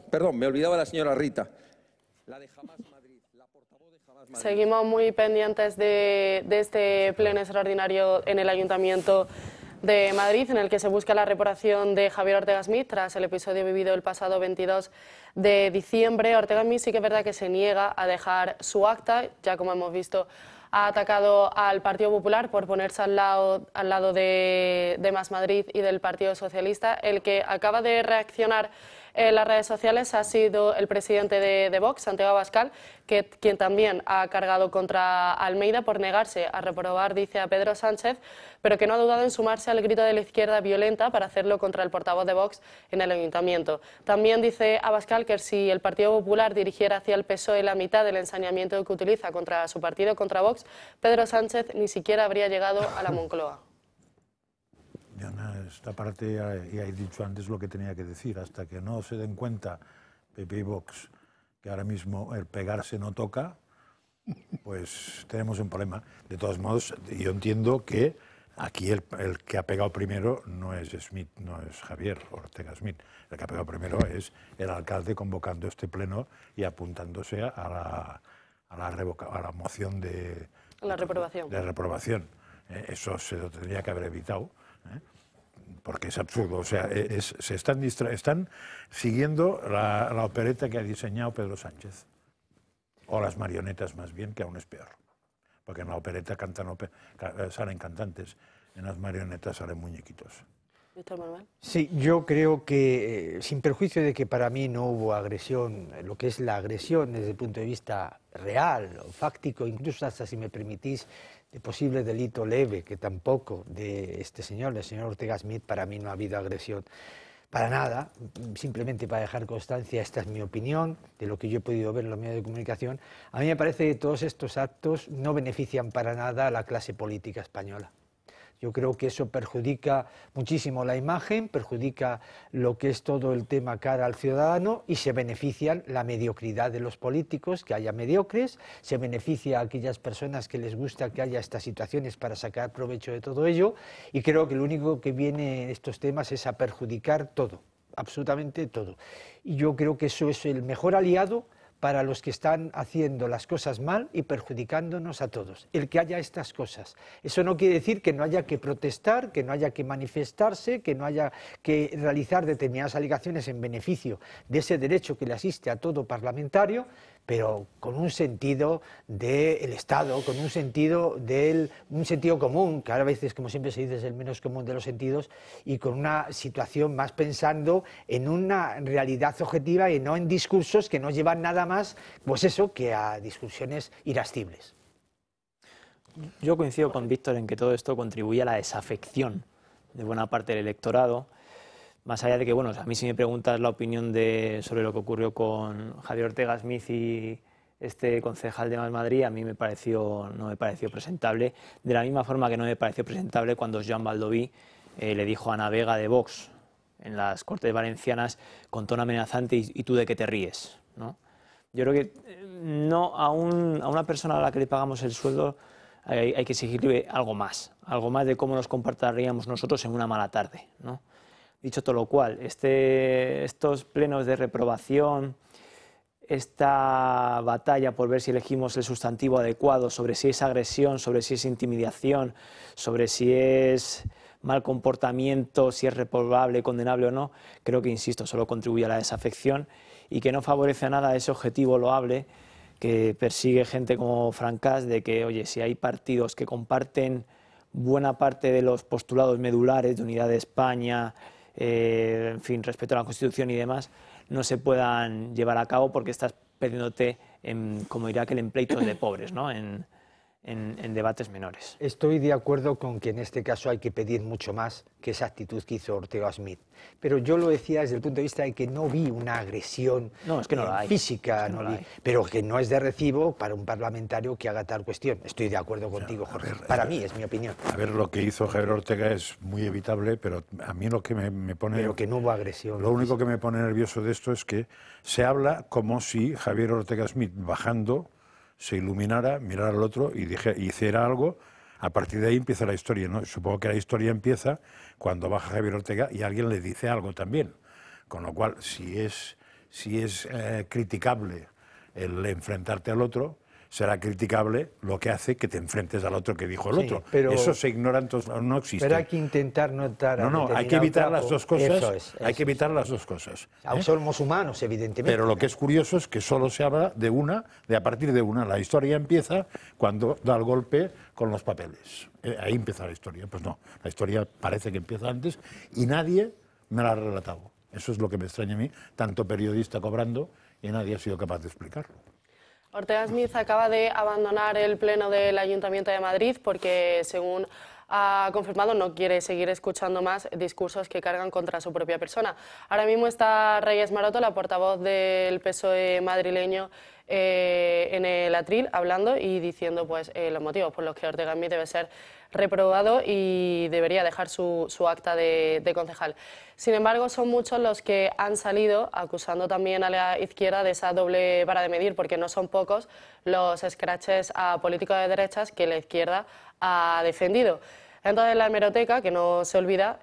perdón, me olvidaba de la señora Rita, la de Hamás Madrid, la portavoz de Hamás Madrid. Seguimos muy pendientes de este pleno extraordinario en el Ayuntamiento de Madrid, en el que se busca la reparación de Javier Ortega Smith tras el episodio vivido el pasado 22 de diciembre. Ortega Smith sí que es verdad que se niega a dejar su acta, ya como hemos visto ha atacado al Partido Popular por ponerse al lado de Más Madrid y del Partido Socialista. El que acaba de reaccionar en las redes sociales ha sido el presidente de Vox, Santiago Abascal, quien también ha cargado contra Almeida por negarse a reprobar, dice, a Pedro Sánchez, pero que no ha dudado en sumarse al grito de la izquierda violenta para hacerlo contra el portavoz de Vox en el Ayuntamiento. También dice Abascal que si el Partido Popular dirigiera hacia el PSOE la mitad del ensañamiento que utiliza contra su partido, contra Vox, Pedro Sánchez ni siquiera habría llegado a la Moncloa. Esta parte ya he dicho antes lo que tenía que decir. Hasta que no se den cuenta PP y Vox que ahora mismo el pegarse no toca, pues tenemos un problema. De todos modos, yo entiendo que aquí el que ha pegado primero no es Smith, no es Javier Ortega Smith. El que ha pegado primero es el alcalde convocando este pleno y apuntándose a la moción de reprobación. Eso se lo tendría que haber evitado, porque es absurdo. O sea, se están siguiendo la opereta que ha diseñado Pedro Sánchez. O las marionetas, más bien, que aún es peor. Porque en la opereta salen cantantes, en las marionetas salen muñequitos. Víctor Manuel. Sí, yo creo que, sin perjuicio de que para mí no hubo agresión, lo que es la agresión desde el punto de vista real o fáctico, incluso hasta, si me permitís, de posible delito leve, que tampoco de este señor, del señor Ortega Smith, para mí no ha habido agresión. Para nada, simplemente para dejar constancia, esta es mi opinión, de lo que yo he podido ver en los medios de comunicación. A mí me parece que todos estos actos no benefician para nada a la clase política española. Yo creo que eso perjudica muchísimo la imagen, perjudica lo que es todo el tema cara al ciudadano y se benefician la mediocridad de los políticos, que haya mediocres, se beneficia a aquellas personas que les gusta que haya estas situaciones para sacar provecho de todo ello y creo que lo único que viene en estos temas es a perjudicar todo, absolutamente todo. Y yo creo que eso es el mejor aliado para los que están haciendo las cosas mal y perjudicándonos a todos, el que haya estas cosas. Eso no quiere decir que no haya que protestar, que no haya que manifestarse, que no haya que realizar determinadas alegaciones en beneficio de ese derecho que le asiste a todo parlamentario, pero con un sentido del Estado, con un sentido común, que a veces, como siempre se dice, es el menos común de los sentidos, y con una situación más pensando en una realidad objetiva y no en discursos que no llevan nada más, pues eso, que a discusiones irascibles. Yo coincido con Víctor en que todo esto contribuye a la desafección de buena parte del electorado. Más allá de que, bueno, a mí si me preguntas la opinión sobre lo que ocurrió con Javier Ortega Smith y este concejal de Madrid, a mí no me pareció presentable, de la misma forma que no me pareció presentable cuando Joan Baldoví le dijo a Ana Vega de Vox en las Cortes Valencianas con tono amenazante y tú de qué te ríes, ¿no? Yo creo que no a una persona a la que le pagamos el sueldo hay que exigirle algo más de cómo nos comportaríamos nosotros en una mala tarde, ¿no? Dicho todo lo cual, estos plenos de reprobación, esta batalla por ver si elegimos el sustantivo adecuado, sobre si es agresión, sobre si es intimidación, sobre si es mal comportamiento, si es reprobable, condenable o no, creo que, insisto, solo contribuye a la desafección y que no favorece a nada ese objetivo loable que persigue gente como Francás, de que, oye, si hay partidos que comparten buena parte de los postulados medulares de unidad de España, en fin, respeto a la Constitución y demás, no se puedan llevar a cabo porque estás perdiéndote, como diría aquel, en pleitos de pobres, ¿no? En debates menores. Estoy de acuerdo con que en este caso hay que pedir mucho más que esa actitud que hizo Ortega Smith. Pero yo lo decía desde el punto de vista de que no vi una agresión física, pero que no es de recibo para un parlamentario que haga tal cuestión. Estoy de acuerdo contigo, Jorge. Para mí es mi opinión. A ver, lo que hizo Javier Ortega es muy evitable, pero a mí lo que me pone... Pero que no hubo agresión. Lo único que me pone nervioso de esto es que se habla como si Javier Ortega Smith, bajando, se iluminara, mirara al otro y hiciera algo. A partir de ahí empieza la historia, ¿no? Supongo que la historia empieza cuando baja Javier Ortega y alguien le dice algo también. Con lo cual, si es criticable el enfrentarte al otro, será criticable lo que hace que te enfrentes al otro que dijo el otro. Pero eso se ignora, entonces no existe. Pero hay que intentar no estar... No, hay que evitar las dos cosas. Hay que evitar las dos cosas. Aún somos humanos, evidentemente. Pero lo que es curioso es que solo se habla de a partir de una. La historia empieza cuando da el golpe con los papeles. Ahí empieza la historia. Pues no, la historia parece que empieza antes y nadie me la ha relatado. Eso es lo que me extraña a mí, tanto periodista cobrando y nadie ha sido capaz de explicarlo. Ortega Smith acaba de abandonar el pleno del Ayuntamiento de Madrid porque, según ha confirmado, no quiere seguir escuchando más discursos que cargan contra su propia persona. Ahora mismo está Reyes Maroto, la portavoz del PSOE madrileño, en el atril, hablando y diciendo pues, los motivos por los que Ortega Smith debe ser reprobado y debería dejar su acta de concejal. Sin embargo, son muchos los que han salido acusando también a la izquierda de esa doble vara de medir, porque no son pocos los escraches a políticos de derechas que la izquierda ha defendido. Entonces la hemeroteca, que no se olvida,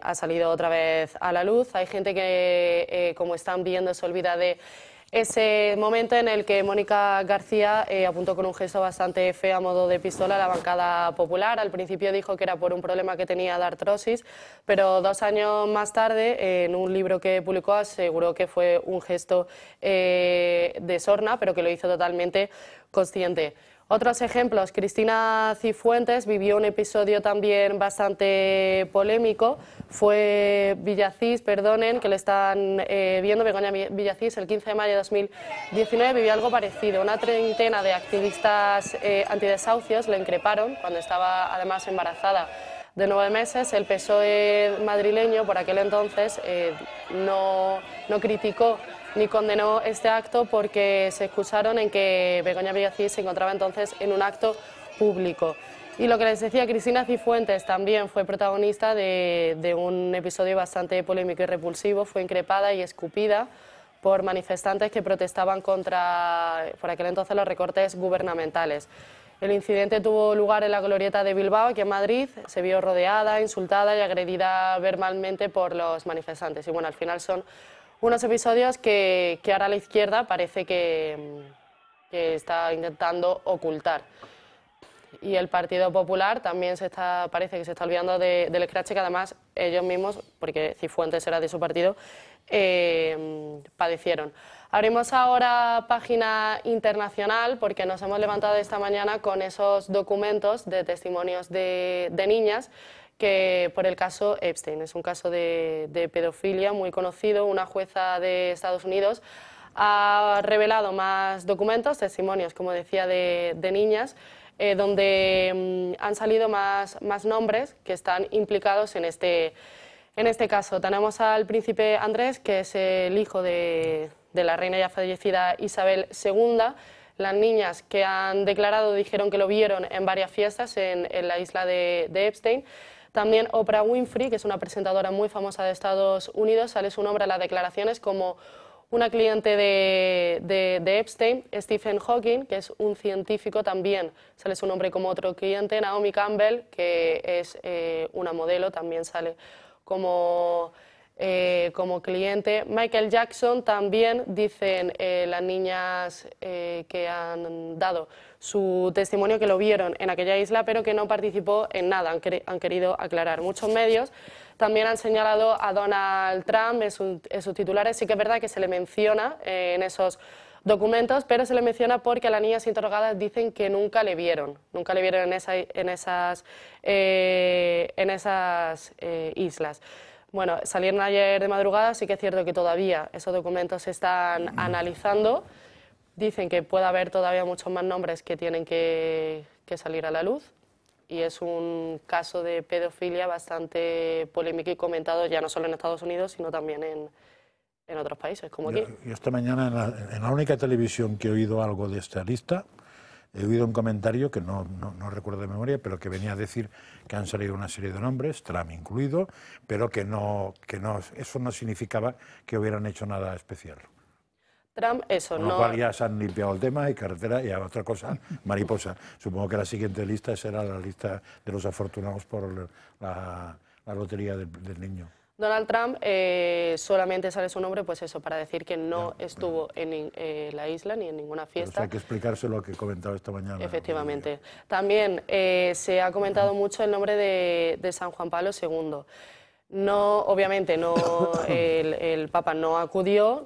ha salido otra vez a la luz. Hay gente que, como están viendo, se olvida de ese momento en el que Mónica García apuntó con un gesto bastante feo a modo de pistola a la bancada popular. Al principio dijo que era por un problema que tenía de artrosis, pero 2 años más tarde, en un libro que publicó, aseguró que fue un gesto de sorna, pero que lo hizo totalmente consciente. Otros ejemplos, Cristina Cifuentes vivió un episodio también bastante polémico, fue Villacís, perdonen, que le están viendo, Begoña Villacís, el 15 de mayo de 2019 vivió algo parecido. Una treintena de activistas antidesahucios le increparon cuando estaba además embarazada de 9 meses. El PSOE madrileño por aquel entonces no criticó ni condenó este acto porque se excusaron en que Begoña Villacís se encontraba entonces en un acto público. Y lo que les decía, Cristina Cifuentes también fue protagonista de un episodio bastante polémico y repulsivo. Fue increpada y escupida por manifestantes que protestaban contra, por aquel entonces, los recortes gubernamentales. El incidente tuvo lugar en la glorieta de Bilbao, aquí en Madrid. Se vio rodeada, insultada y agredida verbalmente por los manifestantes. Y bueno, al final son unos episodios que ahora la izquierda parece que está intentando ocultar. Y el Partido Popular también parece que se está olvidando del escrache que además ellos mismos, porque Cifuentes era de su partido, padecieron. Abrimos ahora página internacional porque nos hemos levantado esta mañana con esos documentos de testimonios de niñas que por el caso Epstein. Es un caso de pedofilia muy conocido. Una jueza de Estados Unidos ha revelado más documentos, testimonios, como decía, de niñas, donde han salido más nombres que están implicados en este caso. Tenemos al príncipe Andrés, que es el hijo de la reina ya fallecida Isabel II. Las niñas que han declarado dijeron que lo vieron en varias fiestas en la isla de Epstein. También Oprah Winfrey, que es una presentadora muy famosa de Estados Unidos, sale su nombre en las declaraciones como una cliente de Epstein. Stephen Hawking, que es un científico, también sale su nombre como otro cliente. Naomi Campbell, que es una modelo, también sale como cliente. Michael Jackson también, dicen las niñas que han dado su testimonio, que lo vieron en aquella isla, pero que no participó en nada, han querido aclarar. Muchos medios también han señalado a Donald Trump en sus titulares. Sí que es verdad que se le menciona en esos documentos, pero se le menciona porque las niñas interrogadas dicen que nunca le vieron en esas islas. Bueno, salieron ayer de madrugada, sí que es cierto que todavía esos documentos se están analizando. Dicen que puede haber todavía muchos más nombres que tienen que salir a la luz, y es un caso de pedofilia bastante polémico y comentado ya no solo en Estados Unidos, sino también en otros países, como aquí. Yo esta mañana en la única televisión que he oído algo de esta lista, he oído un comentario que no recuerdo de memoria, pero que venía a decir que han salido una serie de nombres, Trump incluido, pero que eso no significaba que hubieran hecho nada especial. Trump, eso Con lo cual ya se han limpiado el tema y carretera y a otra cosa, mariposa. Supongo que la siguiente lista será la lista de los afortunados por la lotería del niño. Donald Trump solamente sale su nombre, pues eso, para decir que no estuvo en la isla ni en ninguna fiesta. Pero hay que explicarse lo que he comentado esta mañana. Efectivamente. También se ha comentado mucho el nombre de San Juan Pablo II. No, obviamente, el Papa no acudió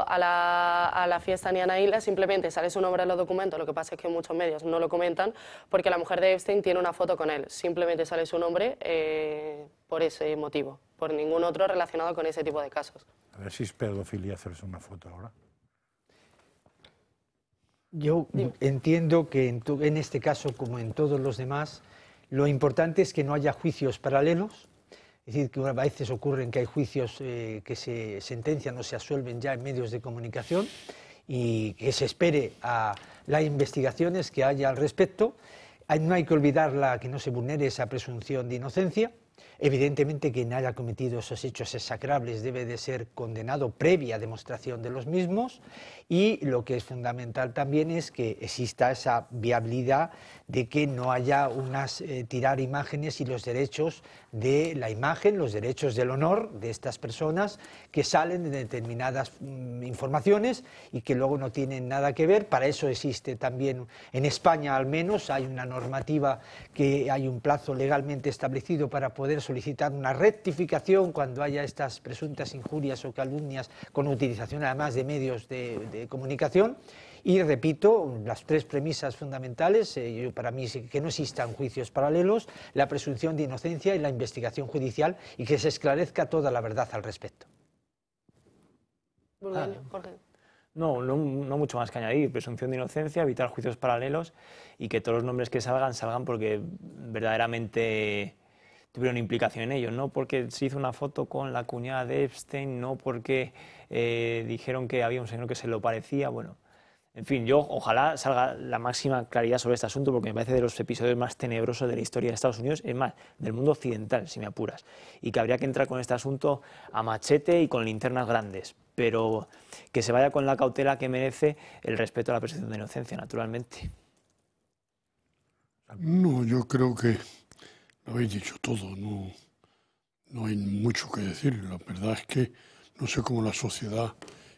a la fiesta ni a la isla, simplemente sale su nombre en los documentos. Lo que pasa es que muchos medios no lo comentan porque la mujer de Epstein tiene una foto con él. Simplemente sale su nombre por ese motivo, por ningún otro relacionado con ese tipo de casos. A ver si es pedofilia hacerse una foto ahora. Yo entiendo que en este caso, como en todos los demás, lo importante es que no haya juicios paralelos. Es decir, que a veces ocurren que hay juicios que se sentencian o se absuelven ya en medios de comunicación, y que se espere a las investigaciones que haya al respecto. no hay que olvidar que no se vulnere esa presunción de inocencia. Evidentemente, quien haya cometido esos hechos execrables debe de ser condenado previa demostración de los mismos, y lo que es fundamental también es que exista esa viabilidad de que no haya tirar imágenes y los derechos de la imagen, los derechos del honor de estas personas que salen de determinadas informaciones y que luego no tienen nada que ver. Para eso existe también, en España al menos, hay una normativa que hay un plazo legalmente establecido para poder solicitar una rectificación cuando haya estas presuntas injurias o calumnias, con utilización además de medios de comunicación. Y repito, las tres premisas fundamentales, para mí, que no existan juicios paralelos, la presunción de inocencia y la investigación judicial, y que se esclarezca toda la verdad al respecto. Jorge. No mucho más que añadir. Presunción de inocencia, evitar juicios paralelos y que todos los nombres que salgan porque verdaderamente tuvieron implicación en ello, no porque se hizo una foto con la cuñada de Epstein, no porque dijeron que había un señor que se lo parecía, bueno. En fin, yo ojalá salga la máxima claridad sobre este asunto, porque me parece de los episodios más tenebrosos de la historia de Estados Unidos, es más, del mundo occidental, si me apuras, y que habría que entrar con este asunto a machete y con linternas grandes, pero que se vaya con la cautela que merece el respeto a la presunción de inocencia, naturalmente. No, yo creo que lo habéis dicho todo, no hay mucho que decir. La verdad es que no sé cómo la sociedad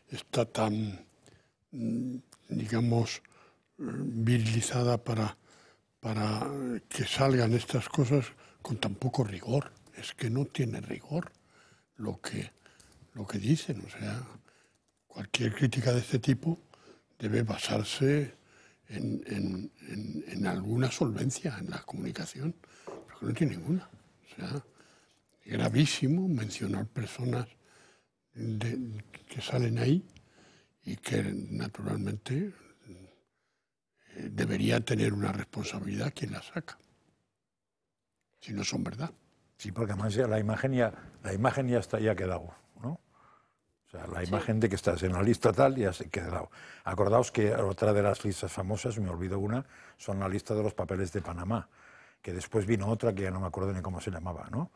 está tan, digamos, virilizada para que salgan estas cosas con tan poco rigor. Es que no tiene rigor lo que dicen. O sea, cualquier crítica de este tipo debe basarse en alguna solvencia en la comunicación, pero que no tiene ninguna. O sea, es gravísimo mencionar personas que salen ahí y que naturalmente debería tener una responsabilidad quien la saca, si no son verdad. Sí, porque además ya la imagen ya ha quedado, ¿no? O sea, la imagen de que estás en la lista tal ya se ha quedado. Acordaos que otra de las listas famosas, me olvido una, son la lista de los papeles de Panamá, que después vino otra que ya no me acuerdo ni cómo se llamaba, ¿no?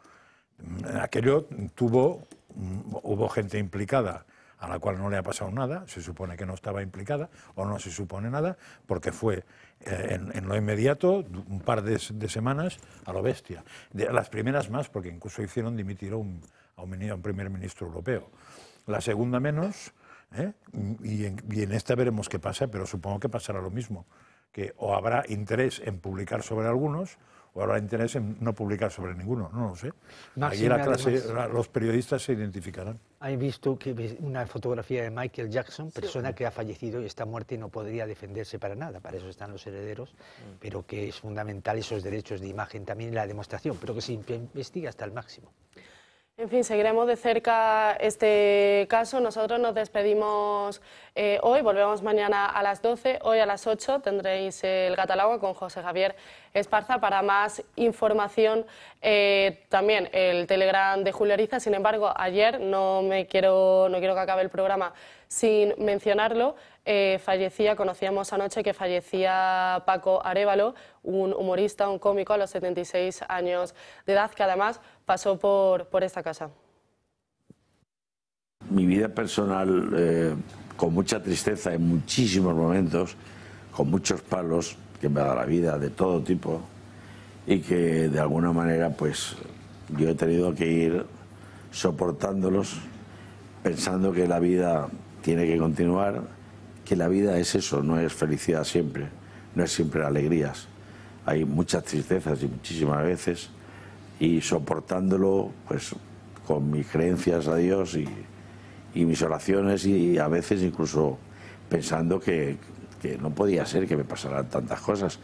Aquello hubo gente implicada a la cual no le ha pasado nada, se supone que no estaba implicada, o no se supone nada, porque fue en lo inmediato, un par de semanas, a lo bestia. Las primeras más, porque incluso hicieron dimitir a un primer ministro europeo. La segunda menos, y en esta veremos qué pasa, pero supongo que pasará lo mismo, que o habrá interés en publicar sobre algunos, o habrá interés en no publicar sobre ninguno, no lo sé. Aquí los periodistas se identificarán. He visto una fotografía de Michael Jackson, persona que ha fallecido y está muerta y no podría defenderse para nada, para eso están los herederos, pero que es fundamental esos derechos de imagen también en la demostración, pero que se investiga hasta el máximo. En fin, seguiremos de cerca este caso. Nosotros nos despedimos hoy, volvemos mañana a las 12. Hoy a las 8 tendréis el Gato al Agua con José Javier Esparza para más información. También el Telegram de Julio Ariza. Sin embargo, ayer no quiero que acabe el programa sin mencionarlo. Conocíamos anoche que fallecía Paco Arévalo, un humorista, un cómico a los 76 años de edad, que además pasó por esta casa. Mi vida personal, con mucha tristeza en muchísimos momentos, con muchos palos que me da la vida de todo tipo, y que de alguna manera pues yo he tenido que ir soportándolos, pensando que la vida tiene que continuar, que la vida es eso, no es felicidad siempre, no es siempre alegrías. Hay muchas tristezas y muchísimas veces, y soportándolo pues con mis creencias a Dios y mis oraciones, y a veces incluso pensando que no podía ser que me pasaran tantas cosas.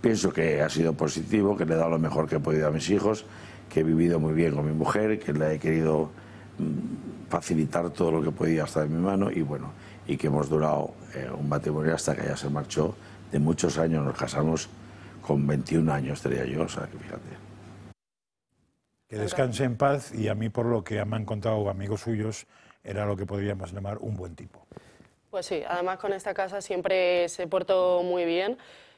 Pienso que ha sido positivo, que le he dado lo mejor que he podido a mis hijos, que he vivido muy bien con mi mujer, que le he querido facilitar todo lo que podía hasta de mi mano, y bueno, y que hemos durado un matrimonio hasta que ella se marchó de muchos años. Nos casamos con 21 años, tenía yo, o sea, que fíjate. Que descanse en paz, y a mí, por lo que me han contado amigos suyos, era lo que podríamos llamar un buen tipo. Pues sí, además con esta casa siempre se portó muy bien.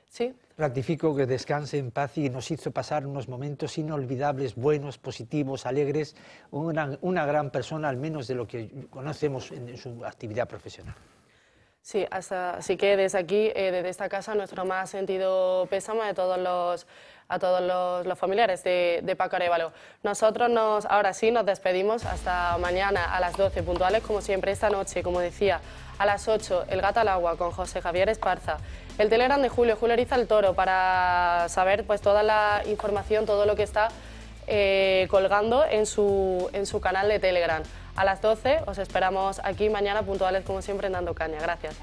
Sí. ratifico que descanse en paz y nos hizo pasar unos momentos inolvidables, buenos, positivos, alegres, una gran persona, al menos de lo que conocemos en su actividad profesional. Sí, así que desde aquí, desde esta casa, nuestro más sentido pésame a todos los familiares de Paco Arévalo. Nosotros ahora sí nos despedimos hasta mañana a las 12 puntuales, como siempre. Esta noche, como decía, a las 8, El Gato al Agua con José Javier Esparza. El Telegram de Julio Eriza el Toro, para saber pues toda la información, todo lo que está colgando en su canal de Telegram. A las 12 os esperamos aquí mañana puntuales, como siempre, en Dando Caña. Gracias.